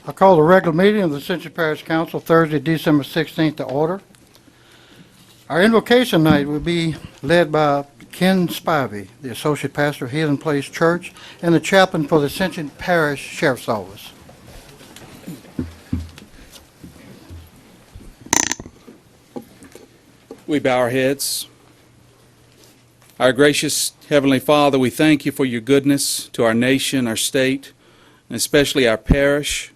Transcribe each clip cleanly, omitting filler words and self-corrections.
I call the regular meeting of the Ascension Parish Council Thursday, December 16th to order. Our invocation night will be led by Ken Spivey, the Associate Pastor of Healing Place Church and the chaplain for the Ascension Parish Sheriff's Office. We bow our heads. Our gracious Heavenly Father, we thank you for your goodness to our nation, our state, and especially our parish,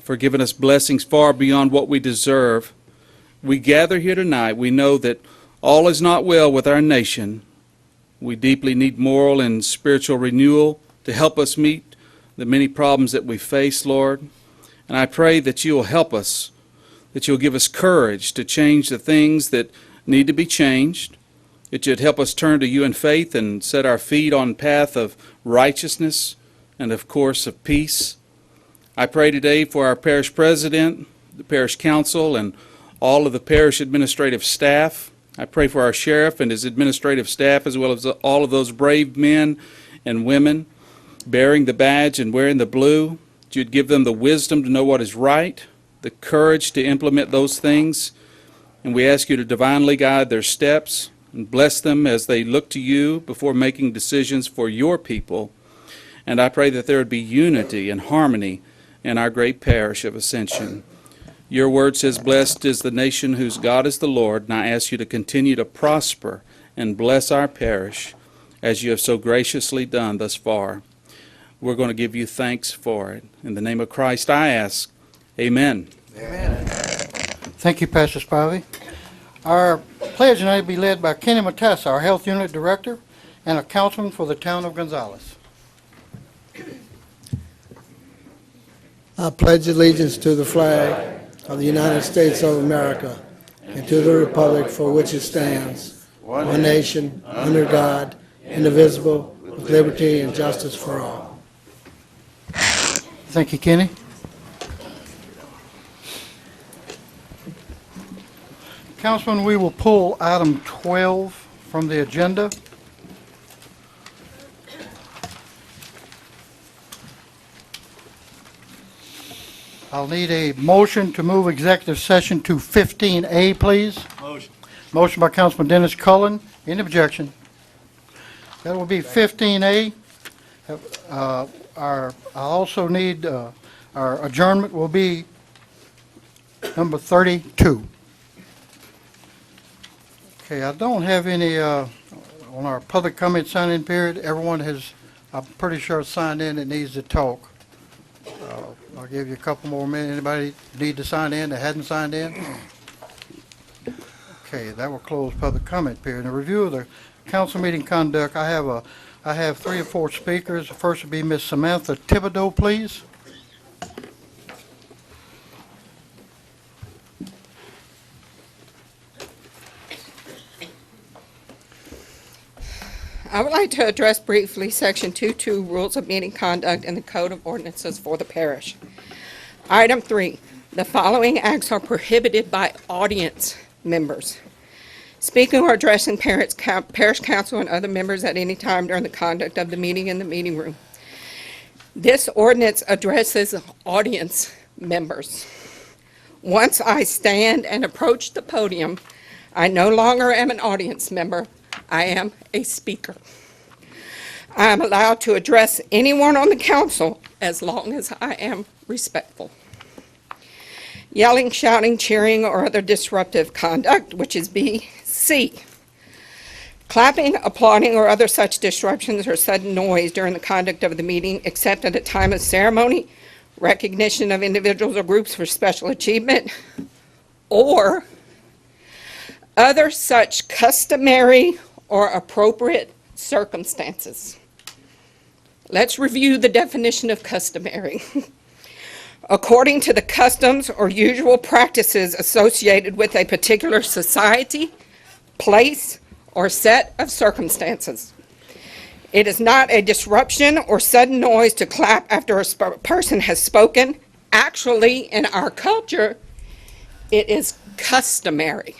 for giving us blessings far beyond what we deserve. We gather here tonight. We know that all is not well with our nation. We deeply need moral and spiritual renewal to help us meet the many problems that we face, Lord. And I pray that you will help us, that you'll give us courage to change the things that need to be changed, that you'd help us turn to you in faith and set our feet on the path of righteousness and, of course, of peace. I pray today for our parish president, the parish council, and all of the parish administrative staff. I pray for our sheriff and his administrative staff, as well as all of those brave men and women bearing the badge and wearing the blue. That you'd give them the wisdom to know what is right, the courage to implement those things. And we ask you to divinely guide their steps and bless them as they look to you before making decisions for your people. And I pray that there would be unity and harmony in our great parish of Ascension. Your word says, blessed is the nation whose God is the Lord, and I ask you to continue to prosper and bless our parish as you have so graciously done thus far. We're going to give you thanks for it. In the name of Christ I ask, amen. Amen. Thank you, Pastor Spivey. Our pledge tonight will be led by Kenny Matassa, our Health Unit Director and a councilman for the town of Gonzales. I pledge allegiance to the flag of the United States of America and to the republic for which it stands, one nation, under God, indivisible, with liberty and justice for all. Thank you, Kenny. Councilman, we will pull item 12 from the agenda. I'll need a motion to move executive session to 15A, please. Motion. Motion by Councilman Dennis Cullen. Any objection? That will be 15A. I also need, our adjournment will be number 32. Okay, I don't have any, on our public comment sign-in period, everyone has, I'm pretty sure, signed in that needs to talk. I'll give you a couple more minutes. Anybody need to sign in that hadn't signed in? Okay, that will close public comment period. In a review of the council meeting conduct, I have 3 or 4 speakers. The first would be Ms. Samantha Thibodeau, please. I would like to address briefly Section 2.2 Rules of Meeting Conduct in the Code of Ordinances for the Parish. Item 3, the following acts are prohibited by audience members. Speaking or addressing parish council and other members at any time during the conduct of the meeting in the meeting room. This ordinance addresses audience members. Once I stand and approach the podium, I no longer am an audience member. I am a speaker. I am allowed to address anyone on the council as long as I am respectful. Yelling, shouting, cheering, or other disruptive conduct, which is B. C. Clapping, applauding, or other such disruptions or sudden noise during the conduct of the meeting, except at a time of ceremony, recognition of individuals or groups for special achievement, or other such customary or appropriate circumstances. Let's review the definition of customary. According to the customs or usual practices associated with a particular society, place, or set of circumstances. It is not a disruption or sudden noise to clap after a person has spoken. Actually, in our culture, it is customary.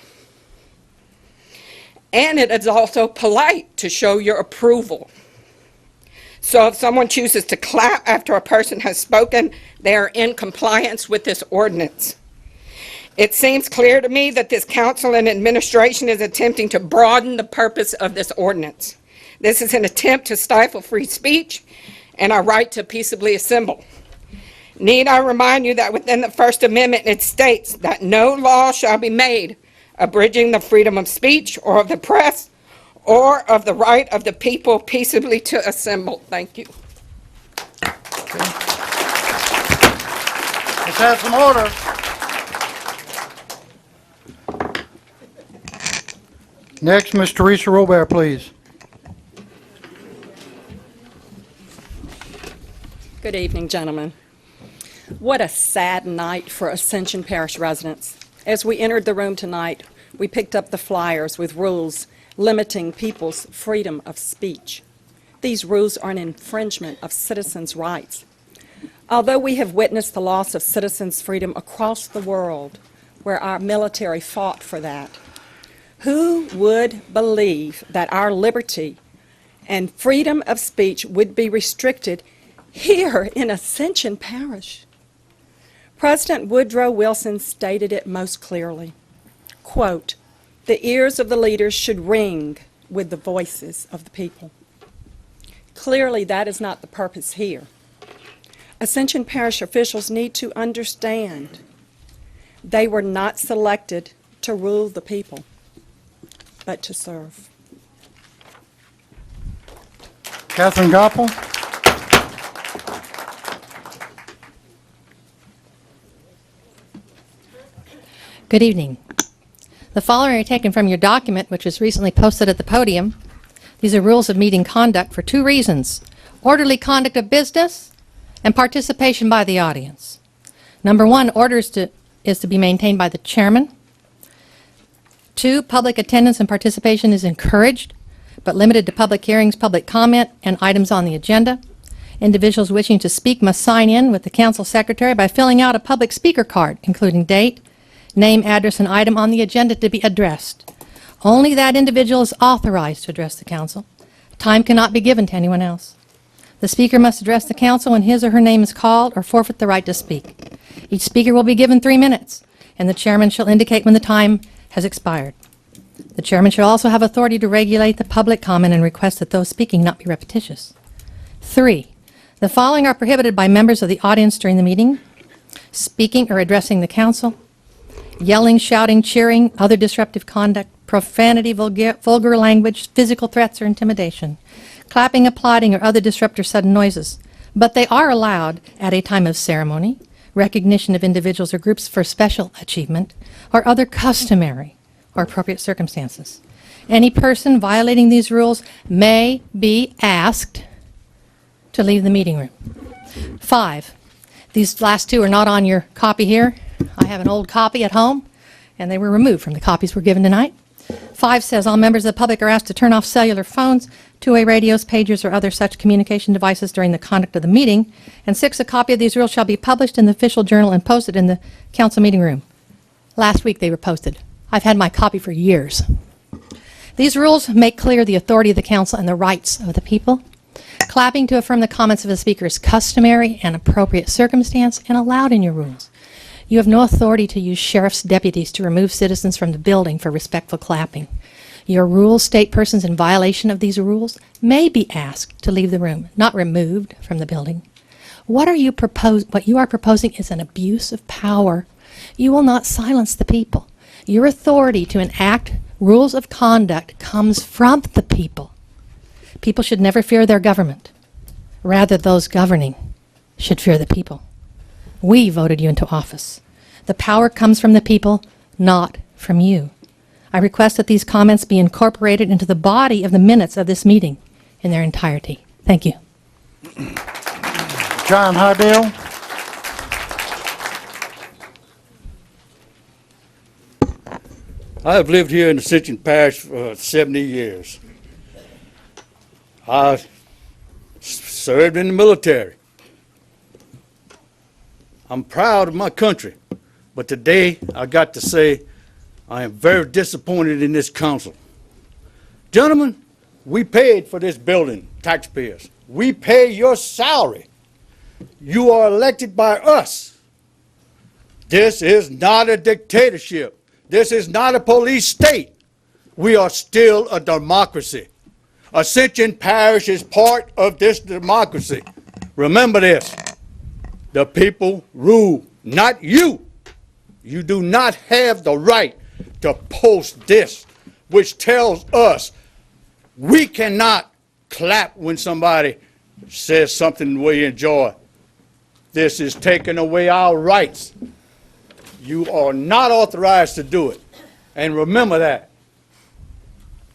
And it is also polite to show your approval. So if someone chooses to clap after a person has spoken, they are in compliance with this ordinance. It seems clear to me that this council and administration is attempting to broaden the purpose of this ordinance. This is an attempt to stifle free speech and our right to peaceably assemble. Need I remind you that within the First Amendment it states that no law shall be made abridging the freedom of speech or of the press or of the right of the people peaceably to assemble. Thank you. Let's have some order. Next, Ms. Teresa Robert, please. Good evening, gentlemen. What a sad night for Ascension Parish residents. As we entered the room tonight, we picked up the flyers with rules limiting people's freedom of speech. These rules are an infringement of citizens' rights. Although we have witnessed the loss of citizens' freedom across the world, where our military fought for that, who would believe that our liberty and freedom of speech would be restricted here in Ascension Parish? President Woodrow Wilson stated it most clearly. Quote, "The ears of the leaders should ring with the voices of the people." Clearly, that is not the purpose here. Ascension Parish officials need to understand they were not selected to rule the people, but to serve. Catherine Goppel. Good evening. The following are taken from your document, which was recently posted at the podium. These are rules of meeting conduct for two reasons: orderly conduct of business and participation by the audience. Number one, order is to be maintained by the chairman. 2, public attendance and participation is encouraged, but limited to public hearings, public comment, and items on the agenda. Individuals wishing to speak must sign in with the council secretary by filling out a public speaker card, including date, name, address, and item on the agenda to be addressed. Only that individual is authorized to address the council. Time cannot be given to anyone else. The speaker must address the council when his or her name is called or forfeit the right to speak. Each speaker will be given 3 minutes, and the chairman shall indicate when the time has expired. The chairman shall also have authority to regulate the public comment and request that those speaking not be repetitious. 3, the following are prohibited by members of the audience during the meeting: speaking or addressing the council, yelling, shouting, cheering, other disruptive conduct, profanity, vulgar language, physical threats or intimidation, clapping, applauding, or other disruptive sudden noises. But they are allowed at a time of ceremony, recognition of individuals or groups for special achievement, or other customary or appropriate circumstances. Any person violating these rules may be asked to leave the meeting room. 5, these last two are not on your copy here. I have an old copy at home, and they were removed from the copies we're given tonight. 5 says all members of the public are asked to turn off cellular phones, two-way radios, pagers, or other such communication devices during the conduct of the meeting. And 6, a copy of these rules shall be published in the official journal and posted in the council meeting room. Last week they were posted. I've had my copy for years. These rules make clear the authority of the council and the rights of the people. Clapping to affirm the comments of the speaker is customary and appropriate circumstance and allowed in your rules. You have no authority to use sheriff's deputies to remove citizens from the building for respectful clapping. Your rules state persons in violation of these rules may be asked to leave the room, not removed from the building. What you are proposing is an abuse of power. You will not silence the people. Your authority to enact rules of conduct comes from the people. People should never fear their government. Rather, those governing should fear the people. We voted you into office. The power comes from the people, not from you. I request that these comments be incorporated into the body of the minutes of this meeting in their entirety. Thank you. John Hardale. I have lived here in Ascension Parish for 70 years. I served in the military. I'm proud of my country, but today I got to say I am very disappointed in this council. Gentlemen, we paid for this building, taxpayers. We pay your salary. You are elected by us. This is not a dictatorship. This is not a police state. We are still a democracy. Ascension Parish is part of this democracy. Remember this. The people rule, not you. You do not have the right to post this, which tells us we cannot clap when somebody says something we enjoy. This is taking away our rights. You are not authorized to do it. And remember that.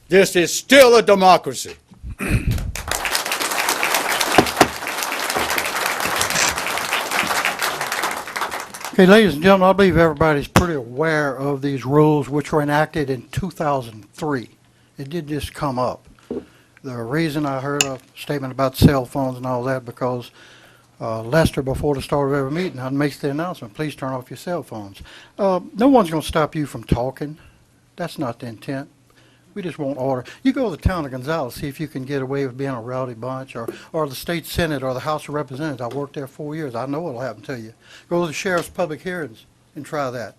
This is still a democracy. Okay, ladies and gentlemen, I believe everybody's pretty aware of these rules which were enacted in 2003. It did just come up. The reason I heard a statement about cell phones and all that because Lester, before the start of every meeting, makes the announcement, please turn off your cell phones. No one's going to stop you from talking. That's not the intent. We just want order. You go to the town of Gonzales, see if you can get away with being a rowdy bunch, or the state senate or the House of Representatives. I worked there 4 years. I know what'll happen to you. Go to the sheriff's public hearings and try that.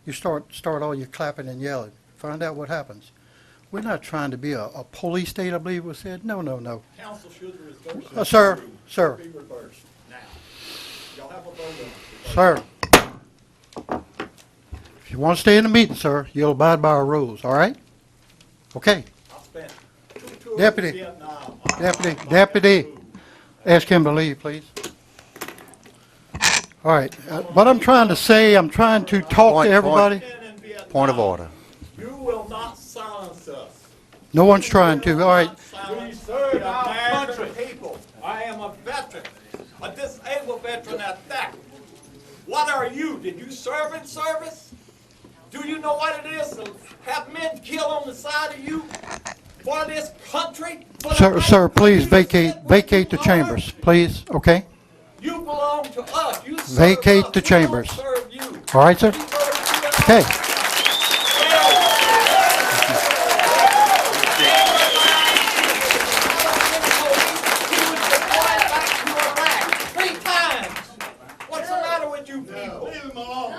You start all your clapping and yelling. Find out what happens. We're not trying to be a police state, I believe it was said. No, no, no. Council should reverse. Sir, sir, Be reversed now. Y'all have a vote on it. sir. If you want to stay in the meeting, sir, you'll abide by our rules, all right? Okay. I spent 2 tours Deputy. in Vietnam. Deputy, ask him to leave, please. All right, what I'm trying to say, I'm trying to talk to everybody. In Vietnam. Point of order. You will not silence us. No one's trying to, all right. We serve our country people. I am a veteran, a disabled veteran at that. What are you? Did you serve in service? Do you know what it is to have men killed on the side of you for this country? For the right Sir, please you to sit vacate where the you chambers, are? please, okay? You belong to us. You serve Vacate us. the We chambers. don't serve you. All right, sir? We serve you. Okay. What's the matter with you people? Leave him alone.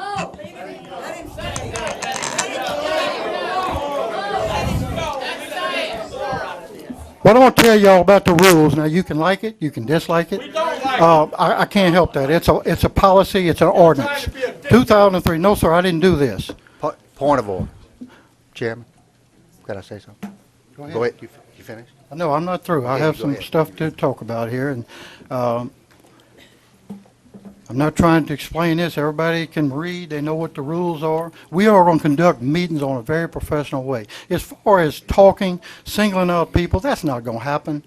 What I want to tell y'all about the rules, now you can like it, you can dislike it. We don't like it. I can't help that. It's a policy, it's an ordinance. to be a dictator. 2003, no, sir, I didn't do this. Point of order. Chairman, could I say something? Go Go ahead. You finished? No, I'm not through. I Yeah, have go some ahead. stuff to talk about here, and I'm not trying to explain this. Everybody can read. They know what the rules are. We are going to conduct meetings on a very professional way. As far as talking, singling out people, that's not going to happen.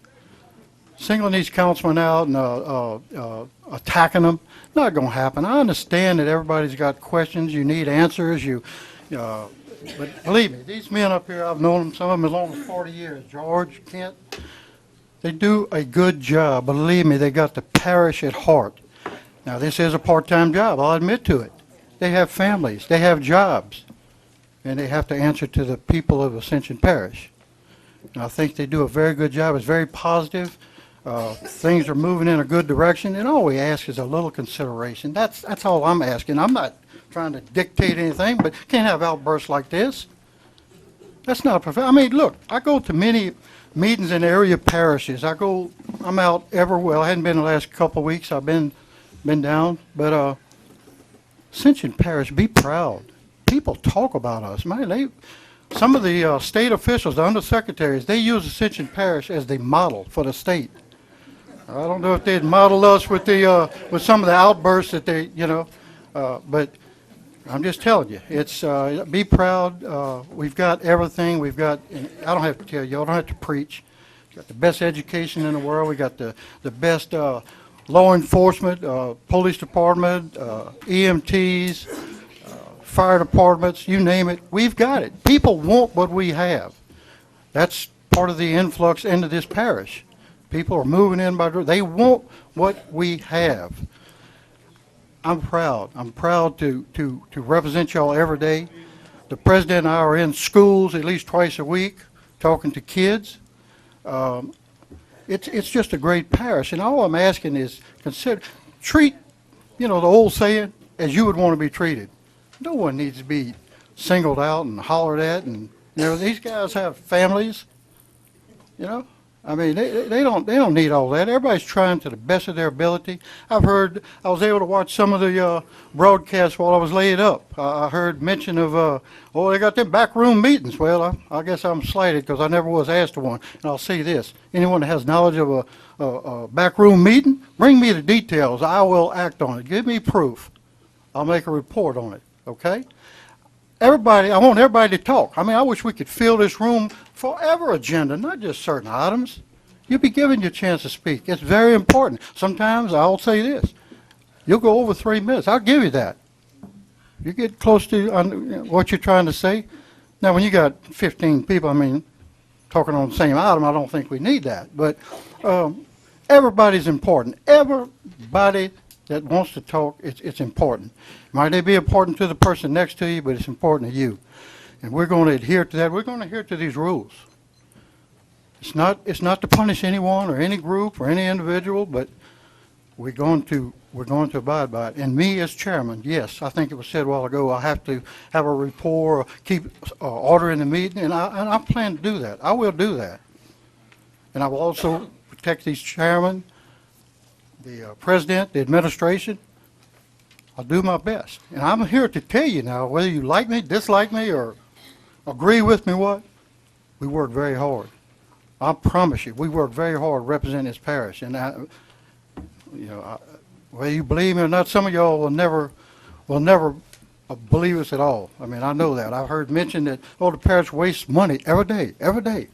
Singling these councilmen out and attacking them, not going to happen. I understand that everybody's got questions. You need answers. But believe me, these men up here, I've known them, some of them as long as 40 years. George, Kent, they do a good job. Believe me, they got the parish at heart. Now, this is a part-time job, I'll admit to it. They have families, they have jobs, and they have to answer to the people of Ascension Parish. And I think they do a very good job. It's very positive. Things are moving in a good direction, and all we ask is a little consideration. That's all I'm asking. I'm not trying to dictate anything, but can't have outbursts like this. That's not I mean, look, I go to many meetings in area parishes. I'm out everywhere. I hadn't been the last couple of weeks. I've been down, but Ascension Parish, be proud. People talk about us, man. Some of the state officials, the undersecretaries, they use Ascension Parish as the model for the state. I don't know if they'd model us with some of the outbursts that they, but I'm just telling you, it's be proud. We've got everything. I don't have to tell you. I don't have to preach. We've got the best education in the world. We got the best law enforcement, police department, EMTs, fire departments, you name it. We've got it. People want what we have. That's part of the influx into this parish. People are moving in they want what we have. I'm proud. I'm proud to represent y'all every day. The president and I are in schools at least twice a week talking to kids. It's just a great parish, and all I'm asking is treat, the old saying, as you would want to be treated. No one needs to be singled out and hollered at, and these guys have families. I mean, they don't need all that. Everybody's trying to the best of their ability. I was able to watch some of the broadcasts while I was laid up. I heard mention of, they got them backroom meetings. Well, I guess I'm slighted because I never was asked to one. And I'll say this, anyone that has knowledge of a backroom meeting, bring me the details. I will act on it. Give me proof. I'll make a report on it, okay? I want everybody to talk. I mean, I wish we could fill this room forever agenda, not just certain items. You'll be given your chance to speak. It's very important. Sometimes I'll say this. You'll go over 3 minutes. I'll give you that. You get close to what you're trying to say. Now, when you got 15 people, I mean, talking on the same item, I don't think we need that. But everybody's important. Everybody that wants to talk, it's important. Might not be important to the person next to you, but it's important to you. And we're going to adhere to that. We're going to adhere to these rules. It's not to punish anyone or any group or any individual, but we're going to abide by it. And me as chairman, yes, I think it was said a while ago, I have to have a rapport, or keep order in the meeting, and I plan to do that. I will do that. And I will also protect these chairmen, the president, the administration. I'll do my best. And I'm here to tell you now, whether you like me, dislike me, or agree with me, we work very hard. I promise you, we work very hard representing this parish. And whether you believe me or not, some of y'all will never believe us at all. I mean, I know that. I've heard mentioned that, the parish wastes money every day.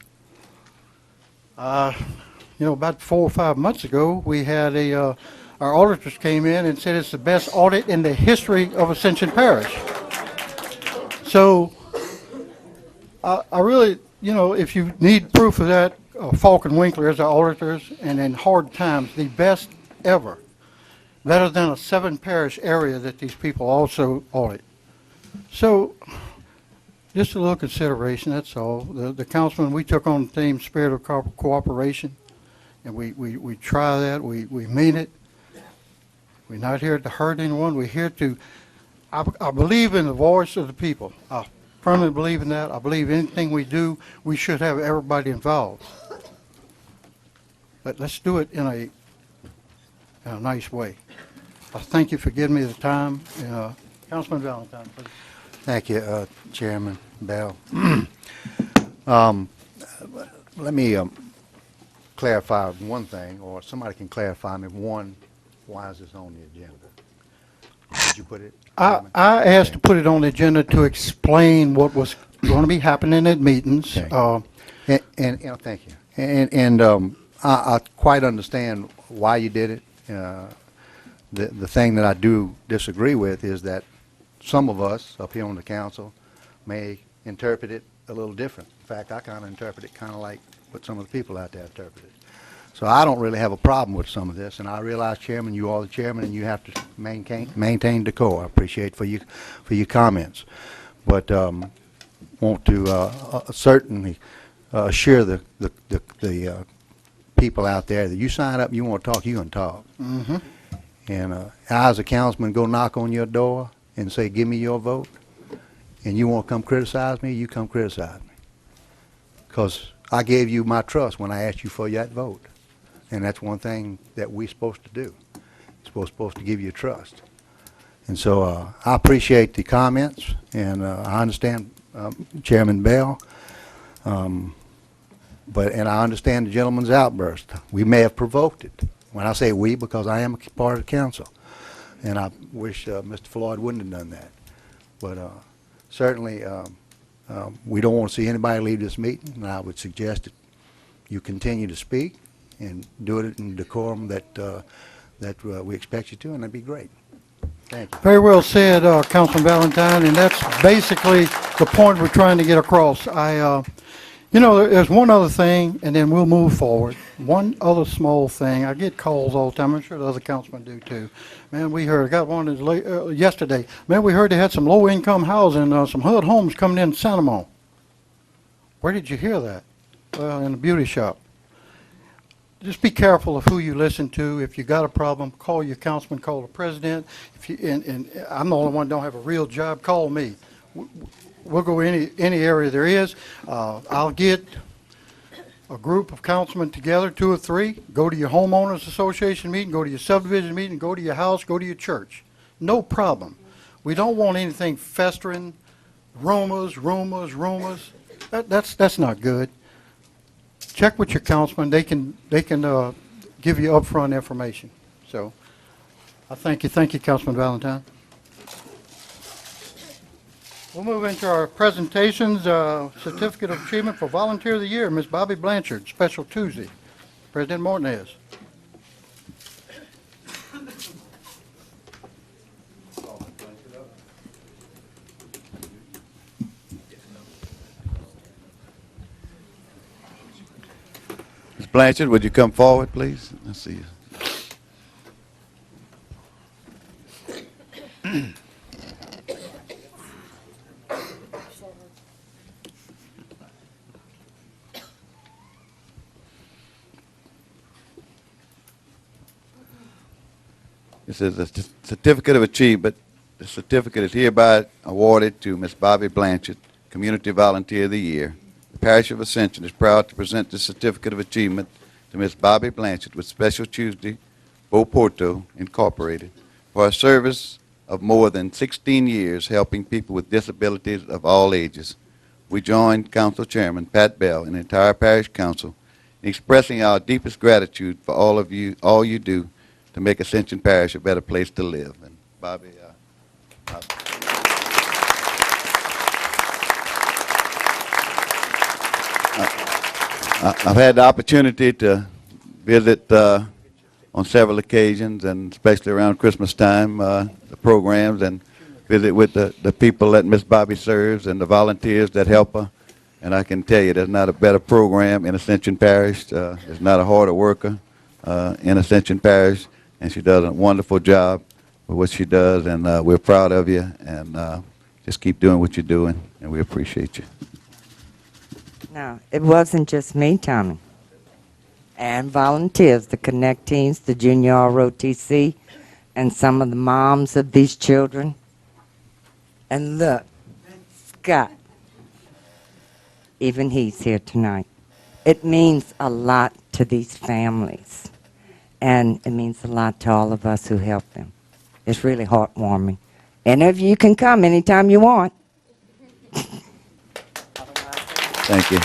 About 4 or 5 months ago, we had our auditors came in and said it's the best audit in the history of Ascension Parish. So, I really, if you need proof of that, Falk and Winkler as our auditors, and in hard times, the best ever. Better than a 7-parish area that these people also audit. So, just a little consideration, that's all. The councilman, we took on the theme spirit of cooperation, and we try that, we mean it. We're not here to hurt anyone, we're here to, I believe in the voice of the people. I firmly believe in that. I believe anything we do, we should have everybody involved. But let's do it in a nice way. I thank you for giving me the time. Councilman Valentine, please. Thank you, Chairman Bell. Let me clarify one thing, or somebody can clarify me. One, why is this on the agenda? Did you put it? I asked to put it on the agenda to explain what was going to be happening at meetings. Okay. And thank you. And I quite understand why you did it. The thing that I do disagree with is that some of us up here on the council may interpret it a little different. In fact, I kind of interpret it kind of like what some of the people out there interpret it. So I don't really have a problem with some of this, and I realize, Chairman, you are the chairman, and you have to maintain decor. I appreciate for your comments, but want to certainly assure the people out there that you sign up, you want to talk, you're going to talk. Mm-hmm. And I, as a councilman, go knock on your door and say, give me your vote, and you want to come criticize me, you come criticize me. Because I gave you my trust when I asked you for that vote. And that's one thing that we're supposed to do. We're supposed to give you trust. And so I appreciate the comments, and I understand Chairman Bell, and I understand the gentleman's outburst. We may have provoked it. When I say we, because I am a part of the council. And I wish Mr. Floyd wouldn't have done that. But certainly, we don't want to see anybody leave this meeting, and I would suggest that you continue to speak and do it in decorum that we expect you to, and that'd be great. Thank you. Very well said, Councilman Valentine, and that's basically the point we're trying to get across. There's one other thing, and then we'll move forward. One other small thing. I get calls all the time. I'm sure the other councilmen do too. Man, we heard, I got one yesterday. Man, we heard they had some low-income housing, some HUD homes coming in Santa Monica. Where did you hear that? Well, in the beauty shop. just be careful of who you listen to. If you got a problem, call your councilman, call the president. If you, and I'm the only one that don't have a real job, call me. We'll go any area there is. I'll get a group of councilmen together, 2 or 3, go to your homeowners association meeting, go to your subdivision meeting, go to your house, go to your church. No problem. We don't want anything festering, rumors. That's not good. Check with your councilman. They can give you upfront information. So I thank you, Councilman Valentine. We'll move into our presentations. Certificate of Achievement for Volunteer of the Year, Ms. Bobby Blanchard, Special Tuesday. President Martinez. Ms. Blanchard, would you come forward, please? Let's see you. This is a certificate of achievement. The certificate is hereby awarded to Ms. Bobby Blanchard, Community Volunteer of the Year. The Parish of Ascension is proud to present this certificate of achievement to Ms. Bobby Blanchard with Special Tuesday, Porto Incorporated, for her service of more than 16 years helping people with disabilities of all ages. We join Council Chairman Pat Bell and the entire Parish Council in expressing our deepest gratitude for all you do to make Ascension Parish a better place to live. And Bobby, I've had the opportunity to visit on several occasions, and especially around Christmas time, the programs, and visit with the people that Miss Bobby serves and the volunteers that help her. And I can tell you there's not a better program in Ascension Parish. There's not a harder worker in Ascension Parish, and she does a wonderful job with what she does, and we're proud of you, and just keep doing what you're doing, and we appreciate you. No, it wasn't just me, Tommy. And volunteers, the Connect teams, the Junior ROTC, and some of the moms of these children. And look, Scott, even he's here tonight. It means a lot to these families. And it means a lot to all of us who help them. It's really heartwarming. Any of you can come anytime you want. Thank you.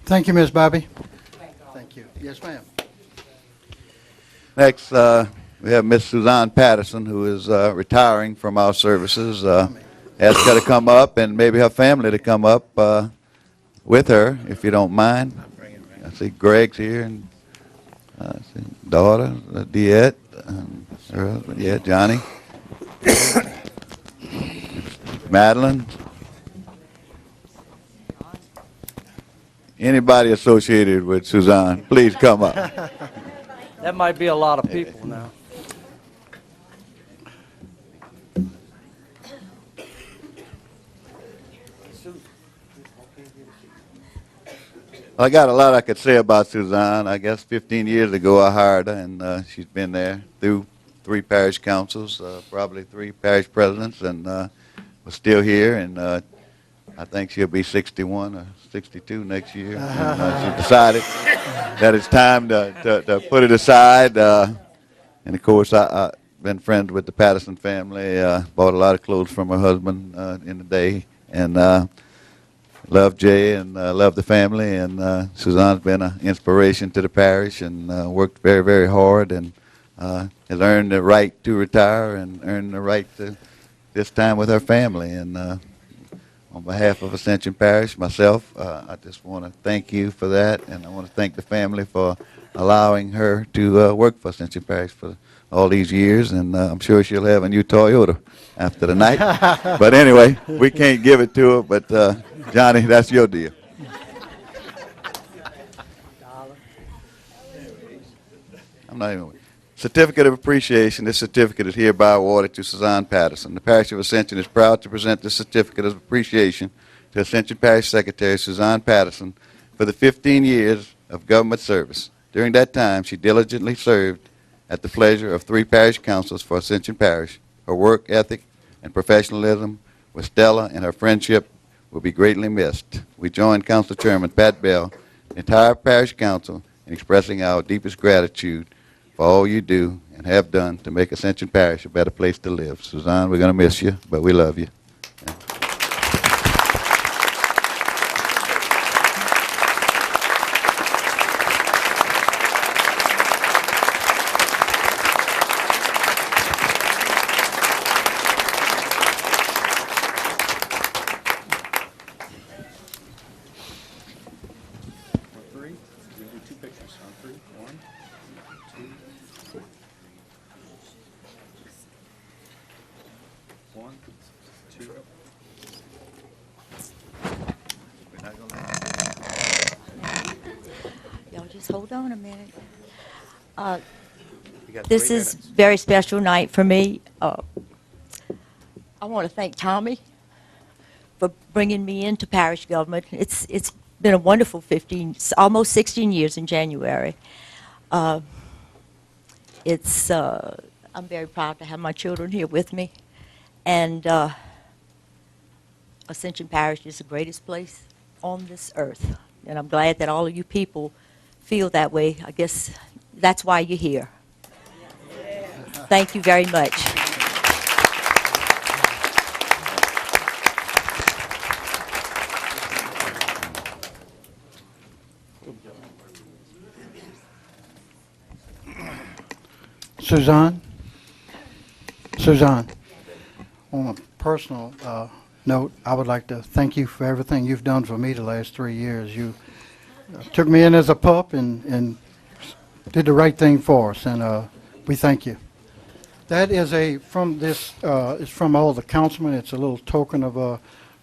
Thank you, Ms. Bobby. Thank you. Yes, ma'am. Next, we have Miss Suzanne Patterson, who is retiring from our services. Ask her to come up, and maybe her family to come up with her, if you don't mind. I see Greg's here, and I see daughter, Diette, and her husband, yeah, Johnny. Madeline. Anybody associated with Suzanne, please come up. That might be a lot of people now. I got a lot I could say about Suzanne. I guess 15 years ago I hired her, and she's been there through 3 parish councils, probably 3 parish presidents, and we're still here, and I think she'll be 61 or 62 next year. She decided that it's time to put it aside. And of course, I've been friends with the Patterson family, bought a lot of clothes from her husband in the day, and love Jay and love the family. And Suzanne's been an inspiration to the parish and worked very, very hard, and has earned the right to retire and earned the right to this time with her family. And on behalf of Ascension Parish, myself, I just want to thank you for that, and I want to thank the family for allowing her to work for Ascension Parish for all these years, and I'm sure she'll have a new Toyota after the night. But anyway, we can't give it to her, but Johnny, that's your deal. I'm not even. Certificate of Appreciation. This certificate is hereby awarded to Suzanne Patterson. The Parish of Ascension is proud to present this certificate of appreciation to Ascension Parish Secretary Suzanne Patterson for the 15 years of government service. During that time, she diligently served at the pleasure of 3 parish councils for Ascension Parish. Her work ethic and professionalism with Stella and her friendship will be greatly missed. We join Council Chairman Pat Bell, the entire Parish Council, in expressing our deepest gratitude for all you do and have done to make Ascension Parish a better place to live. Suzanne, we're going to miss you, but we love you. Y'all just hold on a minute. This is a very special night for me. I want to thank Tommy for bringing me into parish government. It's been a wonderful 15, almost 16 years in January. I'm very proud to have my children here with me. And Ascension Parish is the greatest place on this earth. And I'm glad that all of you people feel that way. I guess that's why you're here. Thank you very much. Suzanne, on a personal note, I would like to thank you for everything you've done for me the last 3 years. You took me in as a pup and did the right thing for us, and we thank you. That is it's from all the councilmen. It's a little token of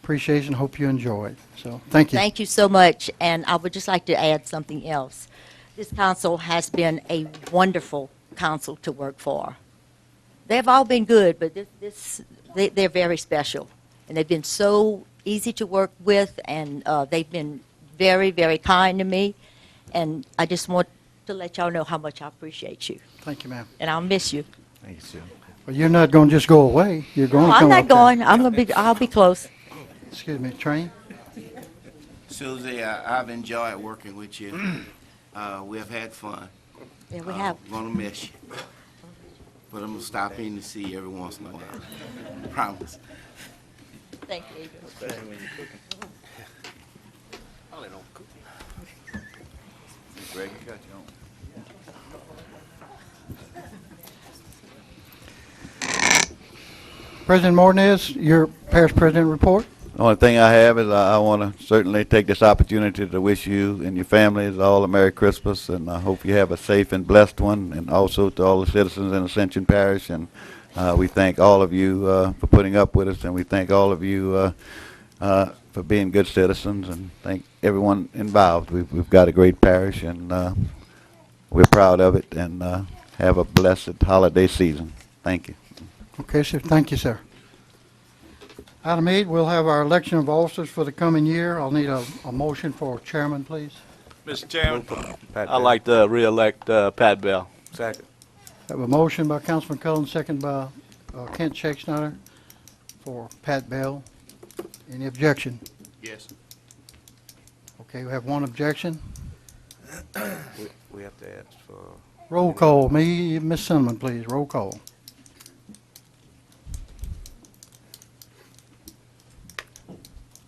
appreciation. Hope you enjoy it. So thank you. Thank you so much. And I would just like to add something else. This council has been a wonderful council to work for. They've all been good, but they're very special. And they've been so easy to work with, and they've been very, very kind to me. And I just want to let y'all know how much I appreciate you. Thank you, ma'am. And I'll miss you. Thank you, Sue. Well, you're not going to just go away. You're going No, to I'm come not up there. going. I'll be close. Excuse me, Train. Susie, I've enjoyed working with you. We have had fun. Yeah, we have. I'm gonna miss you, but I'm gonna stop in to see you every once in a while. Promise. Thank you. Especially when you're cooking. Probably don't cook. Greg, you got your own. President Martinez, your parish president report. The only thing I have is I want to certainly take this opportunity to wish you and your families all a Merry Christmas, and I hope you have a safe and blessed one, and also to all the citizens in Ascension Parish. And we thank all of you for putting up with us, and we thank all of you for being good citizens, and thank everyone involved. We've got a great parish, and we're proud of it, and have a blessed holiday season. Thank you. Okay, sir. Thank you, sir. Item 8, we'll have our election of officers for the coming year. I'll need a motion for chairman, please. Mr. Chairman, I'd I'd like to re-elect Pat Bell. Second. Have a motion by Councilman Cullen, second by Kent Schexnayder for Pat Bell. Any objection? Yes. Okay, we have one objection. We have to ask for. Roll call. Ms. Cinnamon, please. Roll call.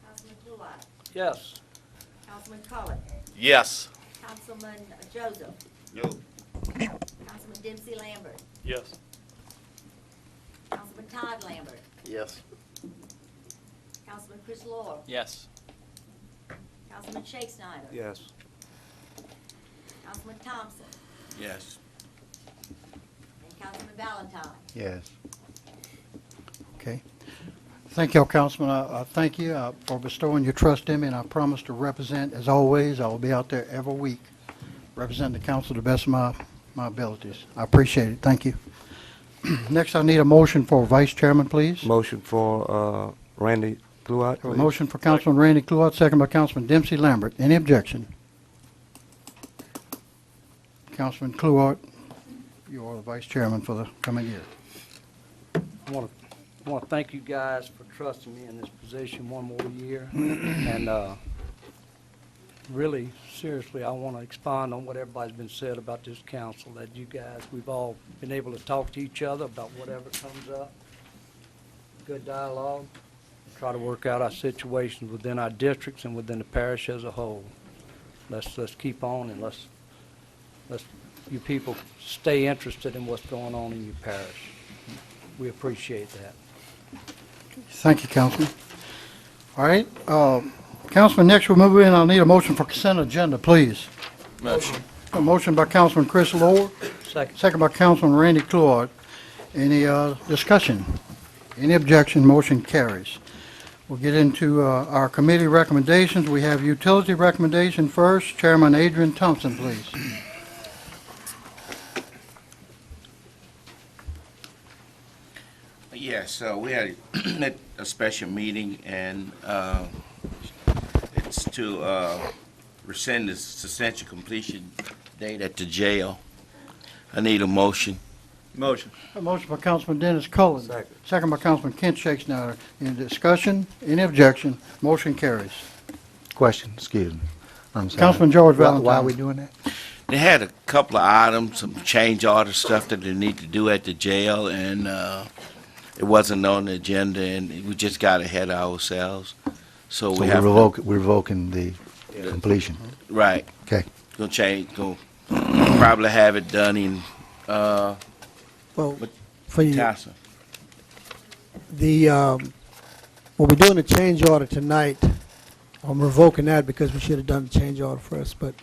Councilman Bluart. Yes. Councilman Cullen. Yes. Councilman Joseph. No. Councilman Dempsey Lambert. Yes. Councilman Todd Lambert. Yes. Councilman Chris Law, Yes. Councilman Shake Snyder, Yes. Councilman Thompson, Yes. and Councilman Valentine. Yes. Okay. Thank you, Councilman. I thank you for bestowing your trust in me, and I promise to represent, as always, I will be out there every week, representing the council to the best of my abilities. I appreciate it. Thank you. Next, I need a motion for vice chairman, please. Motion for Randy Cluart. A motion for Councilman Randy Cluart, second by Councilman Dempsey Lambert. Any objection? Councilman Cluart, you are the vice chairman for the coming year. I want to thank you guys for trusting me in this position one more year. And really, seriously, I want to expound on what everybody's been said about this council, that you guys, we've all been able to talk to each other about whatever comes up. Good dialogue. Try to work out our situations within our districts and within the parish as a whole. Let's keep on, and let's you people stay interested in what's going on in your parish. We appreciate that. Thank you, Councilman. All right, Councilman, next we'll move in. I'll need a motion for consent agenda, please. Motion. A motion by Councilman Chris Lohr, Second. second by Councilman Randy Cluart. Any discussion? Any objection? Motion carries. We'll get into our committee recommendations. We have utility recommendation first. Chairman Adrian Thompson, please. Yes, we had a special meeting, and it's to rescind the substantial completion date at the jail. I need a motion. Motion. A motion by Councilman Dennis Cullen. Second. Second by Councilman Kent Shakespeare. Any discussion? Any objection? Motion carries. Question, excuse me. I'm sorry. Councilman George Why are Valentine. we doing that? They had a couple of items, some change order stuff that they need to do at the jail, and it wasn't on the agenda, and we just got ahead of ourselves. So So we have we're revoking the completion. right. Okay. Gonna probably have it done in Well, But- for you, Tassa. well, we're doing a change order tonight. I'm revoking that because we should have done the change order first, but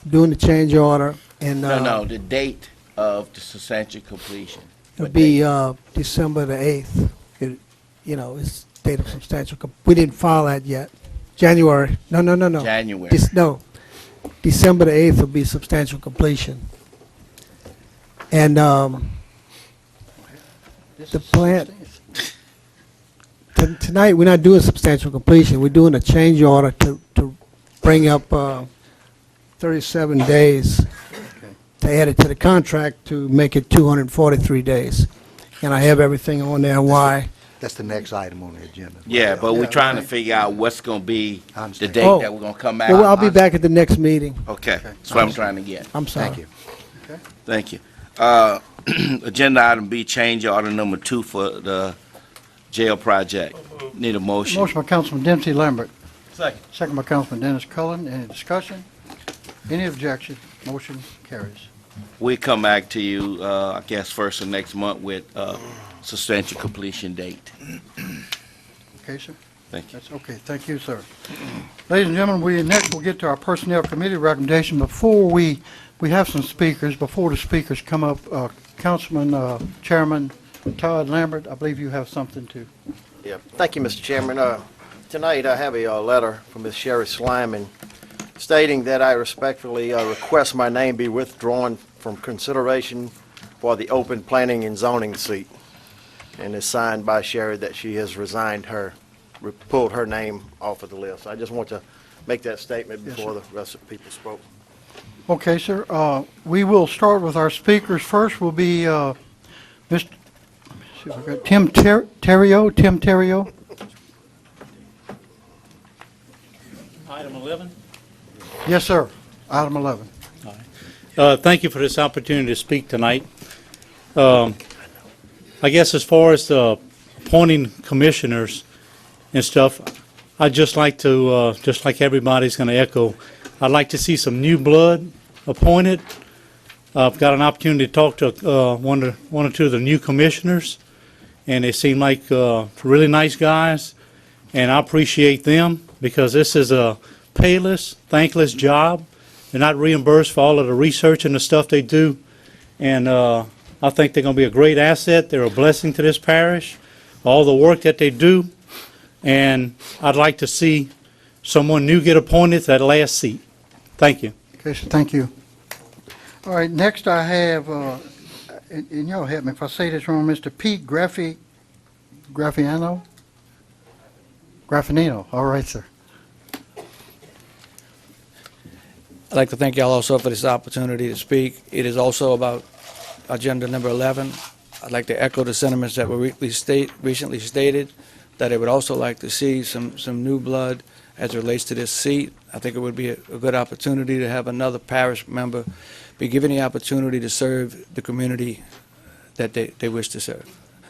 doing the change order and No, the date of the substantial completion. it'll What be date? December the 8th. It's date of substantial, we didn't file that yet. January, no. January. No, December the 8th will be substantial completion. And the plan, tonight, we're not doing substantial completion. We're doing a change order to bring up 37 days to add it to the contract to make it 243 days. And I have everything on there why. That's the next item on the agenda. Yeah, but we're Yeah, trying to right. figure out what's gonna be I the understand. date Oh. that we're gonna come out. Well, I'll be back at the next meeting. Okay, that's what I'm trying to get. I'm sorry. Thank you. Thank you. Agenda item B, change order number 2 for the jail project. Need a motion. Motion by Councilman Dempsey Lambert. Second. Second by Councilman Dennis Cullen. Any discussion? Any objection? Motion carries. We come back to you, I guess, first of next month with substantial completion date. Okay, sir? Thank you. That's okay. Thank you, sir. Ladies and gentlemen, next we'll get to our Personnel Committee recommendation. Before we have some speakers. Before the speakers come up, Councilman Chairman Todd Lambert, I believe you have something to. Yeah, thank you, Mr. Chairman. Tonight, I have a letter from Ms. Sherry Slyman stating that I respectfully request my name be withdrawn from consideration for the open planning and zoning seat. And it's signed by Sherry that she has resigned pulled her name off of the list. I just want to make that statement Yes, before sir. the rest of the people spoke. Okay, sir. We will start with our speakers. First will be Mr. See if I got Tim Terrio. Tim Terrio. Item 11. Yes, sir. Item 11. Thank you for this opportunity to speak tonight. I guess as far as appointing commissioners and stuff, I'd just like to, just like everybody's going to echo, I'd like to see some new blood appointed. I've got an opportunity to talk to one or two of the new commissioners, and they seem like really nice guys, and I appreciate them because this is a payless, thankless job. They're not reimbursed for all of the research and the stuff they do, and I think they're going to be a great asset. They're a blessing to this parish, all the work that they do, and I'd like to see someone new get appointed to that last seat. Thank you. Okay, so thank you. All right, next I have, and y'all help me if I say this wrong, Mr. Pete Graffiano? Graffinino, all right, sir. I'd like to thank y'all also for this opportunity to speak. It is also about agenda number 11. I'd like to echo the sentiments that were recently stated, that I would also like to see some new blood as it relates to this seat. I think it would be a good opportunity to have another parish member be given the opportunity to serve the community that they wish to serve.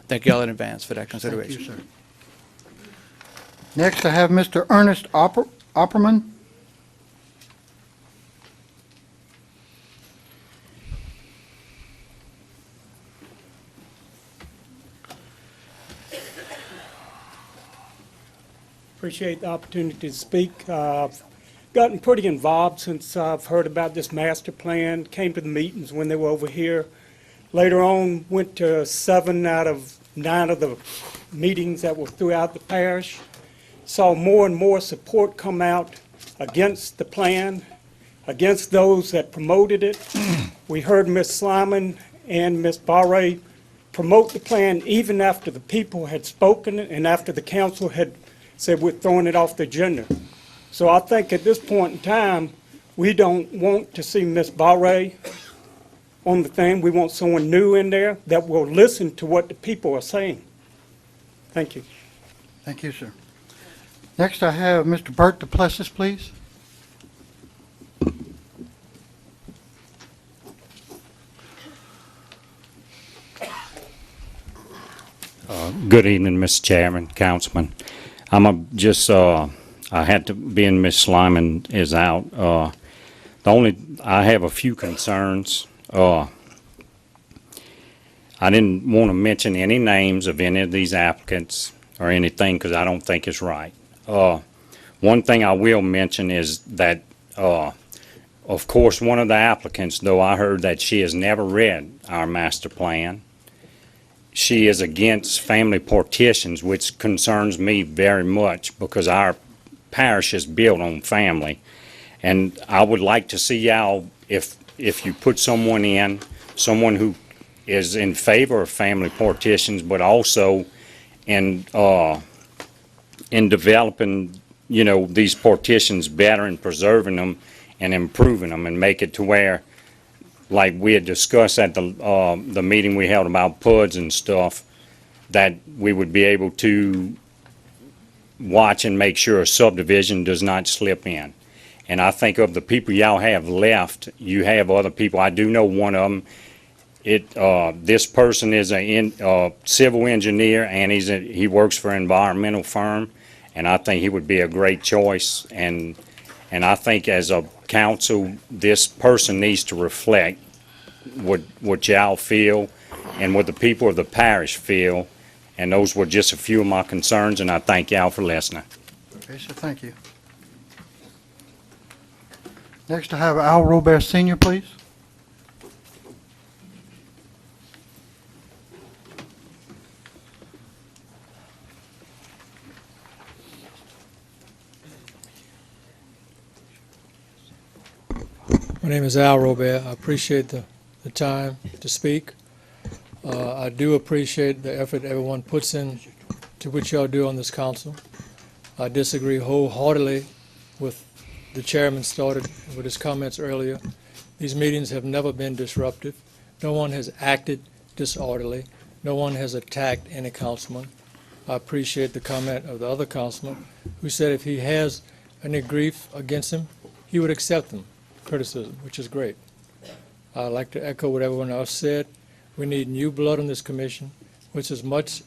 Thank you all in advance for that consideration. Thank you, sir. Next I have Mr. Ernest Opperman. Appreciate the opportunity to speak. I've gotten pretty involved since I've heard about this master plan, came to the meetings when they were over here. Later on, went to 7 out of 9 of the meetings that were throughout the parish. Saw more and more support come out against the plan, against those that promoted it. We heard Ms. Slyman and Ms. Barre promote the plan even after the people had spoken and after the council had said we're throwing it off the agenda. So I think at this point in time, we don't want to see Ms. Barre on the thing. We want someone new in there that will listen to what the people are saying. Thank you. Thank you, sir. Next I have Mr. Bert Duplessis, please. Good evening, Mr. Chairman, Councilman. I had to, being Ms. Slyman is out, I have a few concerns. I didn't want to mention any names of any of these applicants or anything because I don't think it's right. One thing I will mention is that, of course, one of the applicants, though I heard that she has never read our master plan, she is against family partitions, which concerns me very much because our parish is built on family. And I would like to see y'all, if you put someone in, someone who is in favor of family partitions, but also in developing, these partitions better and preserving them and improving them and make it to where, like we had discussed at the meeting we held about PUDs and stuff, that we would be able to watch and make sure a subdivision does not slip in. And I think of the people y'all have left, you have other people. I do know one of them. This person is a civil engineer and he works for an environmental firm, and I think he would be a great choice. And I think as a council, this person needs to reflect what y'all feel and what the people of the parish feel. And those were just a few of my concerns, and I thank y'all for listening. Okay, sir, thank you. Next I have Al Robert Sr., please. My name is Al Robert. I appreciate the time to speak. I do appreciate the effort everyone puts in to what y'all do on this council. I disagree wholeheartedly with the chairman started with his comments earlier. These meetings have never been disruptive. No one has acted disorderly. No one has attacked any councilman. I appreciate the comment of the other councilman who said if he has any grief against him, he would accept them. Criticism, which is great. I'd like to echo what everyone else said. We need new blood on this commission, which as much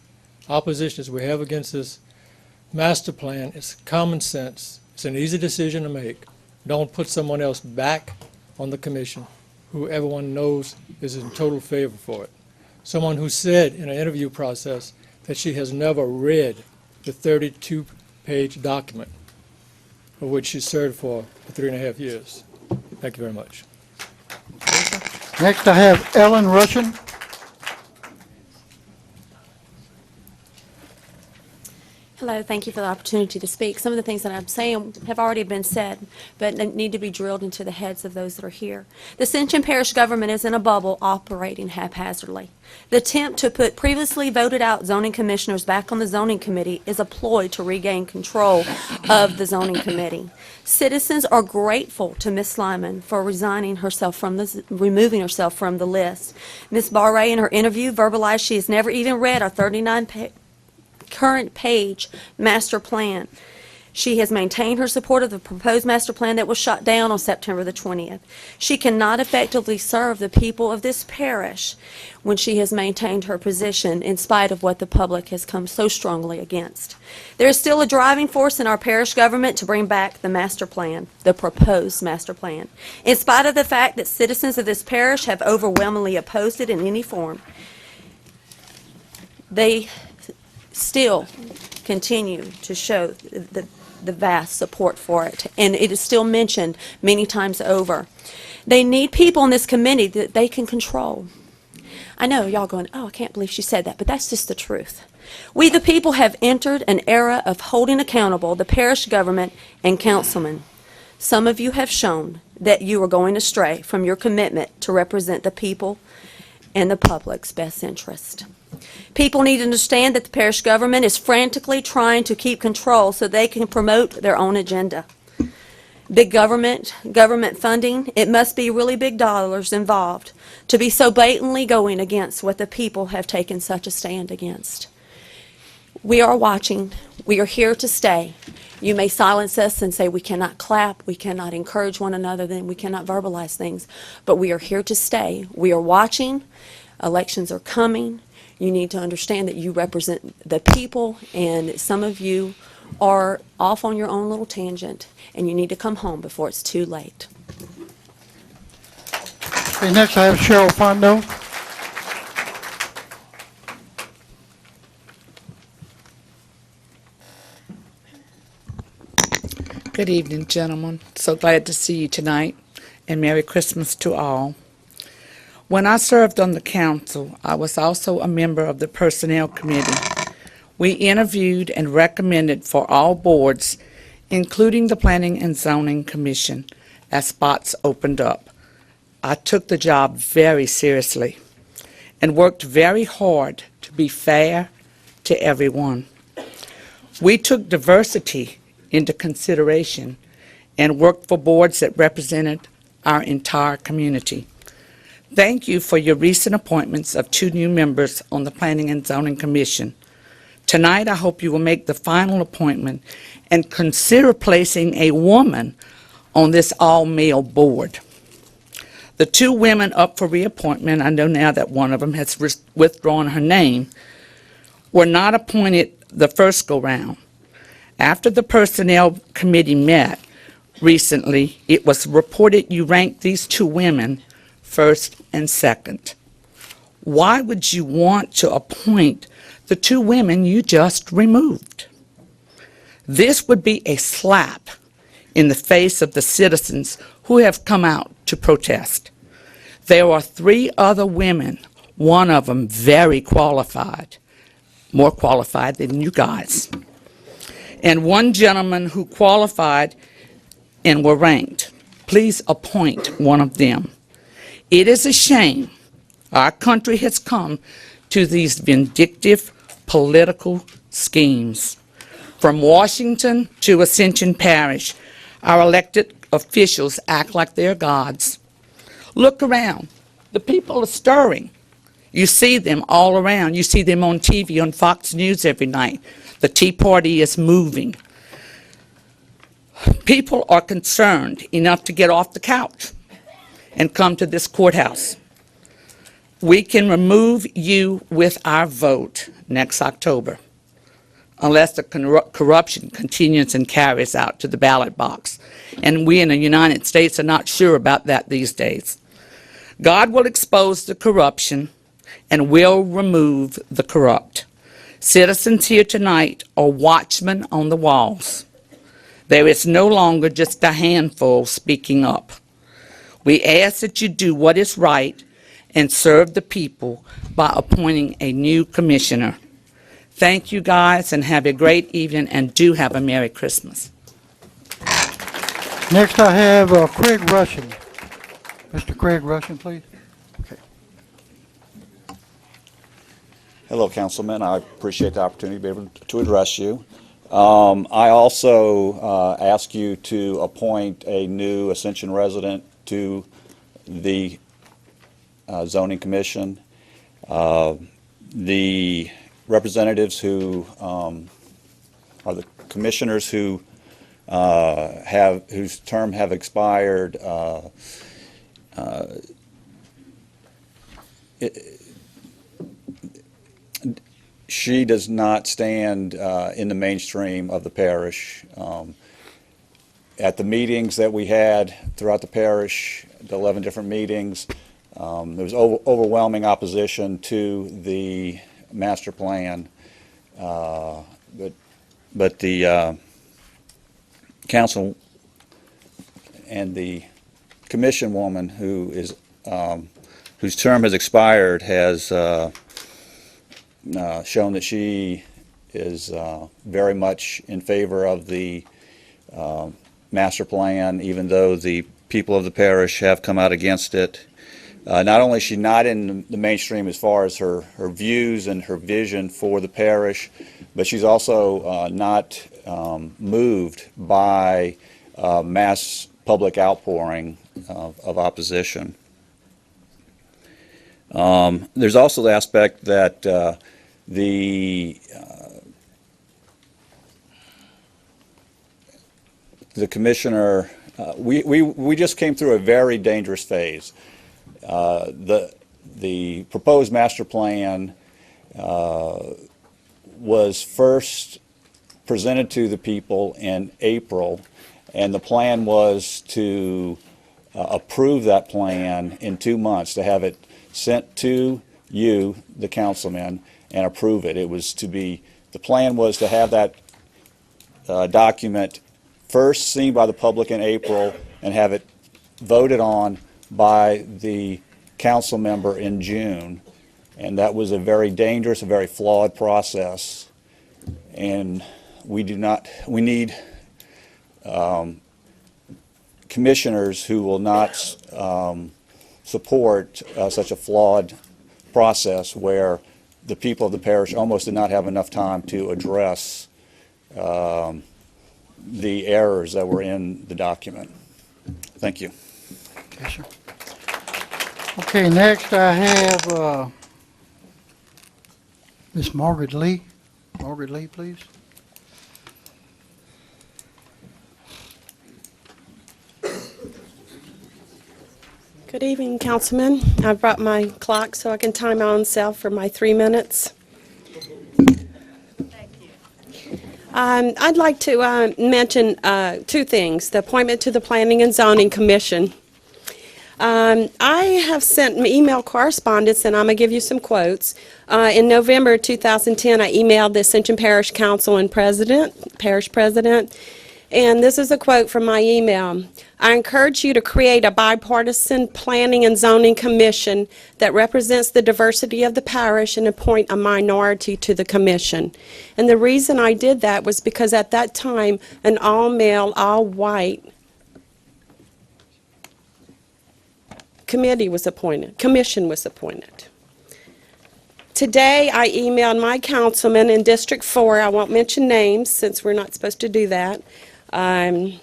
opposition as we have against this master plan, it's common sense. It's an easy decision to make. Don't put someone else back on the commission who everyone knows is in total favor for it. Someone who said in an interview process that she has never read the 32 100-page document, of which she served for 3.5 years. Thank you very much. Next, I have Ellen Russian. Hello, thank you for the opportunity to speak. Some of the things that I'm saying have already been said, but they need to be drilled into the heads of those that are here. The Ascension Parish government is in a bubble operating haphazardly. The attempt to put previously voted out zoning commissioners back on the zoning committee is a ploy to regain control of the zoning committee. Citizens are grateful to Ms. Slyman for removing herself from the list. Ms. Barre in her interview verbalized she has never even read our 39 current page master plan. She has maintained her support of the proposed master plan that was shot down on September the 20th. She cannot effectively serve the people of this parish when she has maintained her position in spite of what the public has come so strongly against. There is still a driving force in our parish government to bring back the master plan, the proposed master plan. In spite of the fact that citizens of this parish have overwhelmingly opposed it in any form, they still continue to show the vast support for it, and it is still mentioned many times over. They need people in this committee that they can control. I know y'all going, oh, I can't believe she said that, but that's just the truth. We the people have entered an era of holding accountable the parish government and councilmen. Some of you have shown that you are going astray from your commitment to represent the people and the public's best interest. People need to understand that the parish government is frantically trying to keep control so they can promote their own agenda. Big government funding, it must be really big dollars involved to be so blatantly going against what the people have taken such a stand against. We are watching. We are here to stay. You may silence us and say we cannot clap, we cannot encourage one another, then we cannot verbalize things, but we are here to stay. We are watching. Elections are coming. You need to understand that you represent the people, and some of you are off on your own little tangent, and you need to come home before it's too late. Okay, next I have Cheryl Fondo. Good evening, gentlemen. So glad to see you tonight, and Merry Christmas to all. When I served on the council, I was also a member of the Personnel Committee. We interviewed and recommended for all boards, including the Planning and Zoning Commission, as spots opened up. I took the job very seriously and worked very hard to be fair to everyone. We took diversity into consideration and worked for boards that represented our entire community. Thank you for your recent appointments of 2 new members on the Planning and Zoning Commission. Tonight, I hope you will make the final appointment and consider placing a woman on this all-male board. The 2 women up for reappointment, I know now that one of them has withdrawn her name, were not appointed the first go-round. After the Personnel Committee met recently, it was reported you ranked these 2 women first and second. Why would you want to appoint the 2 women you just removed? This would be a slap in the face of the citizens who have come out to protest. There are 3 other women, one of them very qualified, more qualified than you guys, and 1 gentleman who qualified and were ranked. Please appoint one of them. It is a shame our country has come to these vindictive political schemes. From Washington to Ascension Parish, our elected officials act like they're gods. Look around. The people are stirring. You see them all around. You see them on TV, on Fox News every night. The Tea Party is moving. People are concerned enough to get off the couch and come to this courthouse. We can remove you with our vote next October, unless the corruption continues and carries out to the ballot box. And we in the United States are not sure about that these days. God will expose the corruption and will remove the corrupt. Citizens here tonight are watchmen on the walls. There is no longer just a handful speaking up. We ask that you do what is right and serve the people by appointing a new commissioner. Thank you, guys, and have a great evening, and do have a Merry Christmas. Next, I have Craig Russian. Mr. Craig Russian, please. Hello, Councilman. I appreciate the opportunity to be able to address you. I also ask you to appoint a new Ascension resident to the Zoning Commission. The representatives who are the commissioners who whose term have expired she does not stand in the mainstream of the parish. At the meetings that we had throughout the parish, the 11 different meetings, there was overwhelming opposition to the master plan, but the council and the commission woman who is whose term has expired has shown that she is very much in favor of the master plan, even though the people of the parish have come out against it. Not only is she not in the mainstream as far as her views and her vision for the parish, but she's also not moved by mass public outpouring of opposition. There's also the aspect that the commissioner, we just came through a very dangerous phase. The proposed master plan was first presented to the people in April, and the plan was to approve that plan in 2 months, to have it sent to you, the councilmen, and approve it. It was to be, the plan was to have that document first seen by the public in April and have it voted on by the council member in June. And that was a very dangerous, a very flawed process. And we need commissioners who will not support such a flawed process where the people of the parish almost did not have enough time to address the errors that were in the document. Thank you. Okay, sir. Okay, next I have Miss Margaret Lee. Margaret Lee, please. Good evening, Councilman. I brought my clock so I can time my own self for my 3 minutes. I'd like to mention 2 things. The appointment to the Planning and Zoning Commission. I have sent email correspondence, and I'm going to give you some quotes. In November 2010, I emailed the Ascension Parish Council and Parish President, and this is a quote from my email. I encourage you to create a bipartisan planning and zoning commission that represents the diversity of the parish and appoint a minority to the commission. And the reason I did that was because at that time, an all-male, all-white commission was appointed. Today, I emailed my councilman in District 4, I won't mention names since we're not supposed to do that, and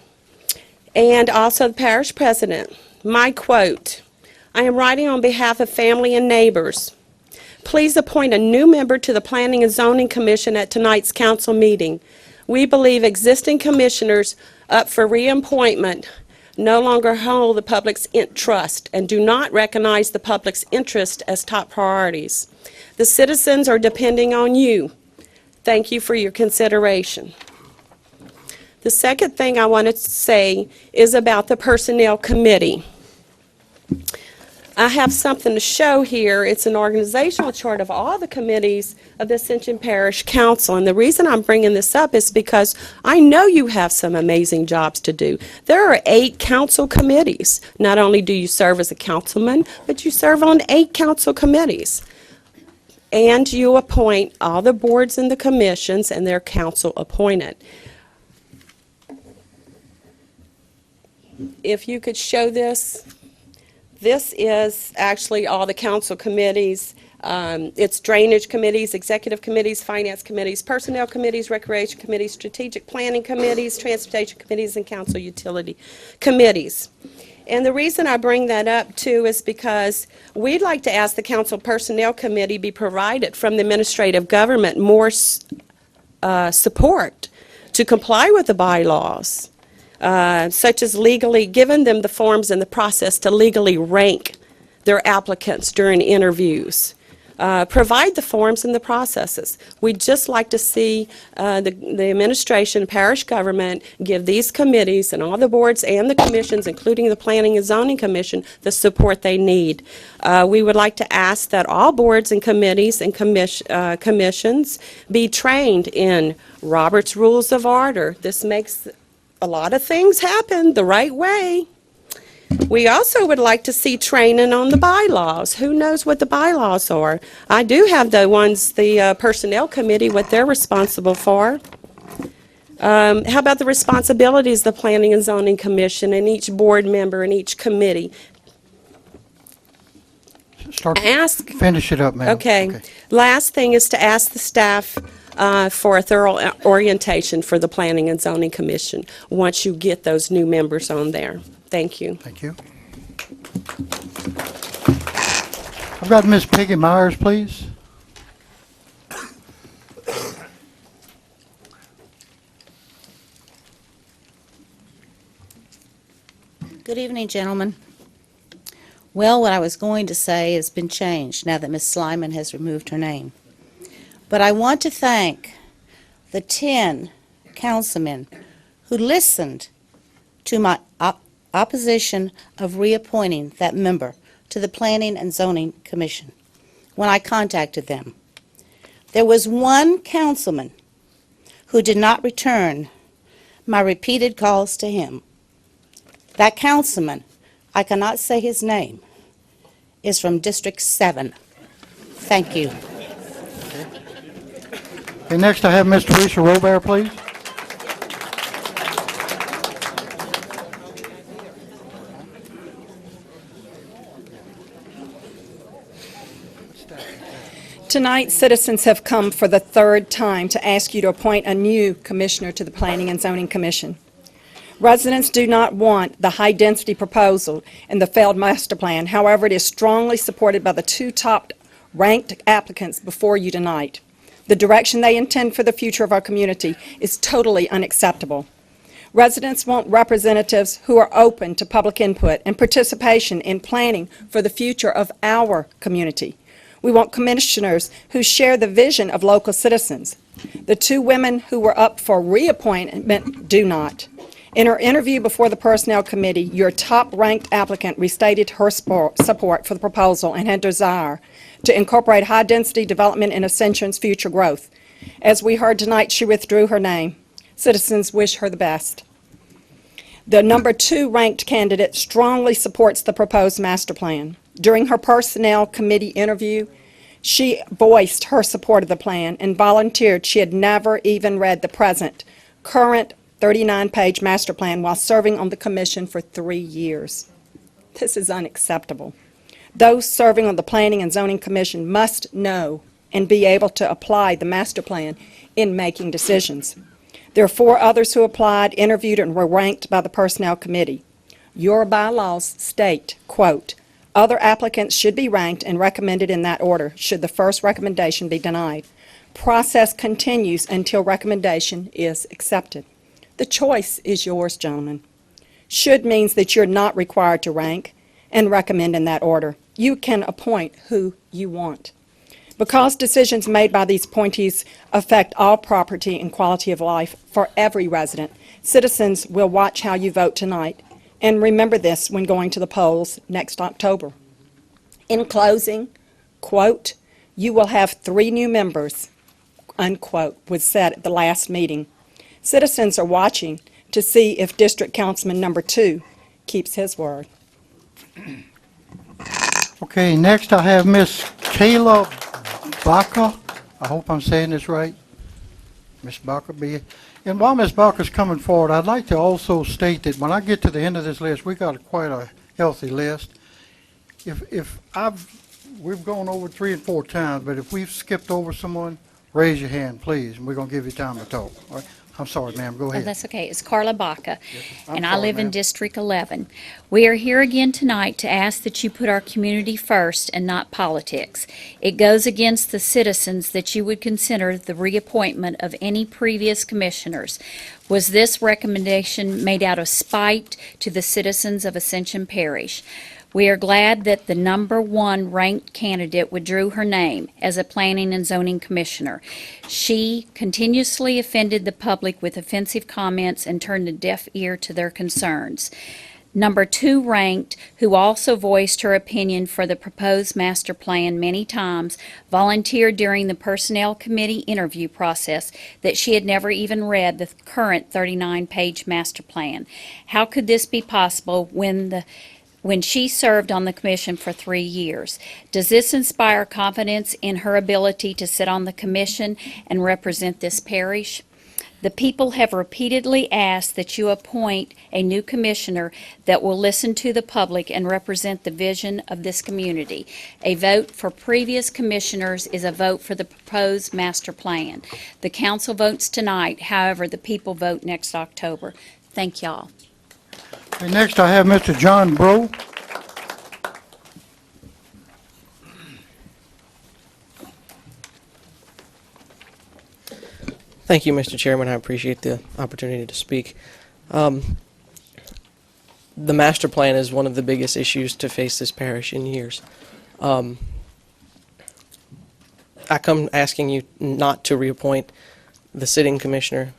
also the parish president. My quote, I am writing on behalf of family and neighbors. Please appoint a new member to the Planning and Zoning Commission at tonight's council meeting. We believe existing commissioners up for reappointment no longer hold the public's trust and do not recognize the public's interest as top priorities. The citizens are depending on you. Thank you for your consideration. The second thing I want to say is about the Personnel Committee. I have something to show here. It's an organizational chart of all the committees of the Ascension Parish Council. And the reason I'm bringing this up is because I know you have some amazing jobs to do. There are 8 council committees. Not only do you serve as a councilman, but you serve on 8 council committees. And you appoint all the boards and the commissions, and they're council appointed. If you could show this. This is actually all the council committees. It's drainage committees, executive committees, finance committees, personnel committees, recreation committees, strategic planning committees, transportation committees, and council utility committees. And the reason I bring that up, too, is because we'd like to ask the council personnel committee be provided from the administrative government more support to comply with the bylaws. Such as legally giving them the forms and the process to legally rank their applicants during interviews. Provide the forms and the processes. We'd just like to see the administration, parish government, give these committees and all the boards and the commissions, including the Planning and Zoning Commission, the support they need. We would like to ask that all boards and committees and commissions be trained in Robert's Rules of Order. This makes a lot of things happen the right way. We also would like to see training on the bylaws. Who knows what the bylaws are? I do have the ones, the Personnel Committee, what they're responsible for. How about the responsibilities of the Planning and Zoning Commission and each board member and each committee? Finish it up, ma'am. Okay. Last thing is to ask the staff for a thorough orientation for the Planning and Zoning Commission once you get those new members on there. Thank you. Thank you. I've got Ms. Peggy Myers, please. Good evening, gentlemen. Well, what I was going to say has been changed now that Ms. Slyman has removed her name. But I want to thank the 10 councilmen who listened to my opposition of reappointing that member to the Planning and Zoning Commission when I contacted them. There was one councilman who did not return my repeated calls to him. That councilman, I cannot say his name, is from District 7. Thank you. Okay, next I have Ms. Teresa Robert, please. Tonight, citizens have come for the 3rd time to ask you to appoint a new commissioner to the Planning and Zoning Commission. Residents do not want the high-density proposal in the failed master plan. However, it is strongly supported by the 2 top-ranked applicants before you tonight. The direction they intend for the future of our community is totally unacceptable. Residents want representatives who are open to public input and participation in planning for the future of our community. We want commissioners who share the vision of local citizens. The 2 women who were up for reappointment do not. In her interview before the Personnel Committee, your top-ranked applicant restated her support for the proposal and her desire to incorporate high-density development in Ascension's future growth. As we heard tonight, she withdrew her name. Citizens wish her the best. The number 2 ranked candidate strongly supports the proposed master plan. During her Personnel Committee interview, she voiced her support of the plan and volunteered she had never even read the current 39-page master plan while serving on the commission for 3 years. This is unacceptable. Those serving on the Planning and Zoning Commission must know and be able to apply the master plan in making decisions. There are 4 others who applied, interviewed, and were ranked by the Personnel Committee. Your bylaws state, quote, other applicants should be ranked and recommended in that order should the first recommendation be denied. Process continues until recommendation is accepted. The choice is yours, gentlemen. Should means that you're not required to rank and recommend in that order. You can appoint who you want. Because decisions made by these appointees affect all property and quality of life for every resident, citizens will watch how you vote tonight and remember this when going to the polls next October. In closing, quote, "You will have 3 new members," unquote, was said at the last meeting. Citizens are watching to see if District Councilman number 2 keeps his word. Okay, next I have Miss Kayla Baca. I hope I'm saying this right. Miss Baca, and while Miss Baca's coming forward, I'd like to also state that when I get to the end of this list, we got quite a healthy list. We've gone over 3 and 4 times, but if we've skipped over someone, raise your hand, please, and we're going to give you time to talk. All right? I'm sorry, ma'am, go Oh, ahead. that's okay. It's Carla Baca, I'm and I sorry, live in ma'am. District 11. We are here again tonight to ask that you put our community first and not politics. It goes against the citizens that you would consider the reappointment of any previous commissioners. Was this recommendation made out of spite to the citizens of Ascension Parish? We are glad that the number 1 ranked candidate withdrew her name as a planning and zoning commissioner. She continuously offended the public with offensive comments and turned a deaf ear to their concerns. Number 2 ranked, who also voiced her opinion for the proposed master plan many times, volunteered during the Personnel Committee interview process that she had never even read the current 39-page master plan. How could this be possible when she served on the commission for 3 years? Does this inspire confidence in her ability to sit on the commission and represent this parish? The people have repeatedly asked that you appoint a new commissioner that will listen to the public and represent the vision of this community. A vote for previous commissioners is a vote for the proposed master plan. The council votes tonight, however, the people vote next October. Thank y'all. Okay, next I have Mr. John Bro. Thank you, Mr. Chairman. I appreciate the opportunity to speak. The master plan is one of the biggest issues to face this parish in years. I come asking you not to reappoint the sitting commissioner,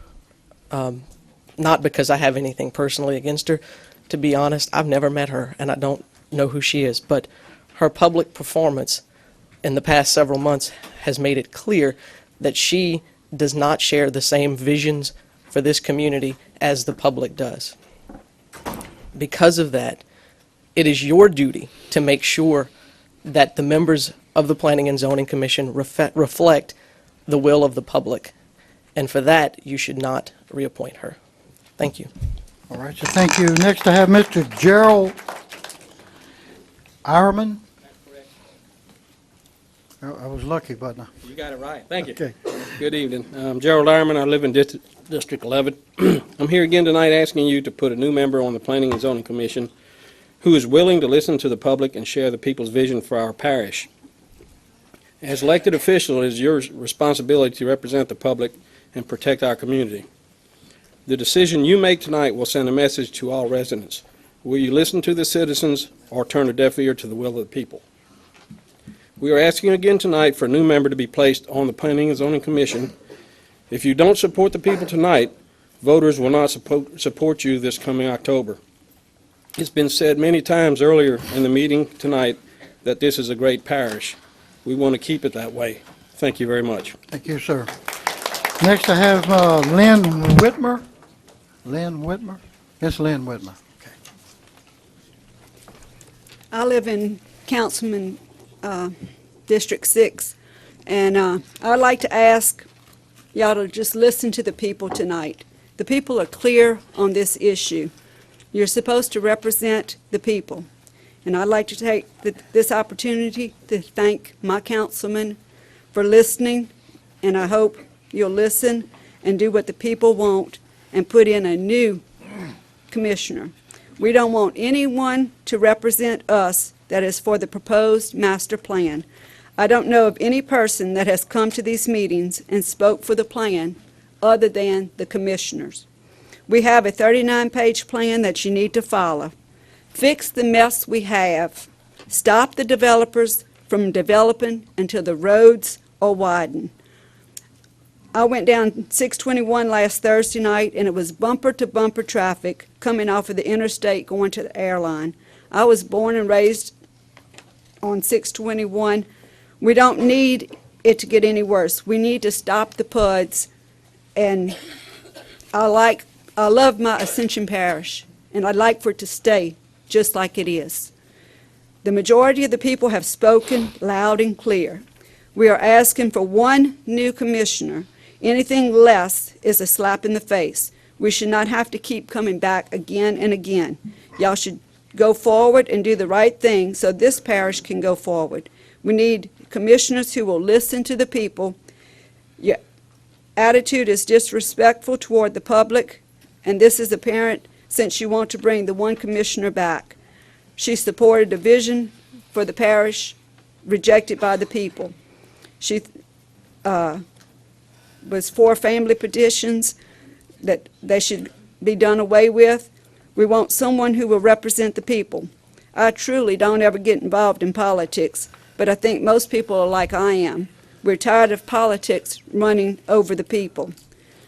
not because I have anything personally against her. To be honest, I've never met her, and I don't know who she is, but her public performance in the past several months has made it clear that she does not share the same visions for this community as the public does. Because of that, it is your duty to make sure that the members of the Planning and Zoning Commission reflect the will of the public. And for that, you should not reappoint her. Thank you. All right, so thank you. Next I have Mr. Gerald Ironman. I was lucky, but You got it right. Thank you. Okay. Good evening. I'm Gerald Ironman. I live in District 11. I'm here again tonight asking you to put a new member on the Planning and Zoning Commission who is willing to listen to the public and share the people's vision for our parish. As elected official, it is your responsibility to represent the public and protect our community. The decision you make tonight will send a message to all residents. Will you listen to the citizens or turn a deaf ear to the will of the people? We are asking again tonight for a new member to be placed on the Planning and Zoning Commission. If you don't support the people tonight, voters will not support you this coming October. It's been said many times earlier in the meeting tonight that this is a great parish. We want to keep it that way. Thank you very much. thank you, sir. Next I have Lynn Whitmer. Lynn Whitmer? Yes, Lynn Whitmer. I live in Councilman District 6, and I'd like to ask y'all to just listen to the people tonight. The people are clear on this issue. You're supposed to represent the people, and I'd like to take this opportunity to thank my councilman for listening, and I hope you'll listen and do what the people want and put in a new commissioner. We don't want anyone to represent us that is for the proposed master plan. I don't know of any person that has come to these meetings and spoke for the plan other than the commissioners. We have a 39-page plan that you need to follow. Fix the mess we have. Stop the developers from developing until the roads are widened. I went down 621 last Thursday night, and it was bumper-to-bumper traffic coming off of the interstate going to the airline. I was born and raised on 621. We don't need it to get any worse. We need to stop the PUDs, and I love my Ascension Parish, and I'd like for it to stay just like it is. The majority of the people have spoken loud and clear. We are asking for one new commissioner. Anything less is a slap in the face. We should not have to keep coming back again and again. Y'all should go forward and do the right thing so this parish can go forward. We need commissioners who will listen to the people. Your attitude is disrespectful toward the public, and this is apparent since you want to bring the one commissioner back. She supported a vision for the parish rejected by the people. She was for family petitions, that they should be done away with. We want someone who will represent the people. I truly don't ever get involved in politics, but I think most people are like I am. We're tired of politics running over the people.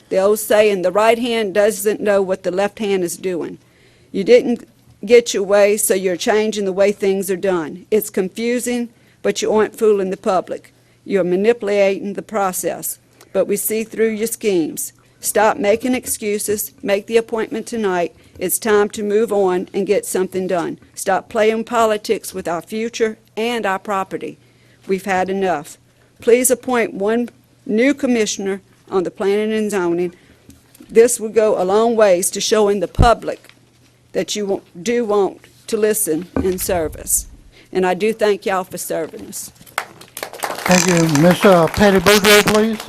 The old saying, the right hand doesn't know what the left hand is doing. You didn't get your way, so you're changing the way things are done. It's confusing, but you aren't fooling the public. You're manipulating the process, but we see through your schemes. Stop making excuses. Make the appointment tonight. It's time to move on and get something done. Stop playing politics with our future and our property. We've had enough. Please appoint one new commissioner on the planning and zoning. This will go a long ways to showing the public that you do want to listen and serve us. And I do thank y'all for serving us. Thank you. Miss Patty Boudreau, please.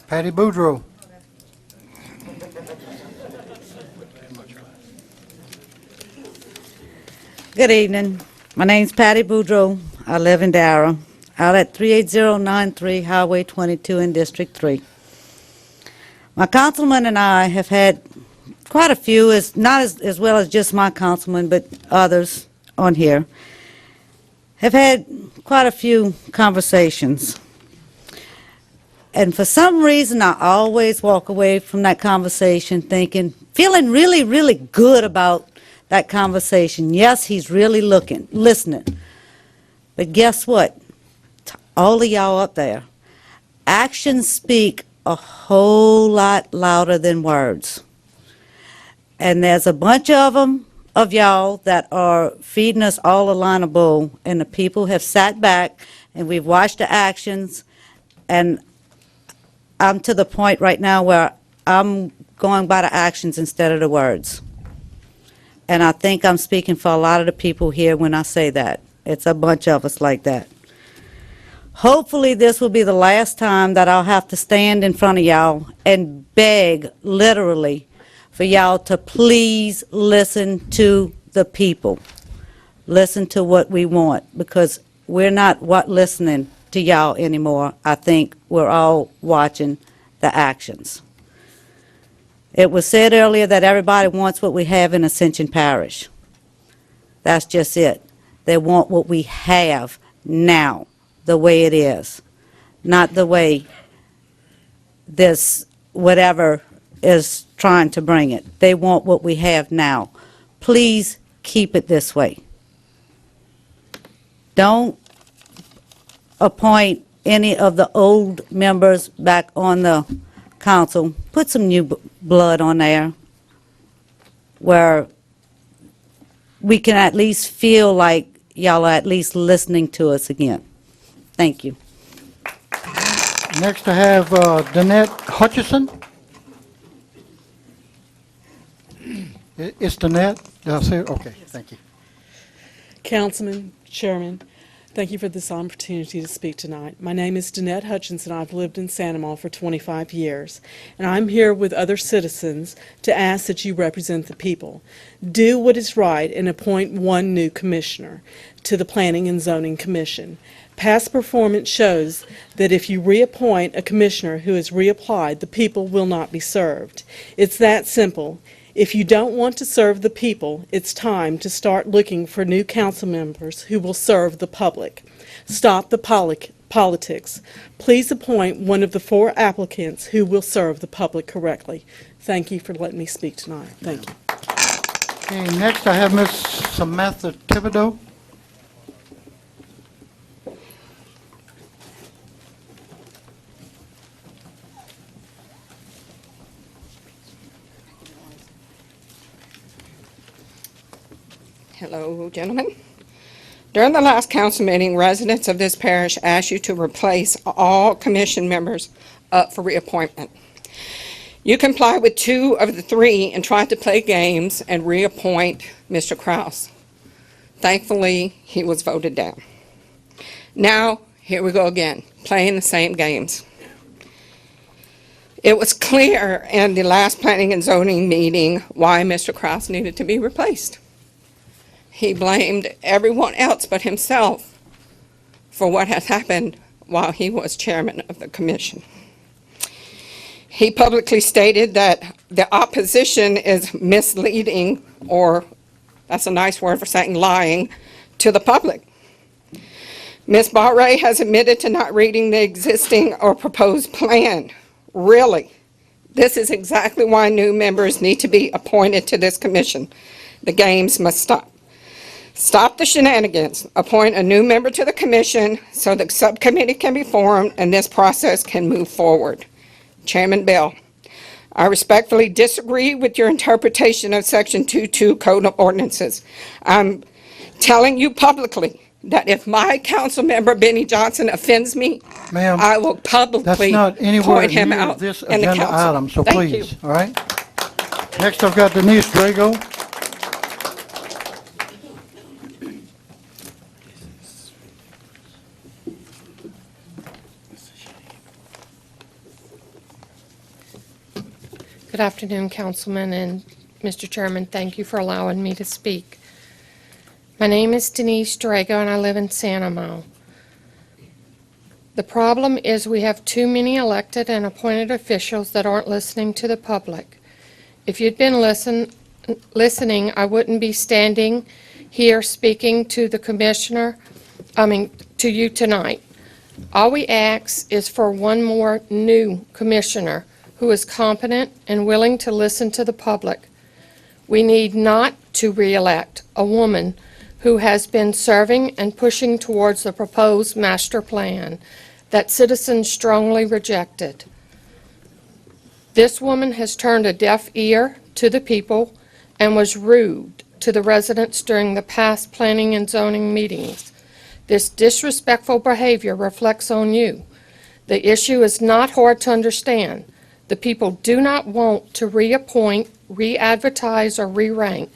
Patty Boudreau. Good evening. My name's Patty Boudreau. I live in Darrah, out at 38093 Highway 22 in District 3. My councilman and I have had quite a few, not as well as just my councilman, but others on here, have had quite a few conversations. And for some reason, I always walk away from that conversation feeling really, really good about that conversation. Yes, he's really listening. But guess what? To all of y'all up there, actions speak a whole lot louder than words. And there's a bunch of y'all that are feeding us all a line of bull, and the people have sat back and we've watched the actions, and I'm to the point right now where I'm going by the actions instead of the words. And I think I'm speaking for a lot of the people here when I say that. It's a bunch of us like that. Hopefully this will be the last time that I'll have to stand in front of y'all and beg, literally, for y'all to please listen to the people. Listen to what we want, because we're not listening to y'all anymore. I think we're all watching the actions. It was said earlier that everybody wants what we have in Ascension Parish. That's just it. They want what we have now, the way it is, not the way this whatever is trying to bring it. They want what we have now. Please keep it this way. Don't appoint any of the old members back on the council. Put some new blood on there where we can at least feel like y'all are at least listening to us again. Thank you. Next I have Danette Hutchison. It's Danette. Did I say it? Okay, thank you. Councilman, Chairman, thank you for this opportunity to speak tonight. My name is Danette Hutchinson. I've lived in Sandoval for 25 years, and I'm here with other citizens to ask that you represent the people. Do what is right and appoint one new commissioner to the Planning and Zoning Commission. Past performance shows that if you reappoint a commissioner who is reapplied, the people will not be served. It's that simple. If you don't want to serve the people, it's time to start looking for new council members who will serve the public. Stop the politics. Please appoint one of the 4 applicants who will serve the public correctly. Thank you for letting me speak tonight. Thank you. Okay, next I have Ms. Samantha Thibodeau. Hello, gentlemen. During the last council meeting, residents of this parish asked you to replace all commission members up for reappointment. You complied with 2 of the 3 and tried to play games and reappoint Mr. Kraus. Thankfully, he was voted down. Now, here we go again, playing the same games. It was clear in the last planning and zoning meeting why Mr. Kraus needed to be replaced. He blamed everyone else but himself for what had happened while he was chairman of the commission. He publicly stated that the opposition is misleading, or that's a nice word for saying lying, to the public. Ms. Barre has admitted to not reading the existing or proposed plan. Really? This is exactly why new members need to be appointed to this commission. The games must stop. Stop the shenanigans. Appoint a new member to the commission so the subcommittee can be formed and this process can move forward. Chairman Bell, I respectfully disagree with your interpretation of Section 2.2 Code of Ordinances. I'm telling you publicly that if my council member Benny Johnson offends me, Ma'am, I will that's publicly not anywhere point him near out this in the agenda council. item, so Thank please, you. all right? Next, I've got Denise Drago. Good afternoon, Councilman and Mr. Chairman. Thank you for allowing me to speak. My name is Denise Drago, and I live in Sanamo. The problem is we have too many elected and appointed officials that aren't listening to the public. If you'd been listening, I wouldn't be standing here speaking to the commissioner, to you tonight. All we ask is for one more new commissioner who is competent and willing to listen to the public. We need not to re-elect a woman who has been serving and pushing towards the proposed master plan that citizens strongly rejected. This woman has turned a deaf ear to the people and was rude to the residents during the past planning and zoning meetings. This disrespectful behavior reflects on you. The issue is not hard to understand. The people do not want to reappoint, re-advertise, or re-rank.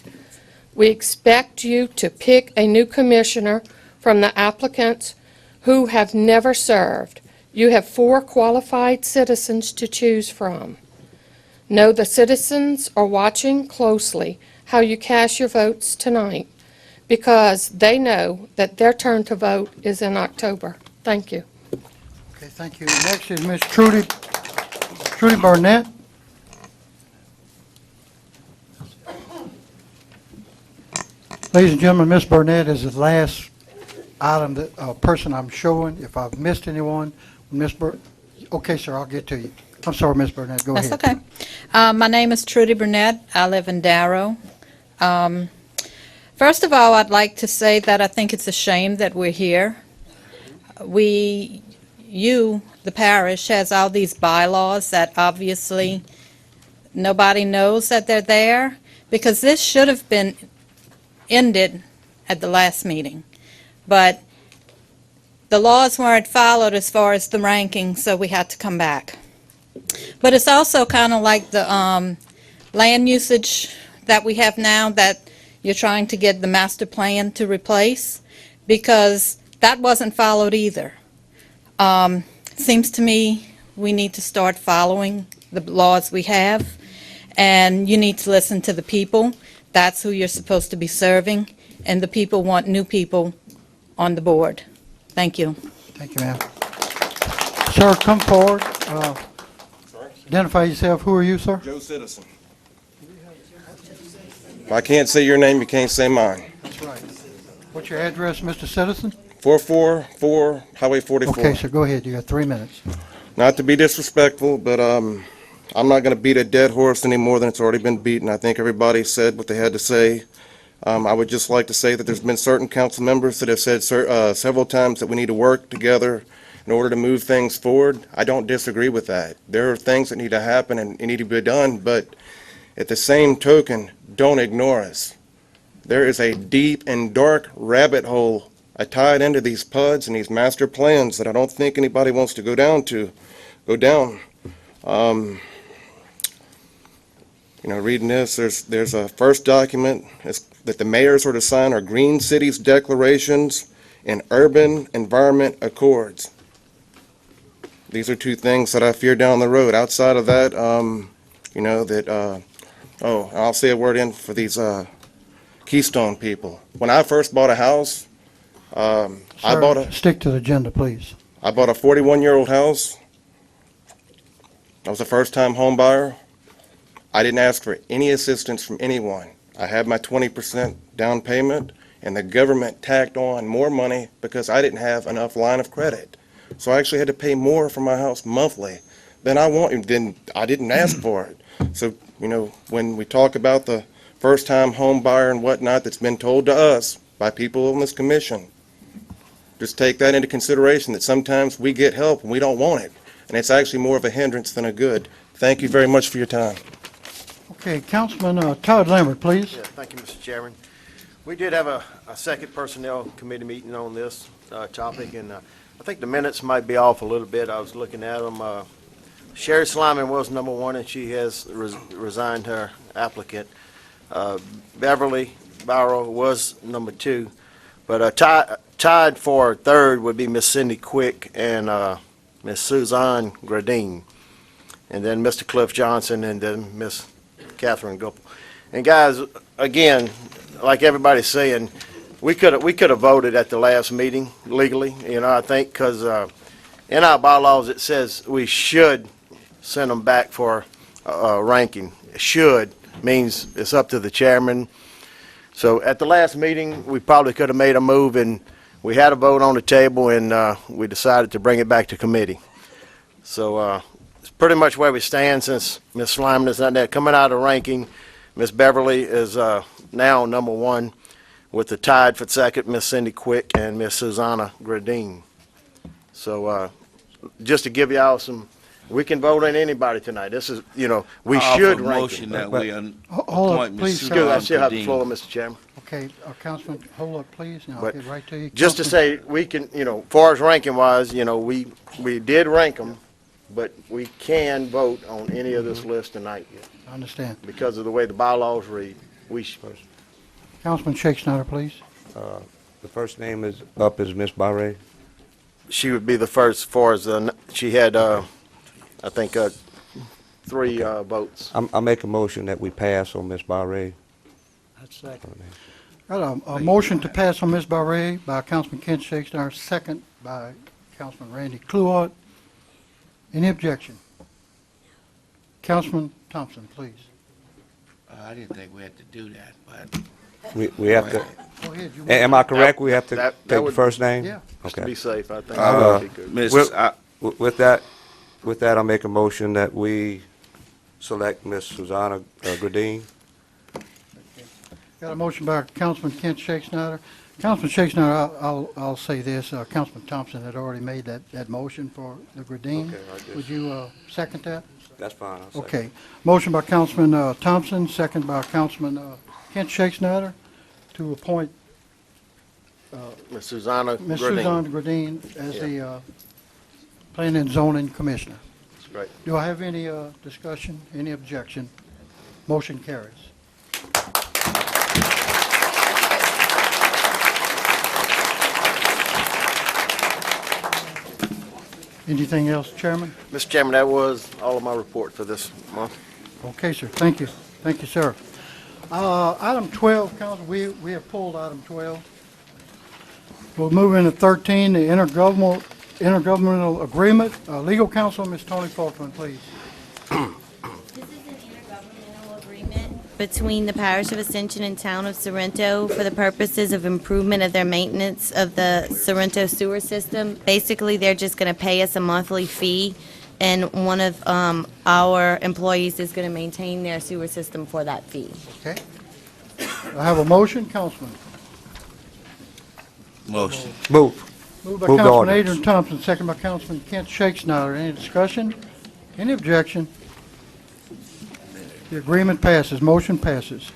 We expect you to pick a new commissioner from the applicants who have never served. You have 4 qualified citizens to choose from. Know the citizens are watching closely how you cast your votes tonight because they know that their turn to vote is in October. Thank you. Okay, thank you. Next is Ms. Trudy Barnett. Ladies and gentlemen, Ms. Barnett is the last item that person I'm showing. If I've missed anyone, okay, sir, I'll get to you. I'm sorry, Ms. Burnett, go ahead. That's okay. My name is Trudy Burnett. I live in Darrow. First of all, I'd like to say that I think it's a shame that we're here. The parish, has all these bylaws that obviously nobody knows that they're there, because this should have been ended at the last meeting. But the laws weren't followed as far as the ranking, so we had to come back. But it's also kind of like the land usage that we have now that you're trying to get the master plan to replace, because that wasn't followed either. Seems to me we need to start following the laws we have, and you need to listen to the people. That's who you're supposed to be serving, and the people want new people on the board. Thank you. Thank you, ma'am. Sir, come forward. Identify yourself. Who are you, sir? Joe Citizen. If I can't say your name, you can't say mine. That's right. What's your address, Mr. Citizen? 444 Highway 44. Okay, sir, go ahead. You got 3 minutes. Not to be disrespectful, but I'm not going to beat a dead horse any more than it's already been beaten. I think everybody said what they had to say. I would just like to say that there's been certain council members that have said several times that we need to work together in order to move things forward. I don't disagree with that. There are things that need to happen and need to be done, but at the same token, don't ignore us. There is a deep and dark rabbit hole tied into these PUDs and these master plans that I don't think anybody wants to go down. Reading this, there's a first document that the mayors are to sign are Green Cities Declarations and Urban Environment Accords. These are two things that I fear down the road. Outside of that, I'll say a word in for these Keystone people. When I first bought a house, Stick to the agenda, please. I bought a 41-year-old house. I was a first-time home buyer. I didn't ask for any assistance from anyone. I had my 20% down payment, and the government tacked on more money because I didn't have enough line of credit. So I actually had to pay more for my house monthly than I didn't ask for it. So, when we talk about the first-time home buyer and whatnot that's been told to us by people on this commission, just take that into consideration, that sometimes we get help and we don't want it. And it's actually more of a hindrance than a good. Thank you very much for your time. Okay, Councilman Todd Lambert, please. Yeah, thank you, Mr. Chairman. We did have a second personnel committee meeting on this topic, and I think the minutes might be off a little bit. I was looking at them. Sherry Slyman was number one, and she has resigned her applicant. Beverly Barrow was number two, but tied for third would be Miss Cindy Quick and Miss Suzanne Gradine, and then Mr. Cliff Johnson, and then Miss Catherine Gupple. And guys, again, like everybody's saying, we could have voted at the last meeting legally, I think, because in our bylaws it says we should send them back for ranking. Should means it's up to the chairman. So at the last meeting, we probably could have made a move, and we had a vote on the table, and we decided to bring it back to committee. So it's pretty much where we stand since Ms. Slyman is not there. Coming out of ranking, Ms. Beverly is now number one, with the tied for second, Miss Cindy Quick and Miss Susanna Gradine. So just to give y'all some, we can vote on anybody tonight. This is, we should rank motion them. that we Hold appoint up, please. Ms. Sir. I still have the Gradine. floor, Mr. Chairman. Okay, Councilman, hold up, please, and I'll But get right to you. Just to Councilman- say, we can, far as ranking wise, we did rank them, but we can vote on any of this list tonight I understand. because of the way the bylaws read. Councilman Shake Snyder, please. The first name is up is Miss Barre. She would be the first, far as she had, I think, 3 votes. I make a motion that we pass on Miss Barre. That's second. Got a motion to pass on Ms. Barre by Councilman Kent Shake Snyder, second by Councilman Randy Cluart. Any objection? Councilman Thompson, please. I didn't think we had to do that, but We have to. Go ahead. You Am I correct? We have to that take the would- first name? Yeah. Just to Okay. be safe, I think that would be good. With that, I'll make a motion that we select Miss Susanna Gradine. Got a motion by Councilman Kent Shake Snyder. Councilman Shake Snyder, I'll say this, Councilman Thompson had already made that motion for the Gradine. Okay, I guess. Would you second that? That's fine. I'll second. Okay. Motion by Councilman Thompson, second by Councilman Kent Shake Snyder to appoint Ms. Susanna Ms. Gradine. Suzanne Gradine as the Planning and Zoning Commissioner. That's great. Do I have any discussion, any objection? Motion carries. Anything else, Chairman? Mr. Chairman, that was all of my report for this month. Okay, sir. Thank you. Thank you, sir. Item 12, Council, we have pulled item 12. We'll move into 13, the intergovernmental agreement. Legal counsel, Ms. Tony Faulkman, please. Between the Parish of Ascension and Town of Sorrento for the purposes of improvement of their maintenance of the Sorrento sewer system. Basically, they're just going to pay us a monthly fee and one of our employees is going to maintain their sewer system for that fee. Okay. I have a motion, Councilman. Motion. Move. Moved by Move the Councilman ordinance. Adrian Thompson, second by Councilman Kent Shakespeare. Any discussion? Any objection? The agreement passes. Motion passes.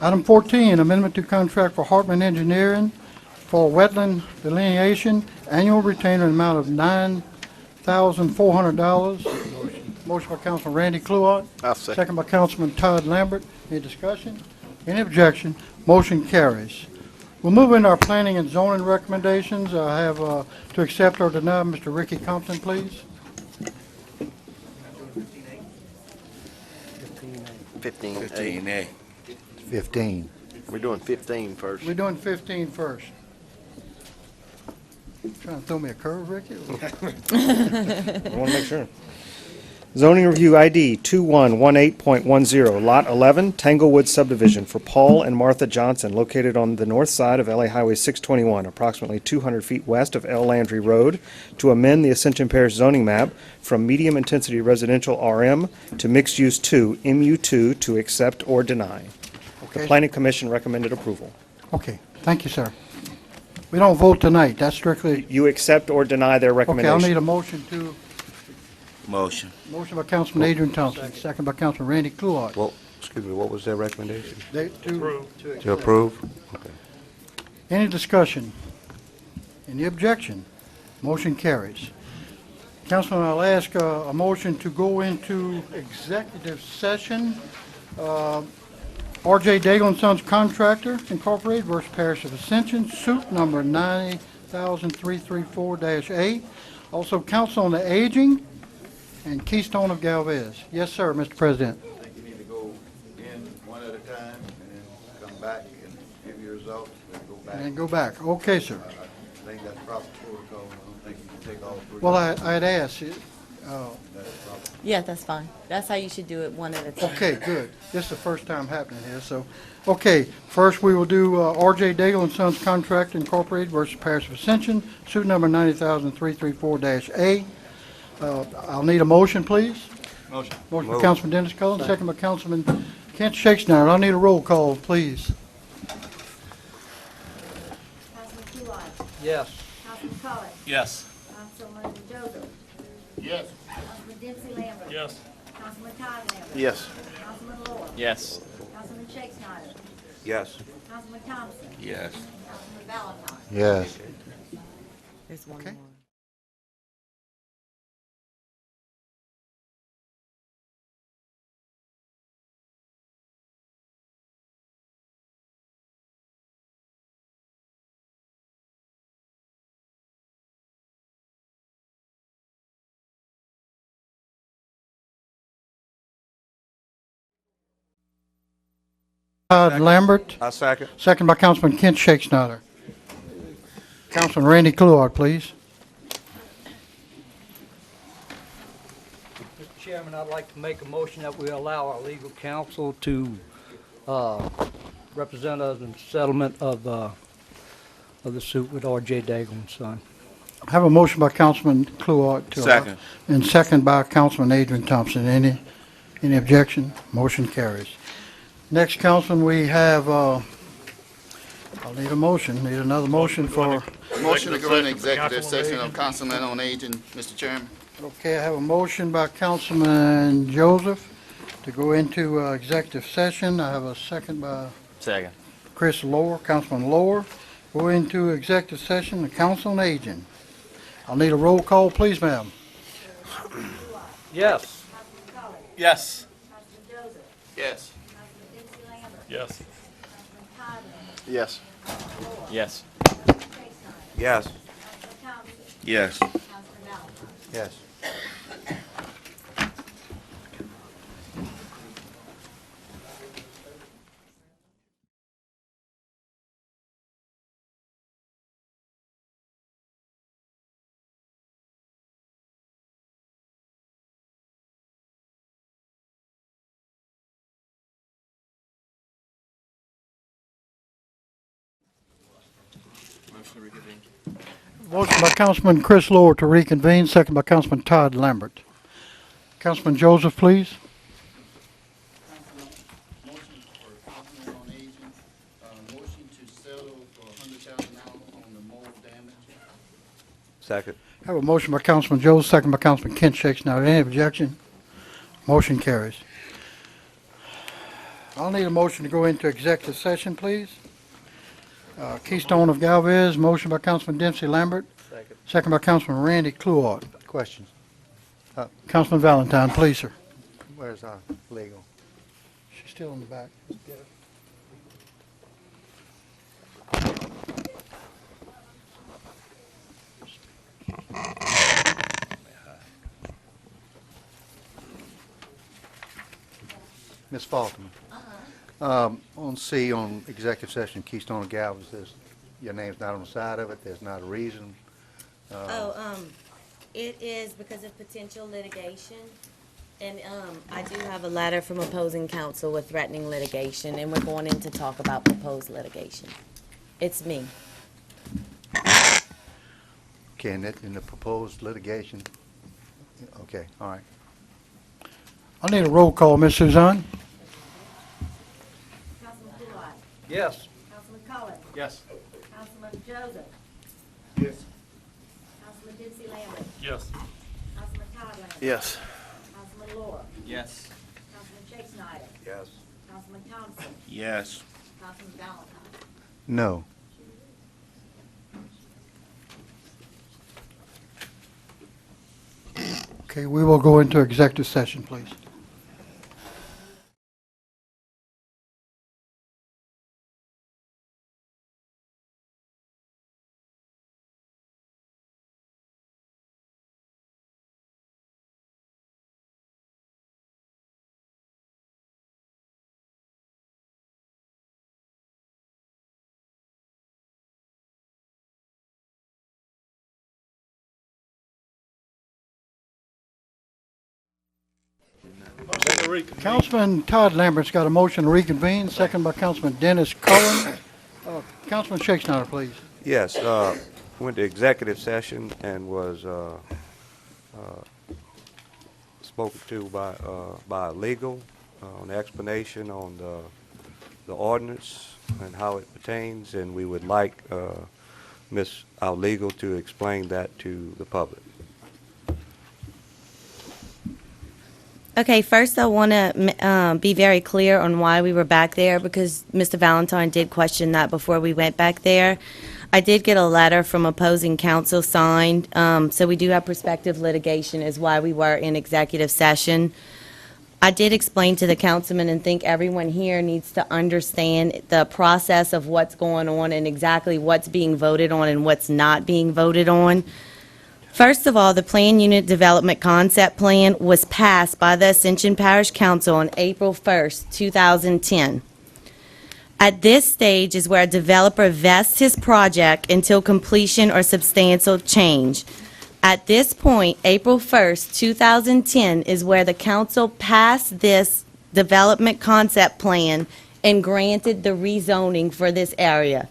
Item 14, amendment to contract for Hartman Engineering for wetland delineation, annual retainer in amount of $9,400. Motion by Councilman Randy Cluott. I'll second. Second by Councilman Todd Lambert. Any discussion? Any objection? Motion carries. We'll move into our planning and zoning recommendations. I have to accept or deny Mr. Ricky Compton, please. 15A. 15A. 15. We're doing 15 first. We're doing 15 first. Trying to throw me a curve, Ricky? I want to make sure. Zoning Review ID 2118.10, Lot 11, Tanglewood Subdivision for Paul and Martha Johnson, located on the north side of LA Highway 621, approximately 200 feet west of L. Landry Road, to amend the Ascension Parish zoning map from medium-intensity residential RM to mixed-use 2, MU2, to accept or deny. The Okay. Planning Commission recommended approval. Okay, thank you, sir. We don't vote tonight. That's strictly, You accept or deny their okay, recommendation. I'll need a motion to, Motion. motion by Councilman Adrian Thompson, second by Councilman Randy Cluott. Well, excuse me, what was their recommendation? To To approve? Okay. Any discussion? Any objection? Motion carries. Councilman, I'll ask a motion to go into executive session. R.J. Daigle & Sons Contractor Incorporated versus Parish of Ascension, suit number 90334-A. Also, Council on the Aging and Keystone of Galvez. Yes, sir, Mr. President. I think you need to go in one at a time and then come back and give your results, then go back. And go back. Okay, sir. I think that's proper protocol. I don't think you can take all three. Well, I'd ask, That's proper. Yeah, that's fine. That's how you should do it, one at a time. okay, good. This is the first time happening here, so, okay. First, we will do R.J. Daigle & Sons Contract Incorporated versus Parish of Ascension, suit number 90334-A. I'll need a motion, please. Motion. Motion by Move. Councilman Dennis Cullen, second by Councilman Kent Shakespeare. I'll need a roll call, please. Councilman Kulik, Yes. Councilman Collins, Yes. Councilman Joseph, Yes. Councilman Dempsey Lambert. Yes. Councilman Todd Lambert. Yes. Councilman Lloyd. Yes. Councilman Shakespeare. Yes. Councilman Thompson. Yes. Councilman Valentine. Yes. There's one Okay. more. Todd Lambert, I second. second by Councilman Kent Shakespeare. Councilman Randy Cluard, please. Mr. Chairman, I'd like to make a motion that we allow our legal counsel to represent us in settlement of the suit with R.J. Daigle & Son. I have a motion by Councilman Cluard to allow. Second. And second by Councilman Adrian Thompson. Any objection? Motion carries. Next, Councilman, we have, I'll need a motion, need another motion for, Motion to go into executive session of Councilman on Aging, Mr. Chairman. okay, I have a motion by Councilman Joseph to go into executive session. I have a second by Second. Chris Lower, Councilman Lower. Go into executive session, the Council on Aging. I'll need a roll call, please, ma'am. Yes. Councilman Collins, Yes. Councilman Joseph, Yes. Councilman Dempsey Lambert. Yes. Councilman Todd Lambert. Yes. Councilman Lloyd. Yes. Councilman Shakespeare. Yes. Councilman Thompson. Yes. Councilman Valentine. Yes. Motion by Councilman Chris Lower to reconvene, second by Councilman Todd Lambert. Councilman Joseph, please. Motion for Councilman on Aging, motion to settle for $100,000 on the mold damage. Second. I have a motion by Councilman Jones, second by Councilman Kent Shakes. Now, any objection? Motion carries. I'll need a motion to go into executive session, please. Keystone of Galvez, motion by Councilman Dempsey Lambert. Second by Councilman Randy Cluard. Questions? Councilman Valentine, please, sir. Where's our legal? She's still in the back. Ms. Falterman. On C, on executive session, Keystone and Galvez, your name's not on the side of it, there's not a reason. It is because of potential litigation. And, I do have a letter from opposing counsel with threatening litigation, and we're going in to talk about proposed litigation. It's me. Okay, and in the proposed litigation, okay, all right. I'll need a roll call, Ms. Suzanne. Councilman Kulat, Yes. Councilman Cullen, Yes. Councilman Joseph, Yes. Councilman Dempsey Lambert, Yes. Councilman Todd Lambert. Yes. Councilman Laura, Yes. Councilman Chase Snyder, Yes. Councilman Thompson, Yes. Councilman Valentine. No. Okay, we will go into executive session, please. Councilman Todd Lambert's got a motion to reconvene, second by Councilman Dennis Cullen. Councilman Shakes, please. Yes, went to executive session and was spoken to by legal on the explanation on the ordinance and how it pertains, and we would like our legal to explain that to the public. Okay, first I want to be very clear on why we were back there, because Mr. Valentine did question that before we went back there. I did get a letter from opposing counsel signed, so we do have prospective litigation is why we were in executive session. I did explain to the councilman and think everyone here needs to understand the process of what's going on and exactly what's being voted on and what's not being voted on. First of all, the Plan Unit Development Concept Plan was passed by the Ascension Parish Council on April 1st, 2010. At this stage is where a developer vests his project until completion or substantial change. At this point, April 1st, 2010 is where the council passed this development concept plan and granted the rezoning for this area.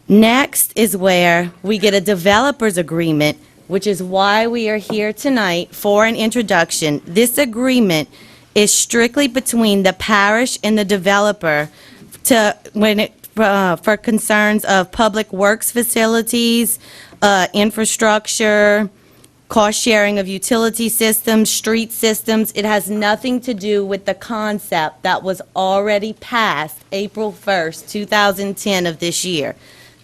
Next is where we get a developer's agreement, which is why we are here tonight for an introduction. This agreement is strictly between the parish and the developer for concerns of public works facilities, infrastructure, cost sharing of utility systems, street systems. It has nothing to do with the concept that was already passed April 1st, 2010 of this year.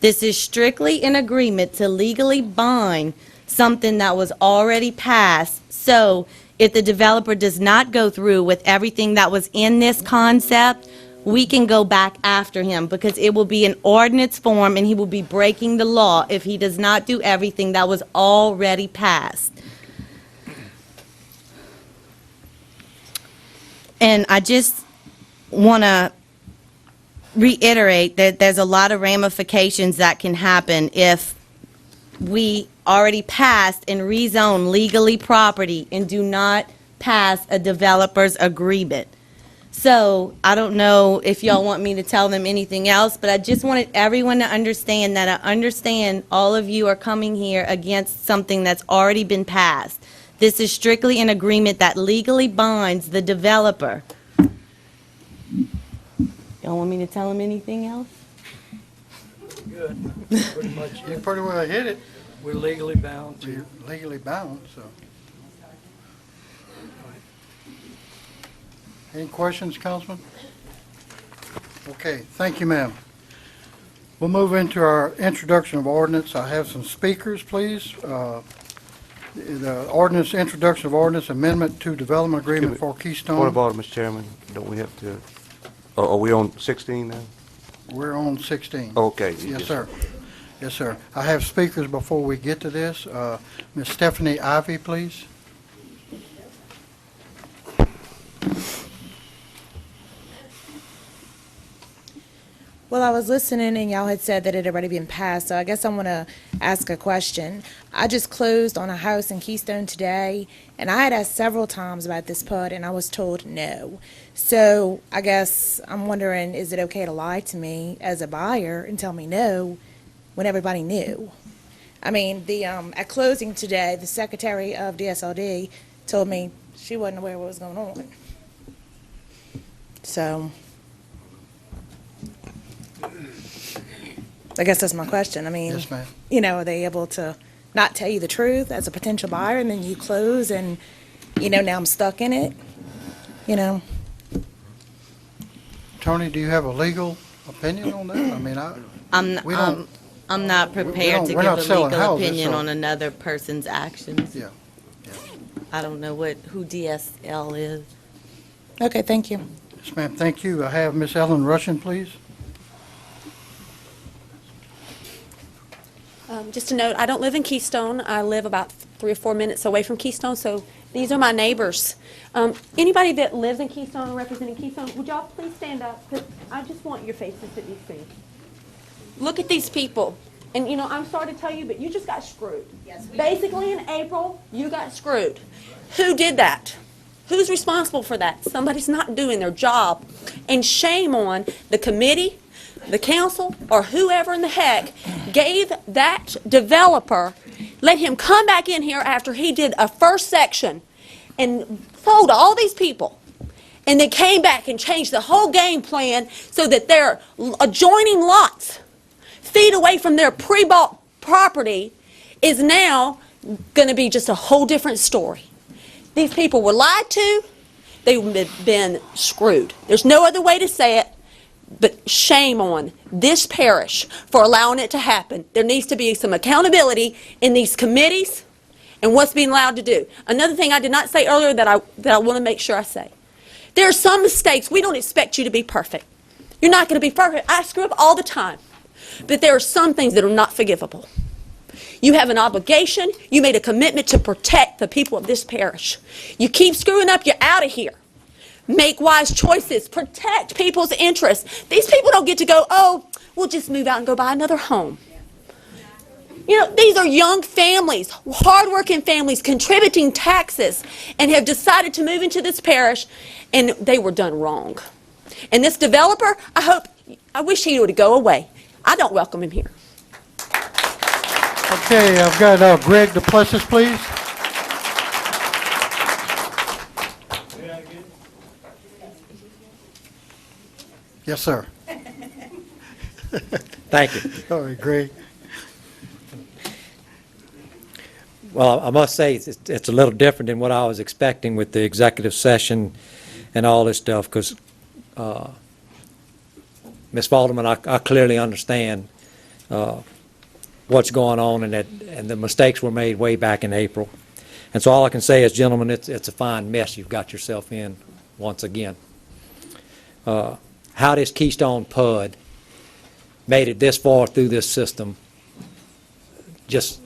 This is strictly an agreement to legally bind something that was already passed. So if the developer does not go through with everything that was in this concept, we can go back after him, because it will be an ordinance form and he will be breaking the law if he does not do everything that was already passed. And I just want to reiterate that there's a lot of ramifications that can happen if we already passed and rezone legally property and do not pass a developer's agreement. So I don't know if y'all want me to tell them anything else, but I just wanted everyone to understand that I understand all of you are coming here against something that's already been passed. This is strictly an agreement that legally binds the developer. Y'all want me to tell him anything else? Good. Pretty much, You pretty well hit it. we're legally bound to. We're legally bound, so. Any questions, Councilman? Okay, thank you, ma'am. We'll move into our introduction of ordinance. I have some speakers, please. The ordinance, introduction of ordinance amendment to development agreement for Keystone. Point of order, Mr. Chairman. Don't we have to, are we on 16 now? We're on 16. Okay. Yes, sir. Yes, sir. I have speakers before we get to this. Ms. Stephanie Ivy, please. Well, I was listening and y'all had said that it had already been passed, so I guess I want to ask a question. I just closed on a house in Keystone today, and I had asked several times about this PUD, and I was told no. So I guess I'm wondering, is it okay to lie to me as a buyer and tell me no when everybody knew? I mean, at closing today, the secretary of DSLD told me she wasn't aware of what was going on. So I guess that's my question. I mean, Yes, ma'am. you know, are they able to not tell you the truth as a potential buyer, and then you close and, you know, now I'm stuck in it? You know? Tony, do you have a legal opinion on that? I mean, we don't- I'm not prepared to we're give not a selling legal houses, opinion so- on another person's actions. Yeah. I don't know who DSL is. Okay, thank you. Yes, ma'am, thank you. I have Miss Ellen Russian, please. Just a note, I don't live in Keystone. I live about 3 or 4 minutes away from Keystone, so these are my neighbors. Anybody that lives in Keystone or representing Keystone, would y'all please stand up? 'Cause I just want your faces to be seen. Look at these people. And, you know, I'm sorry to tell you, but you just got screwed. Basically, in April, you got screwed. Who did that? Who's responsible for that? Somebody's not doing their job. And shame on the committee, the council, or whoever in the heck gave that developer, let him come back in here after he did a first section and sold to all these people. And they came back and changed the whole game plan so that their adjoining lots, feet away from their pre-bought property, is now going to be just a whole different story. These people were lied to. They've been screwed. There's no other way to say it. But shame on this parish for allowing it to happen. There needs to be some accountability in these committees and what's being allowed to do. Another thing I did not say earlier that I want to make sure I say. There are some mistakes. We don't expect you to be perfect. You're not going to be perfect. I screw up all the time. But there are some things that are not forgivable. You have an obligation. You made a commitment to protect the people of this parish. You keep screwing up, you're out of here. Make wise choices. Protect people's interests. These people don't get to go, oh, we'll just move out and go buy another home. You know, these are young families, hardworking families, contributing taxes, and have decided to move into this parish, and they were done wrong. And this developer, I wish he would go away. I don't welcome him here. Okay, I've got Greg DePlessis, please. Yes, sir. Thank you. All right, Greg. Well, I must say, it's a little different than what I was expecting with the executive session and all this stuff, because Ms. Falderman, I clearly understand what's going on, and the mistakes were made way back in April. And so all I can say is, gentlemen, it's a fine mess you've got yourself in once again. How this Keystone PUD made it this far through this system just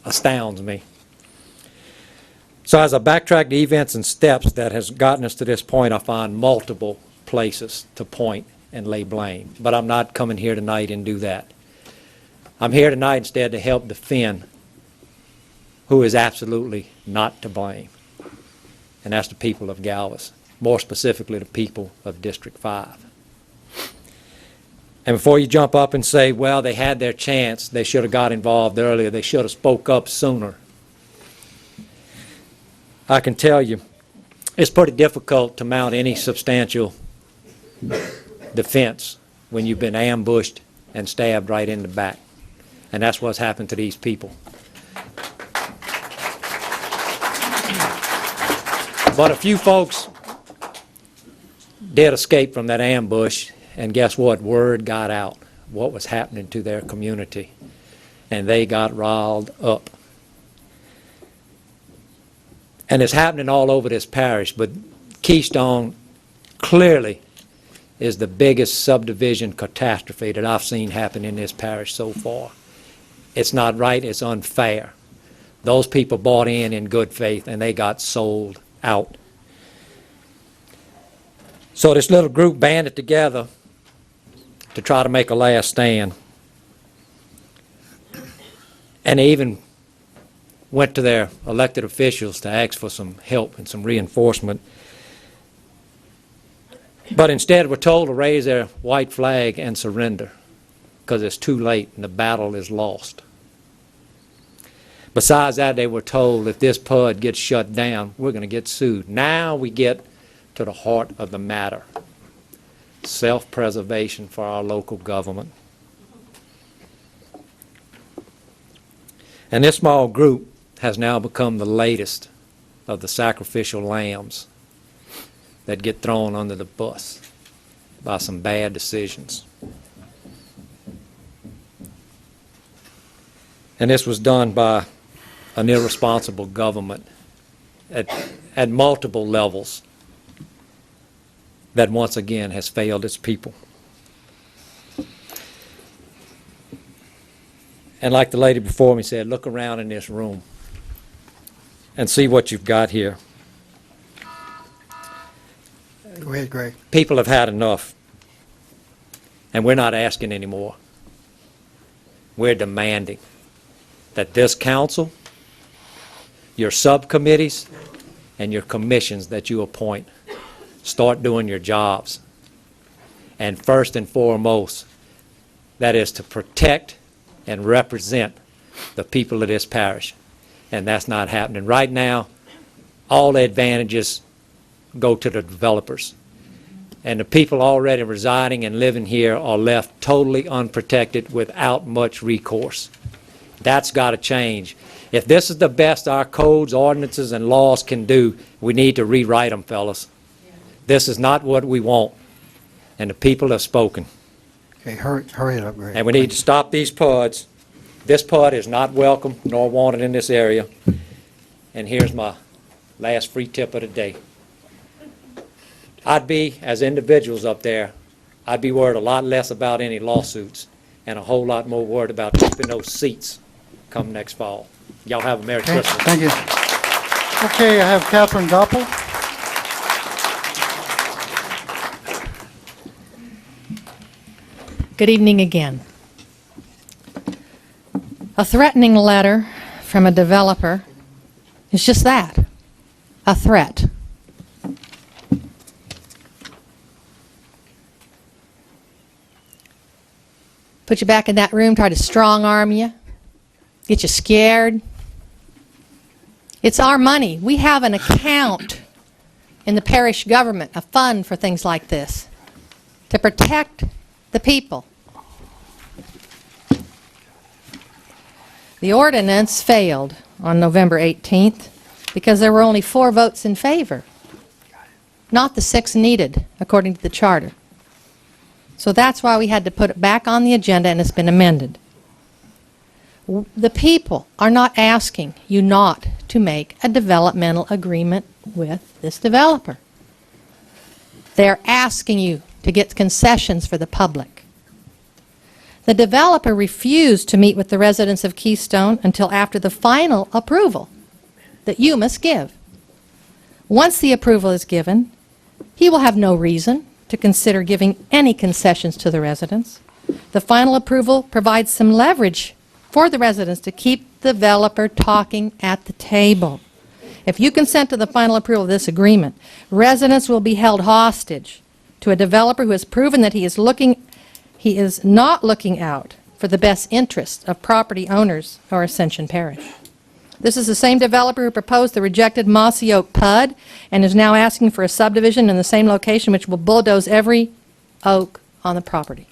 astounds me. So as I backtrack the events and steps that has gotten us to this point, I find multiple places to point and lay blame. But I'm not coming here tonight and do that. I'm here tonight instead to help defend who is absolutely not to blame. And that's the people of Galveston, more specifically the people of District 5. And before you jump up and say, well, they had their chance, they should have got involved earlier, they should have spoke up sooner. I can tell you, it's pretty difficult to mount any substantial defense when you've been ambushed and stabbed right in the back. And that's what's happened to these people. But a few folks did escape from that ambush, and guess what? Word got out what was happening to their community, and they got riled up. And it's happening all over this parish, but Keystone clearly is the biggest subdivision catastrophe that I've seen happen in this parish so far. It's not right, it's unfair. Those people bought in good faith, and they got sold out. So this little group banded together to try to make a last stand. And they even went to their elected officials to ask for some help and some reinforcement. But instead were told to raise their white flag and surrender because it's too late and the battle is lost. Besides that, they were told if this PUD gets shut down, we're going to get sued. Now we get to the heart of the matter. Self-preservation for our local government. And this small group has now become the latest of the sacrificial lambs that get thrown under the bus by some bad decisions. And this was done by an irresponsible government at multiple levels that once again has failed its people. And like the lady before me said, look around in this room and see what you've got here. Go ahead, Greg. People have had enough, and we're not asking anymore. We're demanding that this council, your subcommittees, and your commissions that you appoint start doing your jobs. And first and foremost, that is to protect and represent the people of this parish. And that's not happening. Right now, all the advantages go to the developers. And the people already residing and living here are left totally unprotected without much recourse. That's got to change. If this is the best our codes, ordinances, and laws can do, we need to rewrite them, fellas. This is not what we want. And the people have spoken. Okay, hurry it up, Greg. And we need to stop these PUDs. This PUD is not welcome nor wanted in this area. And here's my last free tip of the day. I'd be, as individuals up there, I'd be worried a lot less about any lawsuits and a whole lot more worried about keeping those seats come next fall. Y'all have a Merry Okay, Christmas. thank you. Okay, I have Catherine Doppel. Good evening again. A threatening letter from a developer is just that, a threat. Put you back in that room, try to strong-arm you, get you scared. It's our money. We have an account in the parish government, a fund for things like this, to protect the people. The ordinance failed on November 18th because there were only 4 votes in favor, not the 6 needed, according to the charter. So that's why we had to put it back on the agenda, and it's been amended. The people are not asking you not to make a developmental agreement with this developer. They're asking you to get concessions for the public. The developer refused to meet with the residents of Keystone until after the final approval that you must give. Once the approval is given, he will have no reason to consider giving any concessions to the residents. The final approval provides some leverage for the residents to keep the developer talking at the table. If you consent to the final approval of this agreement, residents will be held hostage to a developer who has proven that he is not looking out for the best interests of property owners or Ascension Parish. This is the same developer who proposed the rejected Mossy Oak PUD and is now asking for a subdivision in the same location which will bulldoze every oak on the property.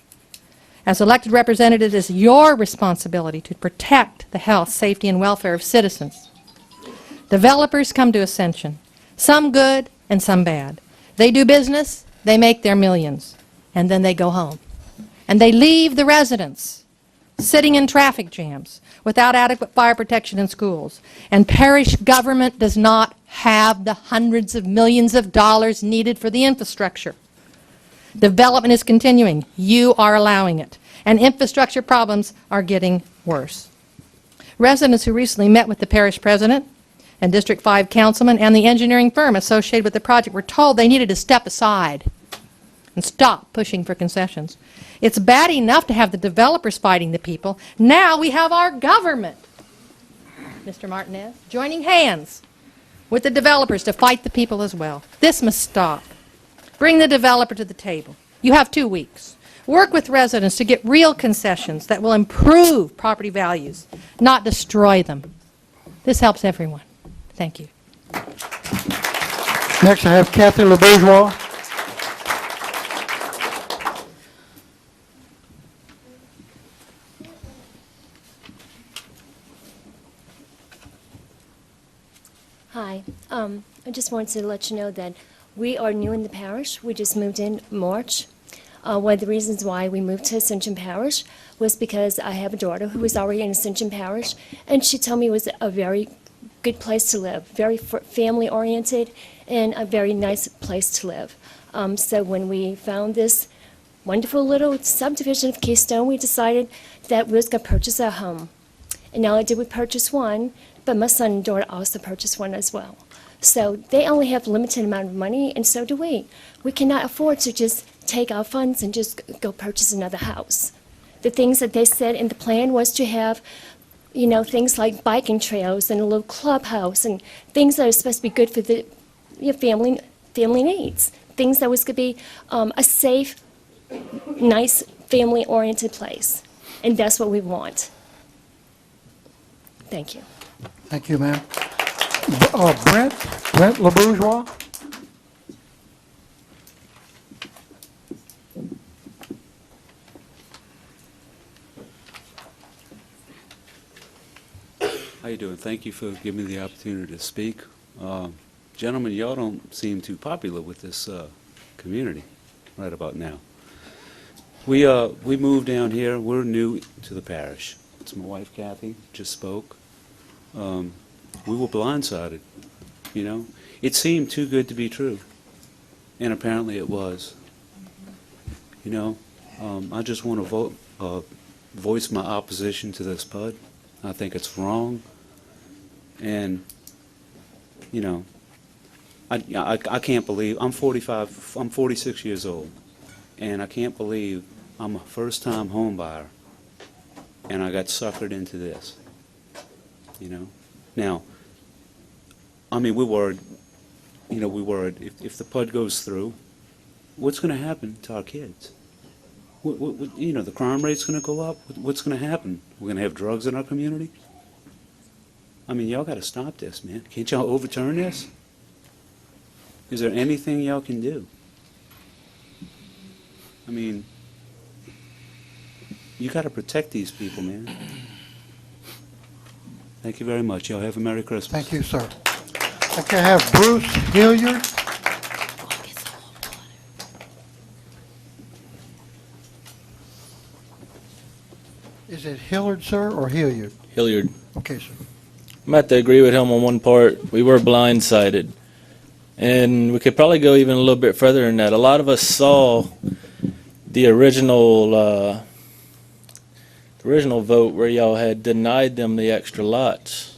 As elected representatives, it is your responsibility to protect the health, safety, and welfare of citizens. Developers come to Ascension, some good and some bad. They do business, they make their millions, and then they go home. And they leave the residents sitting in traffic jams without adequate fire protection in schools. And parish government does not have the hundreds of millions of dollars needed for the infrastructure. Development is continuing. You are allowing it. And infrastructure problems are getting worse. Residents who recently met with the parish president and District 5 councilman and the engineering firm associated with the project were told they needed to step aside and stop pushing for concessions. It's bad enough to have the developers fighting the people. Now we have our government, Mr. Martinez, joining hands with the developers to fight the people as well. This must stop. Bring the developer to the table. You have 2 weeks. Work with residents to get real concessions that will improve property values, not destroy them. This helps everyone. Thank you. Next, I have Kathy LeBourgeois. Hi. I just wanted to let you know that we are new in the parish. We just moved in March. One of the reasons why we moved to Ascension Parish was because I have a daughter who was already in Ascension Parish, and she told me it was a very good place to live, very family-oriented, and a very nice place to live. So when we found this wonderful little subdivision of Keystone, we decided that we was going to purchase a home. And not only did we purchase one, but my son and daughter also purchased one as well. So they only have a limited amount of money, and so do we. We cannot afford to just take our funds and just go purchase another house. The things that they said in the plan was to have, you know, things like biking trails and a little clubhouse and things that are supposed to be good for the family needs. Things that was going to be a safe, nice, family-oriented place. And that's what we want. Thank you. Thank you, ma'am. Brent LeBourgeois. How you doing? Thank you for giving me the opportunity to speak. Gentlemen, y'all don't seem too popular with this community right about now. We moved down here. We're new to the parish. It's my wife, Kathy, just spoke. We were blindsided, you know. It seemed too good to be true, and apparently it was. You know, I just want to voice my opposition to this PUD. I think it's wrong, and you know, I can't believe I'm 46 years old, and I can't believe I'm a first-time home buyer, and I got suckered into this. You know, now, I mean, we worried if the PUD goes through, what's going to happen to our kids? You know, the crime rate's going to go up. What's going to happen? We're going to have drugs in our community? I mean, y'all got to stop this, man. Can't y'all overturn this? Is there anything y'all can do? I mean, you got to protect these people, man. Thank you very much. Y'all have a Merry Christmas. Thank you, sir. Okay, I have Bruce Hilliard. Is it Hilliard, sir, or Hilliard? Hilliard. Okay, sir. I'm have to agree with him on one part. We were blindsided. And we could probably go even a little bit further than that. A lot of us saw the original vote where y'all had denied them the extra lots.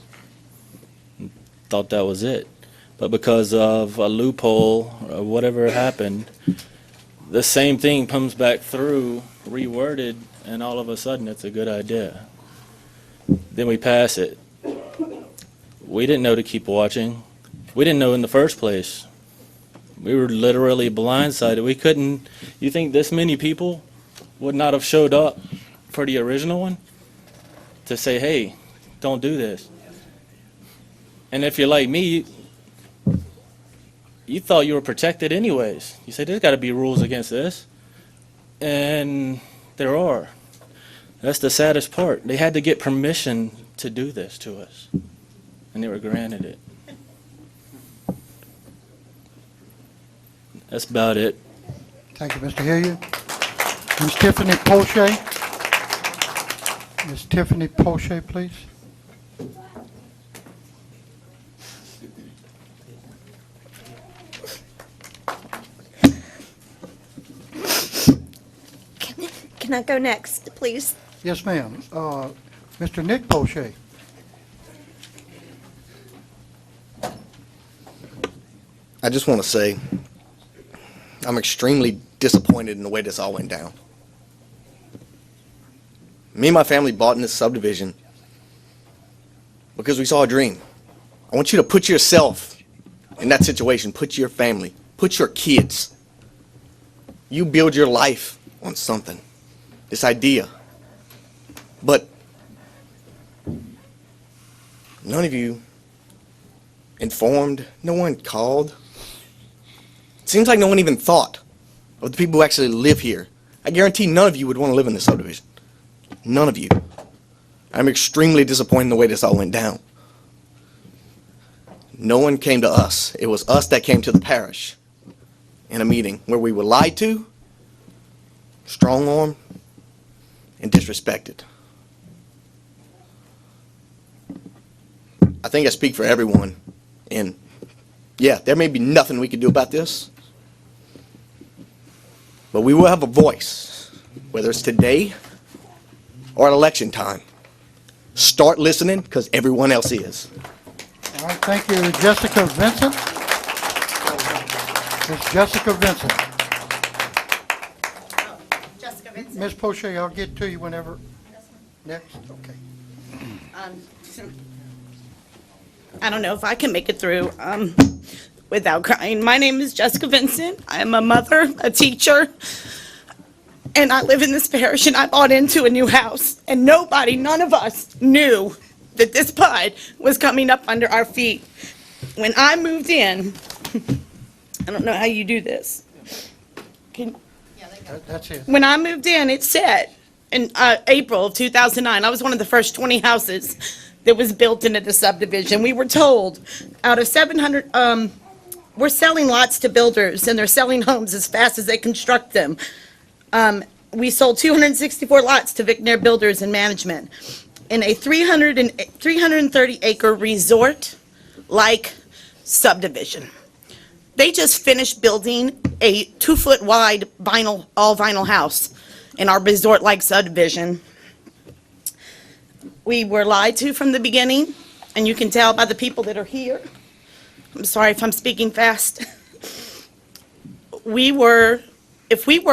Thought that was it. But because of a loophole or whatever happened, the same thing comes back through, reworded, and all of a sudden it's a good idea. Then we pass it. We didn't know to keep watching. We didn't know in the first place. We were literally blindsided. We couldn't, you think this many people would not have showed up for the original one to say, hey, don't do this? And if you're like me, you thought you were protected anyways. You said there's got to be rules against this. And there are. That's the saddest part. They had to get permission to do this to us. And they were granted it. That's about it. Thank you, Mr. Hilliard. Ms. Tiffany Poche. Ms. Tiffany Poche, please. Can I go next, please? Yes, ma'am. Mr. Nick Poche. I just want to say I'm extremely disappointed in the way this all went down. Me and my family bought in this subdivision because we saw a dream. I want you to put yourself in that situation. Put your family, put your kids. You build your life on something, this idea. But none of you informed, no one called. It seems like no one even thought of the people who actually live here. I guarantee none of you would want to live in this subdivision. None of you. I'm extremely disappointed in the way this all went down. No one came to us. It was us that came to the parish in a meeting where we were lied to, strong-armed, and disrespected. I think I speak for everyone, and yeah, there may be nothing we can do about this, but we will have a voice, whether it's today or at election time. Start listening, because everyone else is. All right, thank you, Jessica Vincent. Ms. Jessica Vincent. Jessica Vincent. Ms. Poche, I'll get to you whenever. Next, okay. I don't know if I can make it through without crying. My name is Jessica Vincent. I am a mother, a teacher, and I live in this parish, and I bought into a new house, and nobody, none of us knew that this PUD was coming up under our feet. When I moved in, I don't know how you do this. That's it. When I moved in, it said in April of 2009, I was one of the first 20 houses that was built into the subdivision. We were told out of 700, we're selling lots to builders, and they're selling homes as fast as they construct them. We sold 264 lots to Vicnair Builders and Management in a 330-acre resort-like subdivision. They just finished building a 2-foot wide vinyl, all vinyl house in our resort-like subdivision. We were lied to from the beginning, and you can tell by the people that are here. I'm sorry if I'm speaking fast. If we were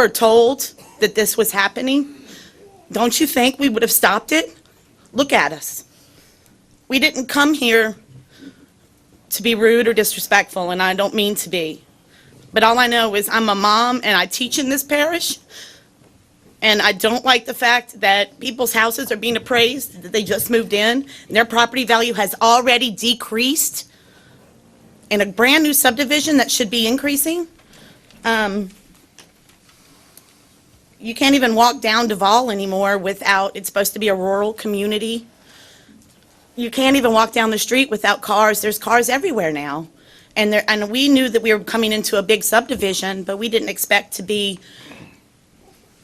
told that this was happening, don't you think we would have stopped it? Look at us. We didn't come here to be rude or disrespectful, and I don't mean to be. But all I know is I'm a mom, and I teach in this parish, and I don't like the fact that people's houses are being appraised, that they just moved in, and their property value has already decreased in a brand-new subdivision that should be increasing. You can't even walk down Duval anymore without, it's supposed to be a rural community. You can't even walk down the street without cars. There's cars everywhere now. And we knew that we were coming into a big subdivision, but we didn't expect to be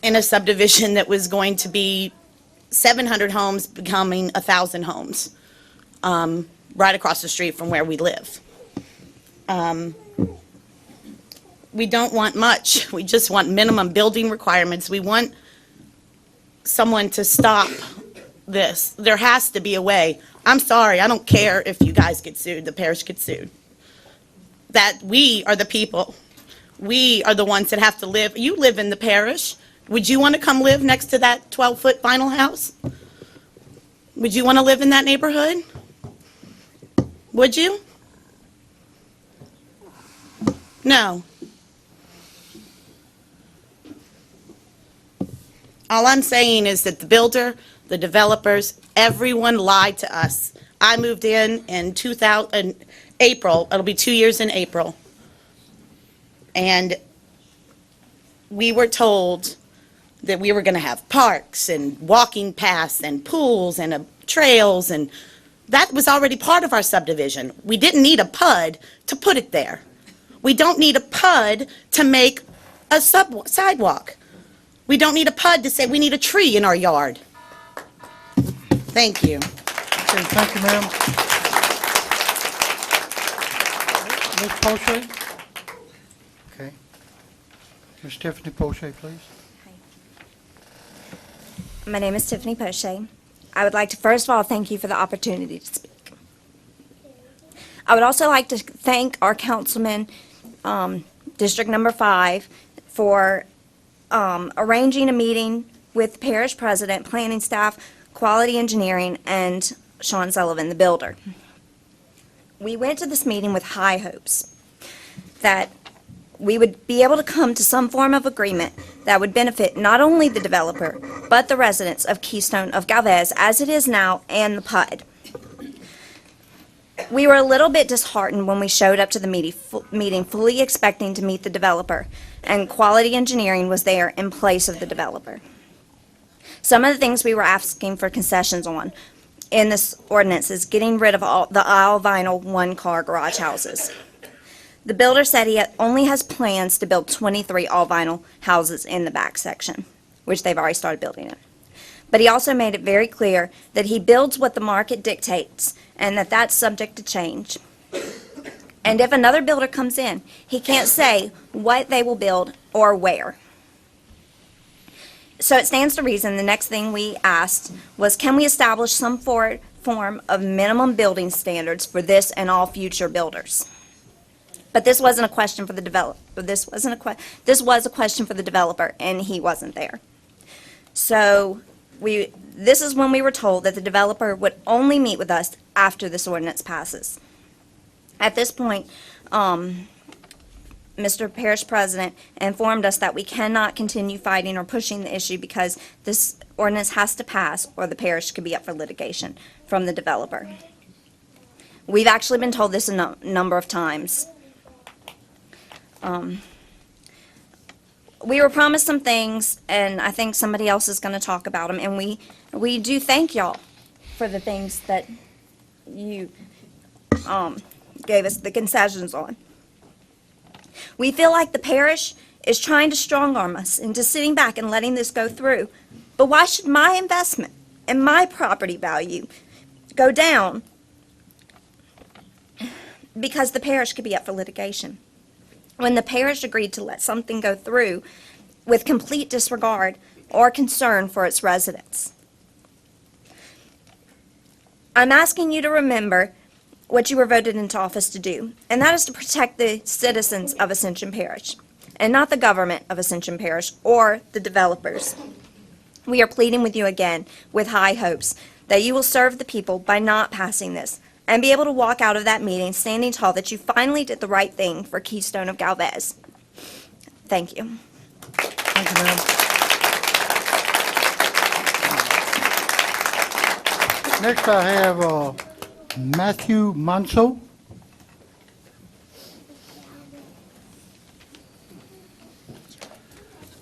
in a subdivision that was going to be 700 homes becoming 1,000 homes, right across the street from where we live. We don't want much. We just want minimum building requirements. We want someone to stop this. There has to be a way. I'm sorry, I don't care if you guys get sued, the parish gets sued. That we are the people. We are the ones that have to live. You live in the parish. Would you want to come live next to that 12-foot vinyl house? Would you want to live in that neighborhood? Would you? No. All I'm saying is that the builder, the developers, everyone lied to us. I moved in 2000, April, it'll be 2 years in April. And we were told that we were going to have parks and walking paths and pools and trails, and that was already part of our subdivision. We didn't need a PUD to put it there. We don't need a PUD to make a sidewalk. We don't need a PUD to say we need a tree in our yard. Thank you. Okay, thank you, ma'am. Ms. Poche? Okay. Ms. Tiffany Poche, please. My name is Tiffany Poche. I would like to first of all thank you for the opportunity to speak. I would also like to thank our councilman, District Number 5, for arranging a meeting with the parish president, planning staff, quality engineering, and Sean Sullivan, the builder. We went to this meeting with high hopes that we would be able to come to some form of agreement that would benefit not only the developer, but the residents of Keystone of Galvez, as it is now, and the PUD. We were a little bit disheartened when we showed up to the meeting fully expecting to meet the developer, and quality engineering was there in place of the developer. Some of the things we were asking for concessions on in this ordinance is getting rid of all the aisle vinyl one-car garage houses. The builder said he only has plans to build 23 all-vinyl houses in the back section, which they've already started building it. But he also made it very clear that he builds what the market dictates and that that's subject to change. And if another builder comes in, he can't say what they will build or where. So it stands to reason the next thing we asked was, can we establish some form of minimum building standards for this and all future builders? But this wasn't a question for the developer. This was a question for the developer, and he wasn't there. So this is when we were told that the developer would only meet with us after this ordinance passes. At this point, Mr. Parish President informed us that we cannot continue fighting or pushing the issue because this ordinance has to pass or the parish could be up for litigation from the developer. We've actually been told this a number of times. We were promised some things, and I think somebody else is going to talk about them, and we do thank y'all for the things that you gave us the concessions on. We feel like the parish is trying to strong-arm us into sitting back and letting this go through. But why should my investment and my property value go down because the parish could be up for litigation? When the parish agreed to let something go through with complete disregard or concern for its residents. I'm asking you to remember what you were voted into office to do, and that is to protect the citizens of Ascension Parish, and not the government of Ascension Parish or the developers. We are pleading with you again, with high hopes, that you will serve the people by not passing this, and be able to walk out of that meeting standing tall that you finally did the right thing for Keystone of Galvez. Thank you. Thank you, ma'am. Next, I have Matthew Manso.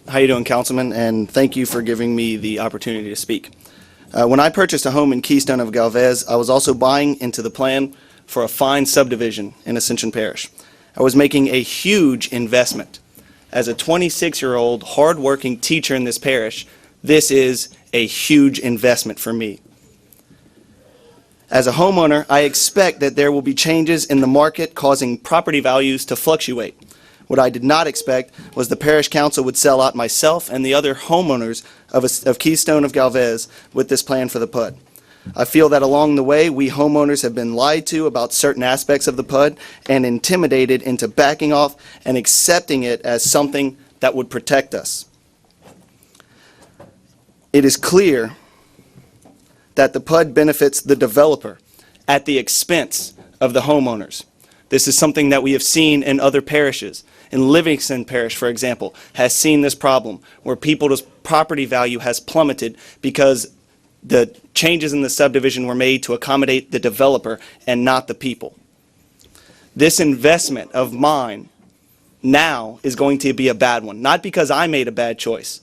How you doing, Councilman? And thank you for giving me the opportunity to speak. When I purchased a home in Keystone of Galvez, I was also buying into the plan for a fine subdivision in Ascension Parish. I was making a huge investment. As a 26-year-old, hard-working teacher in this parish, this is a huge investment for me. As a homeowner, I expect that there will be changes in the market causing property values to fluctuate. What I did not expect was the parish council would sell out myself and the other homeowners of Keystone of Galvez with this plan for the PUD. I feel that along the way, we homeowners have been lied to about certain aspects of the PUD and intimidated into backing off and accepting it as something that would protect us. It is clear that the PUD benefits the developer at the expense of the homeowners. This is something that we have seen in other parishes. In Livingston Parish, for example, has seen this problem where people's property value has plummeted because The changes in the subdivision were made to accommodate the developer and not the people. This investment of mine now is going to be a bad one, not because I made a bad choice,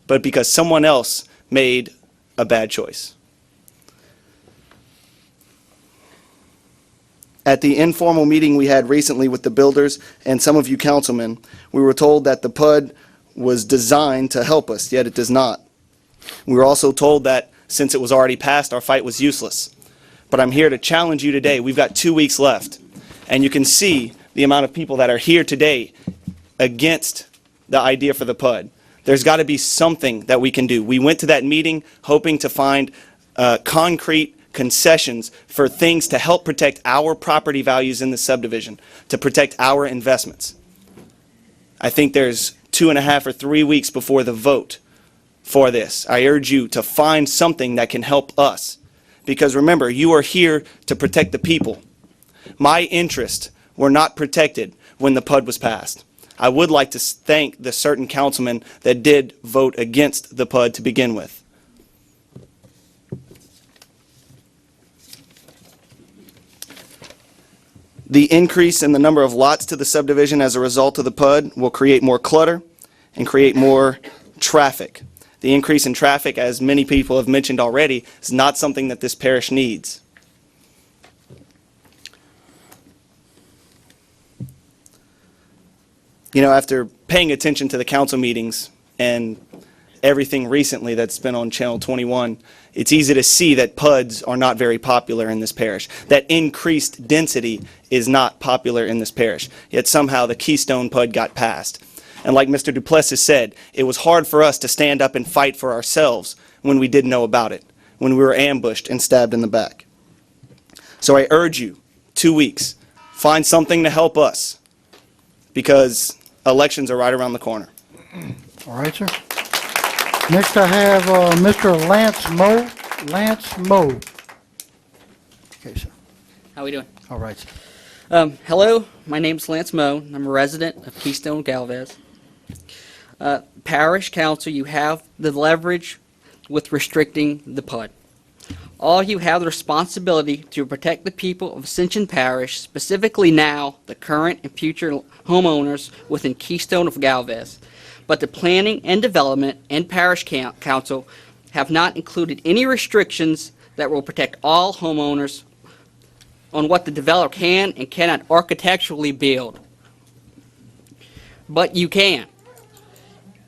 but because someone else made a bad choice. At the informal meeting we had recently with the builders and some of you councilmen, we were told that the PUD was designed to help us, yet it does not. We were also told that since it was already passed, our fight was useless. But I'm here to challenge you today. We've got 2 weeks left, and you can see the amount of people that are here today against the idea for the PUD. There's got to be something that we can do. We went to that meeting hoping to find concrete concessions for things to help protect our property values in the subdivision, to protect our investments. I think there's 2.5 or 3 weeks before the vote for this. I urge you to find something that can help us. Because remember, you are here to protect the people. My interests were not protected when the PUD was passed. I would like to thank the certain councilmen that did vote against the PUD to begin with. The increase in the number of lots to the subdivision as a result of the PUD will create more clutter and create more traffic. The increase in traffic, as many people have mentioned already, is not something that this parish needs. You know, after paying attention to the council meetings and everything recently that's been on Channel 21, it's easy to see that PUDs are not very popular in this parish. That increased density is not popular in this parish. Yet somehow the Keystone PUD got passed. And like Mr. Duplessis said, it was hard for us to stand up and fight for ourselves when we didn't know about it, when we were ambushed and stabbed in the back. So I urge you, 2 weeks, find something to help us, because elections are right around the corner. All right, sir. Next I have Mr. Lance Moe. Lance Moe. Okay, sir. How we doing? All right, sir. Hello, my name's Lance Moe. I'm a resident of Keystone Galvez. Parish Council, you have the leverage with restricting the PUD. All you have the responsibility to protect the people of Ascension Parish, specifically now the current and future homeowners within Keystone of Galvez. But the Planning and Development and Parish Council have not included any restrictions that will protect all homeowners on what the developer can and cannot architecturally build. But you can.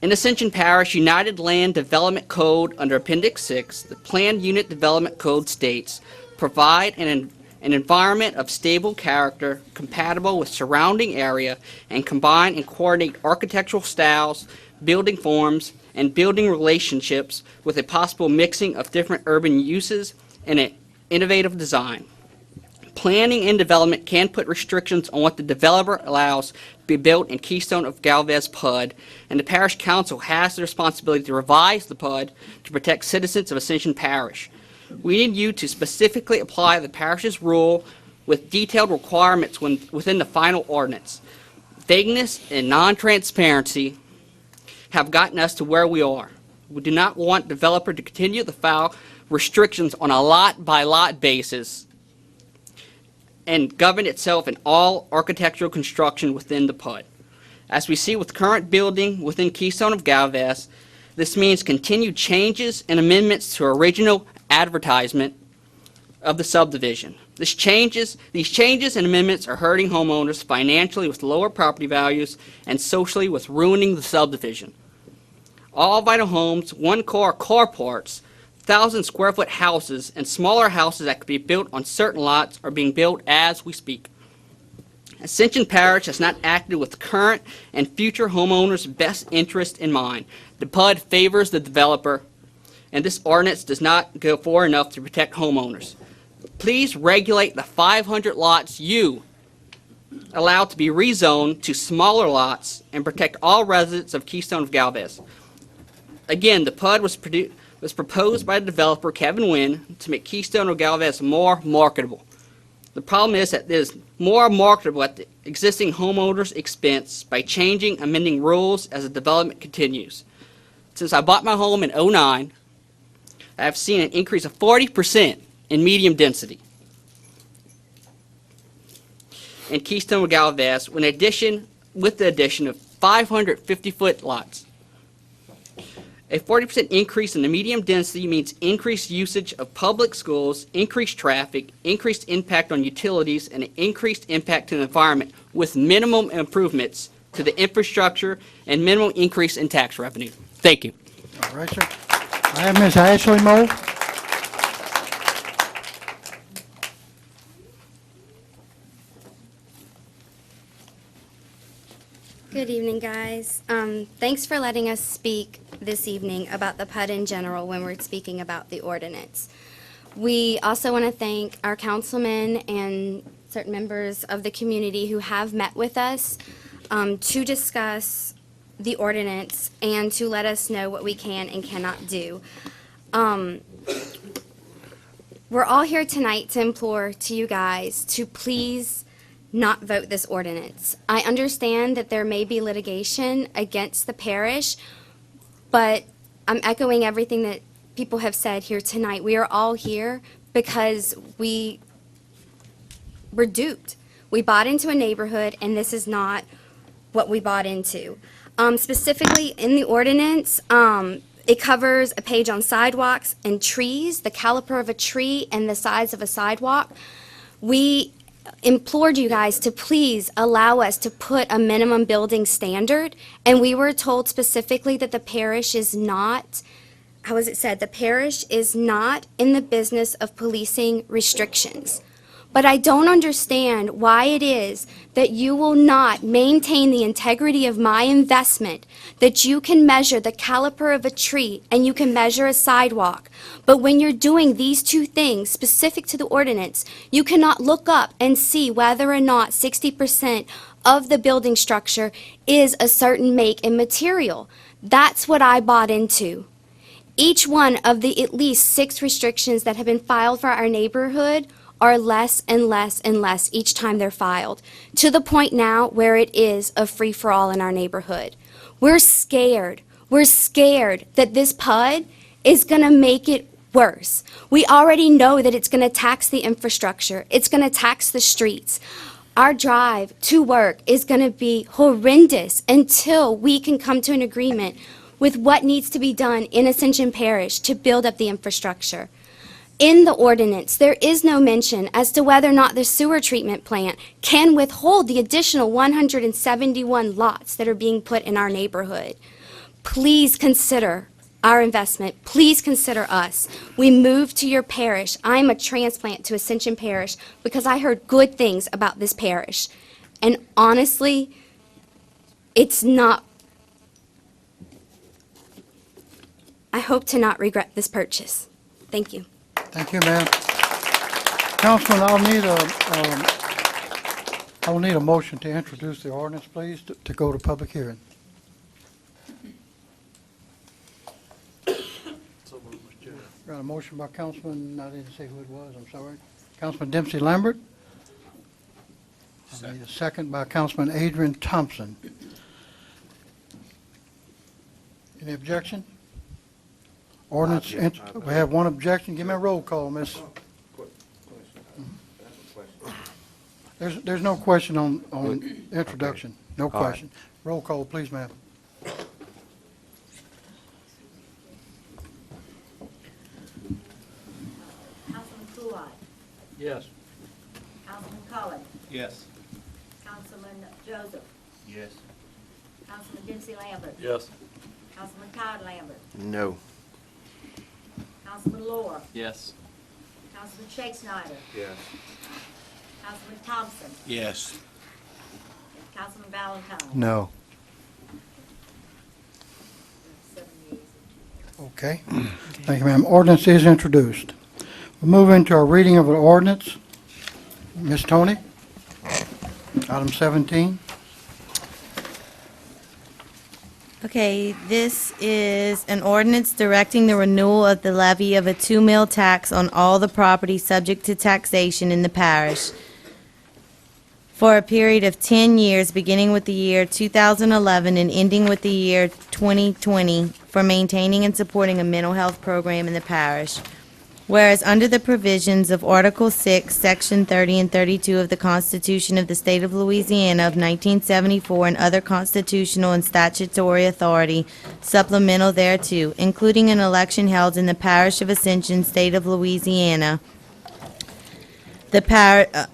In Ascension Parish United Land Development Code under Appendix 6, the Planned Unit Development Code states, provide an environment of stable character compatible with surrounding area and combine and coordinate architectural styles, building forms, and building relationships with a possible mixing of different urban uses and an innovative design. Planning and development can put restrictions on what the developer allows to be built in Keystone of Galvez PUD, and the Parish Council has the responsibility to revise the PUD to protect citizens of Ascension Parish. We need you to specifically apply the parish's rule with detailed requirements within the final ordinance. Vagueness and non-transparency have gotten us to where we are. We do not want developer to continue to file restrictions on a lot-by-lot basis and govern itself in all architectural construction within the PUD. As we see with current building within Keystone of Galvez, this means continued changes and amendments to original advertisement of the subdivision. These changes and amendments are hurting homeowners financially with lower property values and socially with ruining the subdivision. All vital homes, one-car carports, 1,000-square-foot houses, and smaller houses that could be built on certain lots are being built as we speak. Ascension Parish has not acted with current and future homeowners' best interest in mind. The PUD favors the developer, and this ordinance does not go far enough to protect homeowners. Please regulate the 500 lots you allow to be rezoned to smaller lots and protect all residents of Keystone of Galvez. Again, the PUD was proposed by the developer, Kevin Wynn, to make Keystone of Galvez more marketable. The problem is that it is more marketable at the existing homeowners' expense by amending rules as the development continues. Since I bought my home in '09, have seen an increase of 40% in medium density in Keystone Galvez with the addition of 550-foot lots. A 40% increase in the medium density means increased usage of public schools, increased traffic, increased impact on utilities, and an increased impact to the environment with minimum improvements to the infrastructure and minimal increase in tax revenue. Thank you. All right, sir. I have Ms. Ashley Moe. Good evening, guys. Thanks for letting us speak this evening about the PUD in general when we're speaking about the ordinance. We also want to thank our councilmen and certain members of the community who have met with us to discuss the ordinance and to let us know what we can and cannot do. We're all here tonight to implore to you guys to please not vote this ordinance. I understand that there may be litigation against the parish, but I'm echoing everything that people have said here tonight. We are all here because we're duped. We bought into a neighborhood, and this is not what we bought into. Specifically, in the ordinance, it covers a page on sidewalks and trees, the caliper of a tree and the size of a sidewalk. We implored you guys to please allow us to put a minimum building standard, and we were told specifically that the parish is not, how was it said, the parish is not in the business of policing restrictions. But I don't understand why it is that you will not maintain the integrity of my investment, that you can measure the caliper of a tree and you can measure a sidewalk. But when you're doing these two things specific to the ordinance, you cannot look up and see whether or not 60% of the building structure is a certain make and material. That's what I bought into. Each one of the at least 6 restrictions that have been filed for our neighborhood are less and less and less each time they're filed, to the point now where it is a free-for-all in our neighborhood. We're scared. We're scared that this PUD is going to make it worse. We already know that it's going to tax the infrastructure. It's going to tax the streets. Our drive to work is going to be horrendous until we can come to an agreement with what needs to be done in Ascension Parish to build up the infrastructure. In the ordinance, there is no mention as to whether or not the sewer treatment plant can withhold the additional 171 lots that are being put in our neighborhood. Please consider our investment. Please consider us. We moved to your parish. I'm a transplant to Ascension Parish because I heard good things about this parish. And honestly, it's not. I hope to not regret this purchase. Thank you. Thank you, ma'am. Councilman, I will need a motion to introduce the ordinance, please, to go to public hearing. Got a motion by Councilman, I didn't say who it was, I'm sorry. Councilman Dempsey Lambert. I need a second by Councilman Adrian Thompson. Any objection? Ordinance, we have one objection. Give me a roll call, miss. There's no question on introduction. No question. Roll call, please, ma'am. Councilman Kuai, Yes. Councilman Cullen, Yes. Councilman Joseph, Yes. Councilman Dempsey Lambert, Yes. Councilman Todd Lambert, No. Councilman Lohr, Yes. Councilman Shake Snyder, Yes. Councilman Thompson, Yes. Councilman Valentine. No. 7 yeas. Okay. Thank you, ma'am. Ordinance is introduced. We'll move into our reading of an ordinance. Ms. Tony, item 17. Okay, this is an ordinance directing the renewal of the levy of a 2 mil tax on all the property subject to taxation in the parish. for a period of 10 years, beginning with the year 2011 and ending with the year 2020, for maintaining and supporting a mental health program in the parish. Whereas under the provisions of Article 6, Section 30 and 32 of the Constitution of the State of Louisiana of 1974 and other constitutional and statutory authority supplemental thereto, including an election held in the parish of Ascension, State of Louisiana,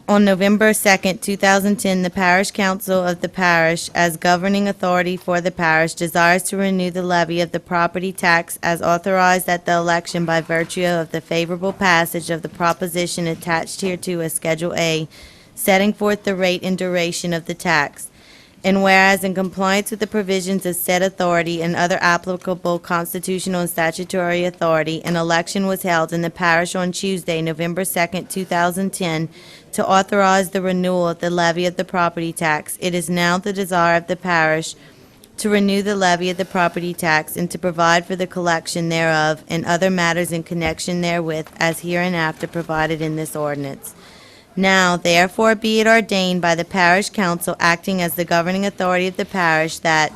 on November 2nd, 2010, the Parish Council of the parish, as governing authority for the parish, desires to renew the levy of the property tax as authorized at the election by virtue of the favorable passage of the proposition attached hereto as Schedule A, setting forth the rate and duration of the tax. And whereas in compliance with the provisions of said authority and other applicable constitutional and statutory authority, an election was held in the parish on Tuesday, November 2nd, 2010, to authorize the renewal of the levy of the property tax. It is now the desire of the parish to renew the levy of the property tax and to provide for the collection thereof and other matters in connection therewith as hereinafter provided in this ordinance. Now, therefore, be it ordained by the parish council acting as the governing authority of the parish that,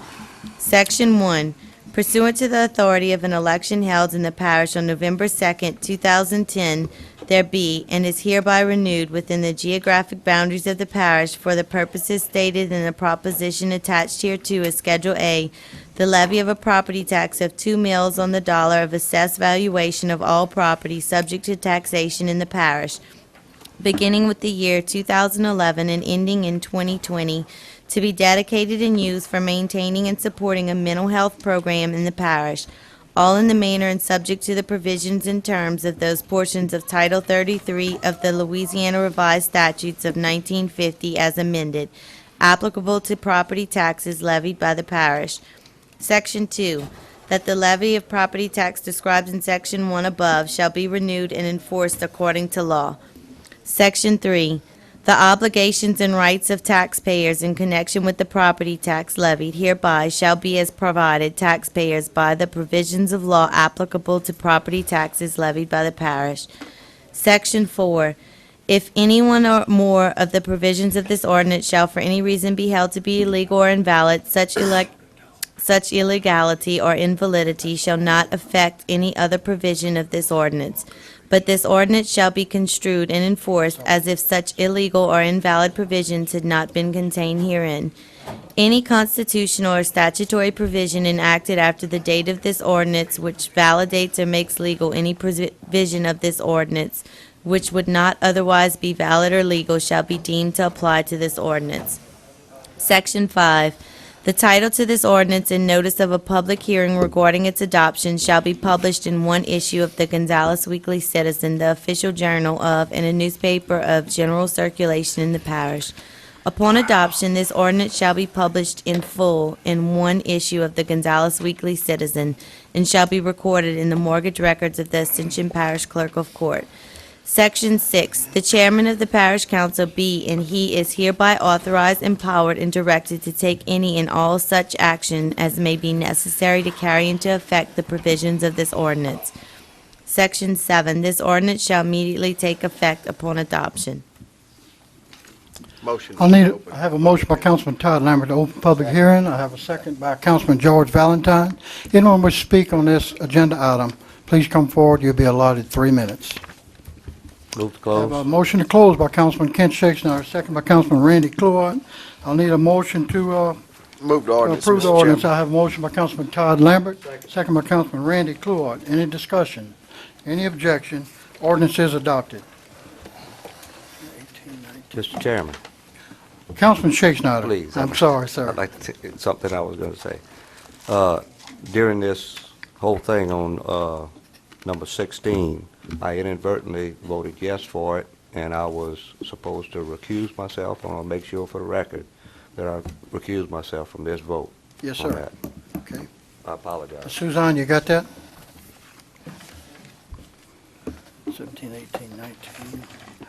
Section 1, pursuant to the authority of an election held in the parish on November 2nd, 2010, there be and is hereby renewed within the geographic boundaries of the parish for the purposes stated in the proposition attached hereto as Schedule A, the levy of a property tax of 2 mills on the dollar of assessed valuation of all property subject to taxation in the parish, beginning with the year 2011 and ending in 2020, to be dedicated and used for maintaining and supporting a mental health program in the parish, all in the manner and subject to the provisions and terms of those portions of Title 33 of the Louisiana Revised Statutes of 1950 as amended, applicable to property taxes levied by the parish. Section 2, that the levy of property tax described in Section 1 above shall be renewed and enforced according to law. Section 3, the obligations and rights of taxpayers in connection with the property tax levied hereby shall be as provided taxpayers by the provisions of law applicable to property taxes levied by the parish. Section 4, if any one or more of the provisions of this ordinance shall for any reason be held to be illegal or invalid, such illegality or invalidity shall not affect any other provision of this ordinance. But this ordinance shall be construed and enforced as if such illegal or invalid provisions had not been contained herein. Any constitutional or statutory provision enacted after the date of this ordinance which validates or makes legal any provision of this ordinance which would not otherwise be valid or legal shall be deemed to apply to this ordinance. Section 5. The title to this ordinance and notice of a public hearing regarding its adoption shall be published in one issue of the Gonzales Weekly Citizen, the official journal of, and a newspaper of general circulation in the parish. Upon adoption, this ordinance shall be published in full in one issue of the Gonzales Weekly Citizen and shall be recorded in the mortgage records of the Ascension Parish Clerk of Court. Section 6, the chairman of the parish council be and he is hereby authorized, empowered, and directed to take any and all such action as may be necessary to carry into effect the provisions of this ordinance. Section 7, this ordinance shall immediately take effect upon adoption. Motion. I have a motion by Councilman Todd Lambert to open public hearing. I have a second by Councilman George Valentine. Anyone wish to speak on this agenda item, please come forward. You'll be allotted 3 minutes. Move to I have a close. motion to close by Councilman Kent Shakespeare, second by Councilman Randy Cluart. I'll need a motion to Move the ordinance, approve the Mr. ordinance. Chairman. I have a motion by Councilman Todd Lambert, second by Councilman Randy Cluart. Any discussion? Any objection? Ordinance is adopted. Mr. Chairman, Councilman Shakespeare. please. I'm sorry, sir. I'd like to, something I was going to say. During this whole thing on number 16, I inadvertently voted yes for it, and I was supposed to recuse myself. I want to make sure for the record that I recuse myself from this vote. Yes, on sir. that. Okay. I apologize. Suzanne, you got that? 17, 18, 19.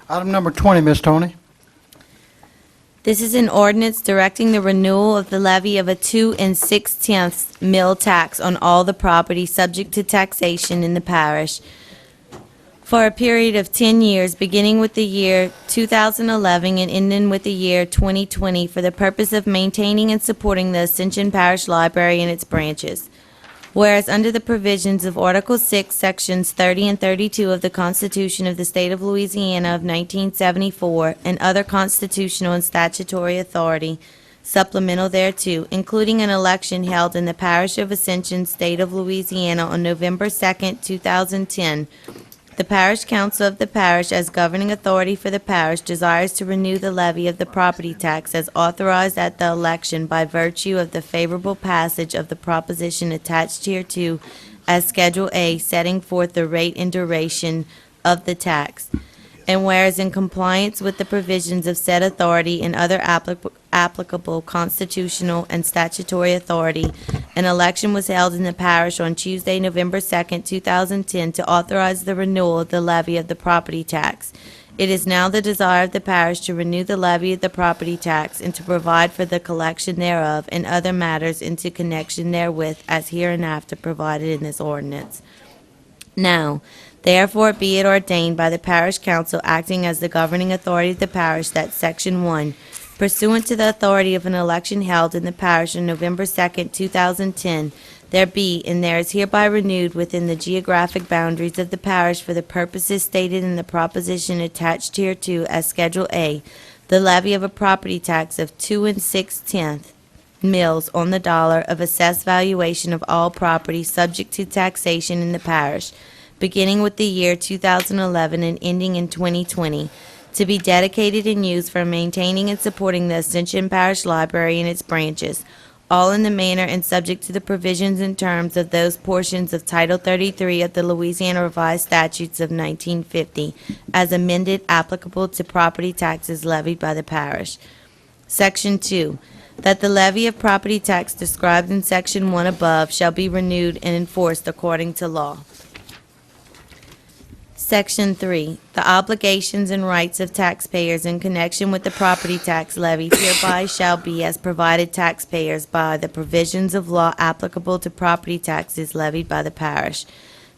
Item number 20, Ms. Tony. This is an ordinance directing the renewal of the levy of a 2 6/10 mill tax on all the property subject to taxation in the parish for a period of 10 years, beginning with the year 2011 and ending with the year 2020, for the purpose of maintaining and supporting the Ascension Parish Library and its branches. Whereas under the provisions of Article 6, Sections 30 and 32 of the Constitution of the State of Louisiana of 1974, and other constitutional and statutory authority supplemental thereto, including an election held in the Parish of Ascension, State of Louisiana on November 2nd, 2010, the Parish Council of the Parish, as governing authority for the parish, desires to renew the levy of the property tax as authorized at the election by virtue of the favorable passage of the proposition attached hereto as Schedule A, setting forth the rate and duration of the tax. And whereas in compliance with the provisions of said authority and other applicable constitutional and statutory authority, an election was held in the parish on Tuesday, November 2nd, 2010, to authorize the renewal of the levy of the property tax. It is now the desire of the parish to renew the levy of the property tax and to provide for the collection thereof and other matters into connection therewith as hereinafter provided in this ordinance. Now, therefore be it ordained by the parish council acting as the governing authority of the parish that Section 1, pursuant to the authority of an election held in the parish on November 2nd, 2010, there be and there is hereby renewed within the geographic boundaries of the parish for the purposes stated in the proposition attached hereto as Schedule A, the levy of a property tax of 2 6/10 mills on the dollar of assessed valuation of all property subject to taxation in the parish, beginning with the year 2011 and ending in 2020, to be dedicated and used for maintaining and supporting the Ascension Parish Library and its branches, all in the manner and subject to the provisions and terms of those portions of Title 33 of the Louisiana Revised Statutes of 1950, as amended, applicable to property taxes levied by the parish. Section 2. That the levy of property tax described in Section 1 above shall be renewed and enforced according to law. Section 3. The obligations and rights of taxpayers in connection with the property tax levied hereby shall be as provided taxpayers by the provisions of law applicable to property taxes levied by the parish.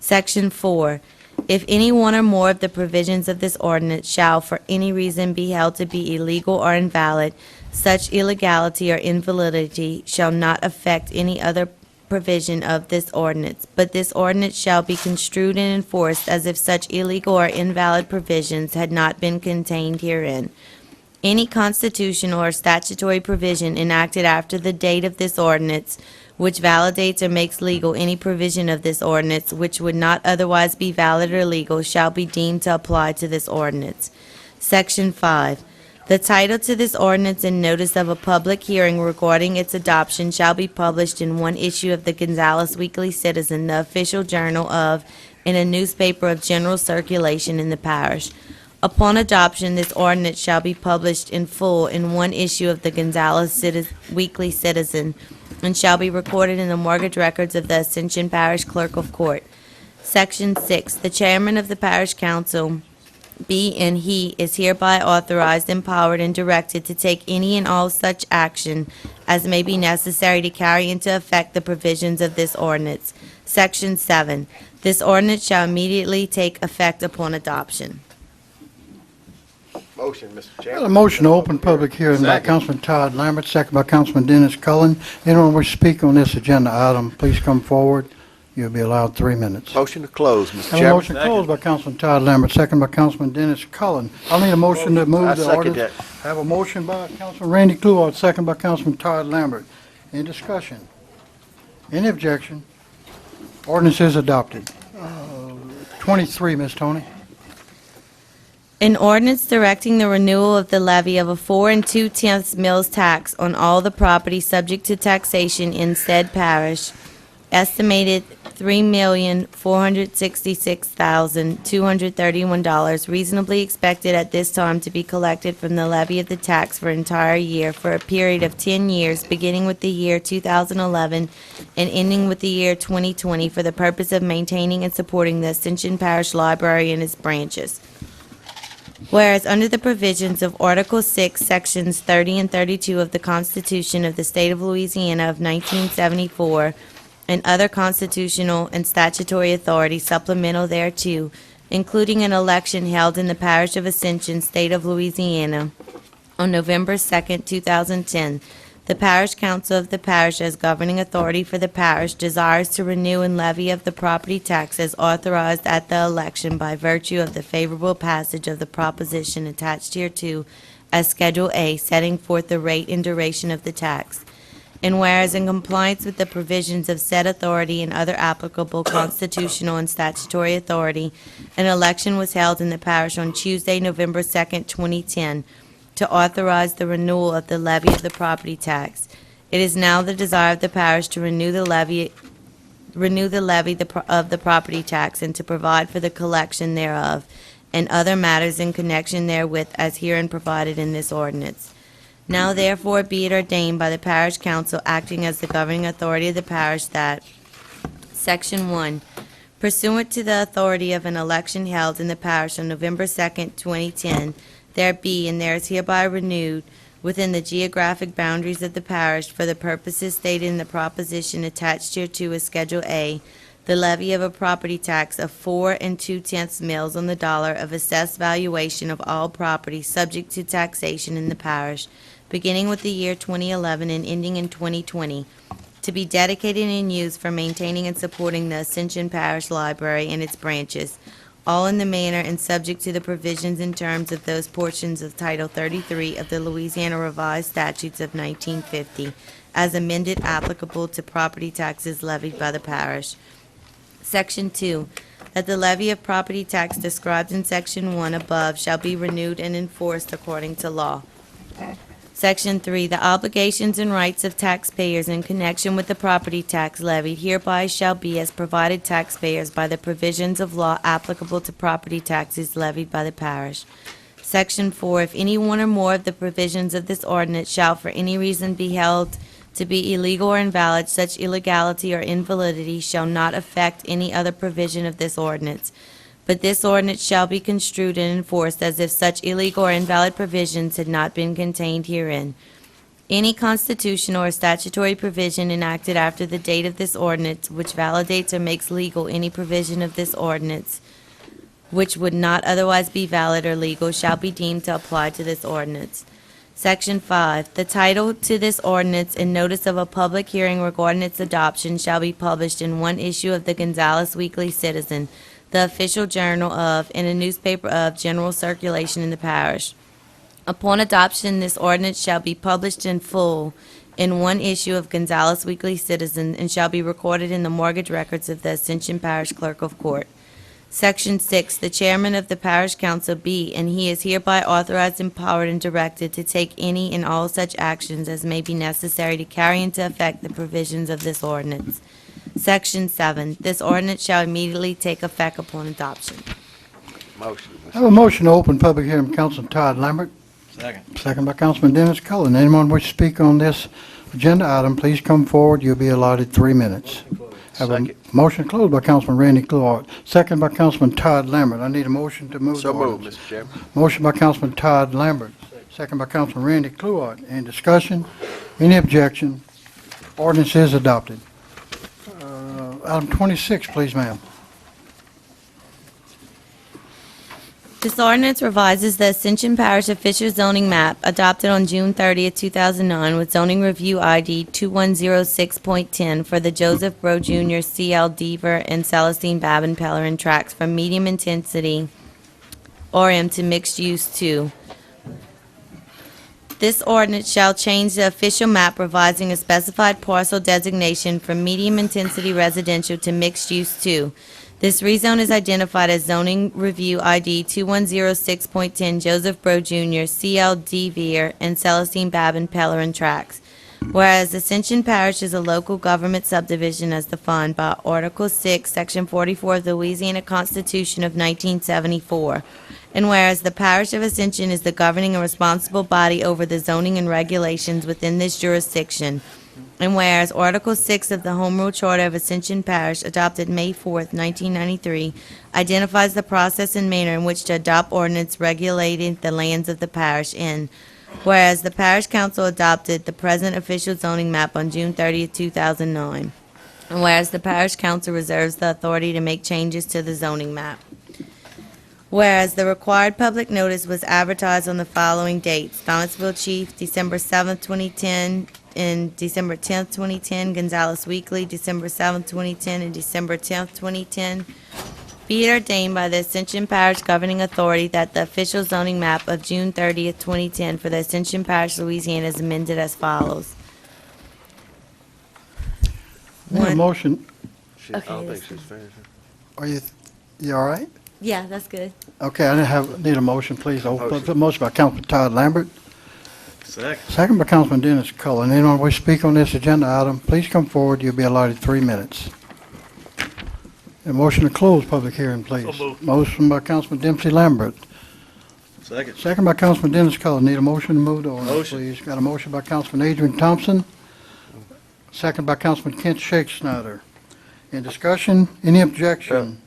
Section 4. If any one or more of the provisions of this ordinance shall for any reason be held to be illegal or invalid, such illegality or invalidity shall not affect any other provision of this ordinance, but this ordinance shall be construed and enforced as if such illegal or invalid provisions had not been contained herein. Any constitutional or statutory provision enacted after the date of this ordinance, which validates or makes legal any provision of this ordinance which would not otherwise be valid or legal, shall be deemed to apply to this ordinance. Section 5. The title to this ordinance and notice of a public hearing regarding its adoption shall be published in one issue of the Gonzales Weekly Citizen, the official journal of, and a newspaper of general circulation in the parish. Upon adoption, this ordinance shall be published in full in one issue of the Gonzales Weekly Citizen, and shall be recorded in the mortgage records of the Ascension Parish Clerk of Court. Section 6. The chairman of the parish council be and he is hereby authorized, empowered, and directed to take any and all such action as may be necessary to carry into effect the provisions of this ordinance. Section 7. This ordinance shall immediately take effect upon adoption. Motion, Mr. Got Chairman. a motion to open public hearing by Second. Councilman Todd Lambert, second by Councilman Dennis Cullen. Anyone wish to speak on this agenda item, please come forward. You'll be allowed 3 minutes. Motion to close, Mr. Have a Chairman. motion closed by Councilman Todd Lambert, second by Councilman Dennis Cullen. I'll need a motion to move I the second ordinance. Have a motion by Councilman Randy Cluard, second by Councilman Todd Lambert. Any discussion? Any objection? Ordinance is adopted. 23, Ms. Tony. An ordinance directing the renewal of the levy of a 4 2/10 mills tax on all the property subject to taxation in said parish, estimated $3,466,231, reasonably expected at this time to be collected from the levy of the tax for entire year for a period of 10 years, beginning with the year 2011 and ending with the year 2020, for the purpose of maintaining and supporting the Ascension Parish Library and its branches. Whereas under the provisions of Article 6, Sections 30 and 32 of the Constitution of the State of Louisiana of 1974, and other constitutional and statutory authority supplemental thereto, including an election held in the Parish of Ascension, State of Louisiana, on November 2nd, 2010. The Parish Council of the parish, as governing authority for the parish, desires to renew and levy of the property tax as authorized at the election by virtue of the favorable passage of the proposition attached hereto as Schedule A, setting forth the rate and duration of the tax. And whereas in compliance with the provisions of said authority and other applicable constitutional and statutory authority, an election was held in the parish on Tuesday, November 2nd, 2010, to authorize the renewal of the levy of the property tax. It is now the desire of the parish to renew the levy of the property tax and to provide for the collection thereof and other matters in connection therewith as herein provided in this ordinance. Now therefore be it ordained by the parish council acting as the governing authority of the parish that, Section 1, pursuant to the authority of an election held in the parish on November 2nd, 2010, there be and there is hereby renewed within the geographic boundaries of the parish for the purposes stated in the proposition attached hereto as Schedule A, the levy of a property tax of 4 2/10 mills on the dollar of assessed valuation of all property subject to taxation in the parish, beginning with the year 2011 and ending in 2020, to be dedicated and used for maintaining and supporting the Ascension Parish Library and its branches, all in the manner and subject to the provisions and terms of those portions of Title 33 of the Louisiana Revised Statutes of 1950, as amended applicable to property taxes levied by the parish. Section 2, that the levy of property tax described in Section 1 above shall be renewed and enforced according to law. Section 3, the obligations and rights of taxpayers in connection with the property tax levied hereby shall be as provided taxpayers by the provisions of law applicable to property taxes levied by the parish. Section 4, if any one or more of the provisions of this ordinance shall for any reason be held to be illegal or invalid, such illegality or invalidity shall not affect any other provision of this ordinance. But this ordinance shall be construed and enforced as if such illegal or invalid provisions had not been contained herein. Any constitutional or statutory provision enacted after the date of this ordinance which validates or makes legal any provision of this ordinance which would not otherwise be valid or legal shall be deemed to apply to this ordinance. Section 5, the title to this ordinance and notice of a public hearing regarding its adoption shall be published in one issue of the Gonzales Weekly Citizen, the official journal of, and a newspaper of general circulation in the parish. Upon adoption, this ordinance shall be published in full in one issue of Gonzales Weekly Citizen and shall be recorded in the mortgage records of the Ascension Parish Clerk of Court. Section 6, the chairman of the parish council be, and he is hereby authorized, empowered, and directed to take any and all such actions as may be necessary to carry into effect the provisions of this ordinance. Section 7, this ordinance shall immediately take effect upon adoption. Motion. I have a motion to open public hearing by Councilman Todd Lambert. Second. Second by Councilman Dennis Cullen. Anyone wish to speak on this agenda item, please come forward. You'll be allotted 3 minutes. Have a Second. motion closed by Councilman Randy Clord. Second by Councilman Todd Lambert. I need a motion to move the So moved, ordinance. Mr. Chairman. Motion by Councilman Todd Lambert. Second by Councilman Randy Clord. Any discussion? Any objection? Ordinance is adopted. Item 26, please, ma'am. This ordinance revises the Ascension Parish official zoning map adopted on June 30th, 2009 with zoning review ID 2106.10 for the Joseph Bro Jr., CL Deaver, and Celestine Babin Pellerin tracts from medium intensity RM to mixed use 2. This ordinance shall change the official map revising a specified parcel designation from medium-intensity residential to mixed-use 2. This rezone is identified as zoning review ID 2106.10 Joseph Bro Jr., CL Deaver, and Celestine Babin Pellerin tracts. Whereas Ascension Parish is a local government subdivision as defined by Article 6, Section 44 of the Louisiana Constitution of 1974. And whereas the Parish of Ascension is the governing and responsible body over the zoning and regulations within this jurisdiction. And whereas Article 6 of the Home Rule Charter of Ascension Parish, adopted May 4th, 1993, identifies the process and manner in which to adopt ordinance regulating the lands of the parish in. Whereas the Parish Council adopted the present official zoning map on June 30th, 2009. And whereas the Parish Council reserves the authority to make changes to the zoning map. Whereas the required public notice was advertised on the following dates: Donaldsonville Chief, December 7th, 2010, and December 10th, 2010, Gonzales Weekly, December 7th, 2010, and December 10th, 2010. Be it ordained by the Ascension Parish Governing Authority that the official zoning map of June 30th, 2010 for the Ascension Parish, Louisiana is amended as follows. Need a motion, Okay, that's good. are you all right? Yeah, that's good. Okay, need a motion, please. Motion by Councilman Todd Lambert. Second by Councilman Dennis Cullen. Anyone wish to speak on this agenda item, please come forward. You'll be allotted 3 minutes. A motion to close public hearing, please. Motion by Councilman Dempsey Lambert. Second by Councilman Dennis Cullen. Need a motion to move to ordinance, please. Got a motion by Councilman Adrian Thompson. Second by Councilman Kent Shakespeare. In discussion, any objection?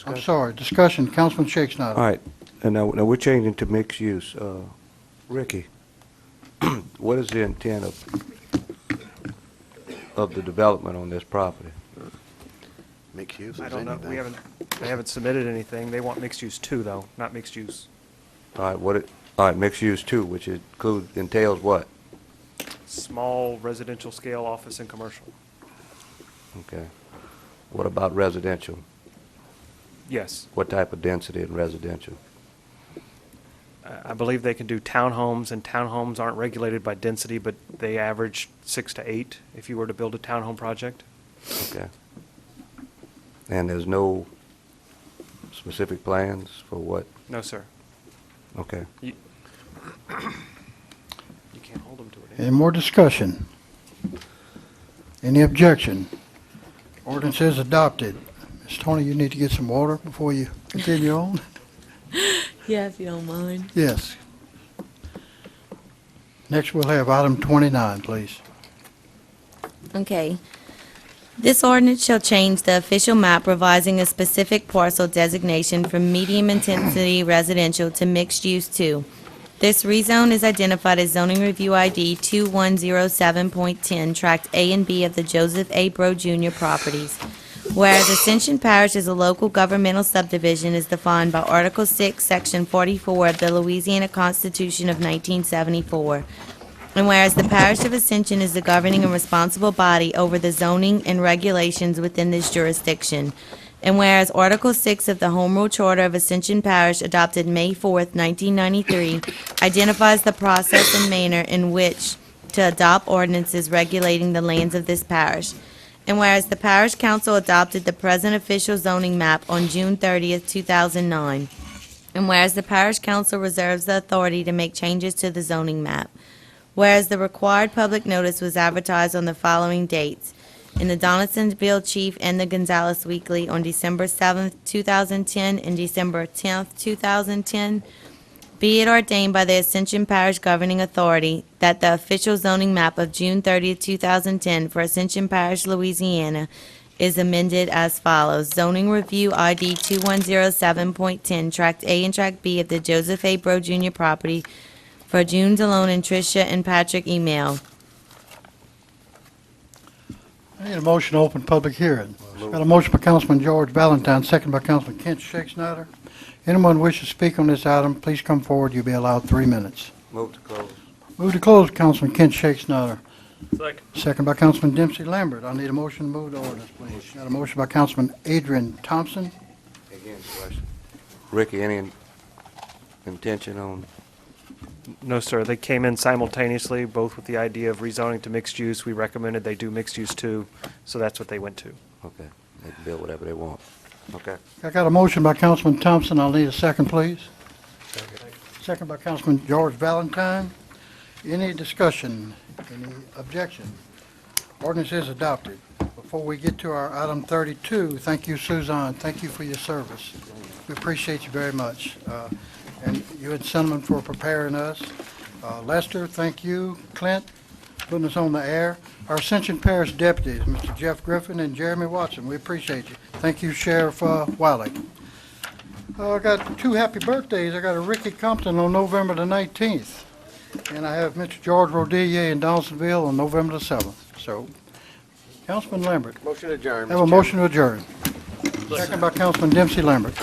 I'm sorry, discussion, Councilman Shakespeare. All right, and now we're changing to mixed use. Ricky, what is the intent of the development on this property? Mixed use is I don't know, anything. they haven't submitted anything. They want mixed use too, though, not mixed use. All right, mixed use too, which entails what? Small residential scale office and commercial. Okay. What about residential? Yes. What type of density in residential? I believe they can do townhomes, and townhomes aren't regulated by density, but they average 6 to 8 if you were to build a townhome project. Okay. And there's no specific plans for what? No, sir. Okay. You can't hold them to it. Any more discussion? Any objection? Ordinance is adopted. Ms. Tony, you need to get some water before you continue on? Yeah, if you don't mind. Yes. Next, we'll have item 29, please. Okay. This ordinance shall change the official map revising a specific parcel designation from medium-intensity residential to mixed-use 2. This rezone is identified as zoning review ID 2107.10, Tract A and B of the Joseph A. Bro Jr. properties. Whereas Ascension Parish is a local governmental subdivision as defined by Article 6, Section 44 of the Louisiana Constitution of 1974. And whereas the Parish of Ascension is the governing and responsible body over the zoning and regulations within this jurisdiction. And whereas Article 6 of the Home Rule Charter of Ascension Parish, adopted May 4th, 1993, identifies the process and manner in which to adopt ordinances regulating the lands of this parish. And whereas the Parish Council adopted the present official zoning map on June 30th, 2009. And whereas the Parish Council reserves the authority to make changes to the zoning map. Whereas the required public notice was advertised on the following dates: in the Donaldsonville Chief and the Gonzales Weekly on December 7th, 2010 and December 10th, 2010. Be it ordained by the Ascension Parish Governing Authority that the official zoning map of June 30th, 2010 for Ascension Parish, Louisiana is amended as follows. Zoning Review ID 2107.10, Tract A and Tract B of the Joseph A. Bro Jr. property for June Delone and Tricia and Patrick email. I need a motion to open public hearing. Got a motion by Councilman George Valentine, second by Councilman Kent Shakespeare. Anyone wish to speak on this item, please come forward. You'll be allowed 3 minutes. Move to close. Move to close, Councilman Kent Shakespeare. Second. Second by Councilman Dempsey Lambert. I need a motion to move to ordinance, please. Got a motion by Councilman Adrian Thompson. Again, question. Ricky, any intention on? No, sir. They came in simultaneously, both with the idea of rezoning to mixed use. We recommended they do mixed use too, so that's what they went to. Okay, they can build whatever they want. Okay. I got a motion by Councilman Thompson. I'll need a second, please. Second by Councilman George Valentine. Any discussion? Any objection? Ordinance is adopted. Before we get to our item 32, thank you, Suzanne. Thank you for your service. We appreciate you very much. And you and Cinnamon for preparing us. Lester, thank you. Clint, putting us on the air. Our Ascension Parish deputies, Mr. Jeff Griffin and Jeremy Watson, we appreciate you. Thank you, Sheriff Wiley. I got 2 happy birthdays. I got a Ricky Compton on November the 19th. And I have Mr. George Rodillier in Donaldsonville on November the 7th. So, Councilman Lambert. Motion adjourned. Have a motion to adjourn. Second by Councilman Dempsey Lambert.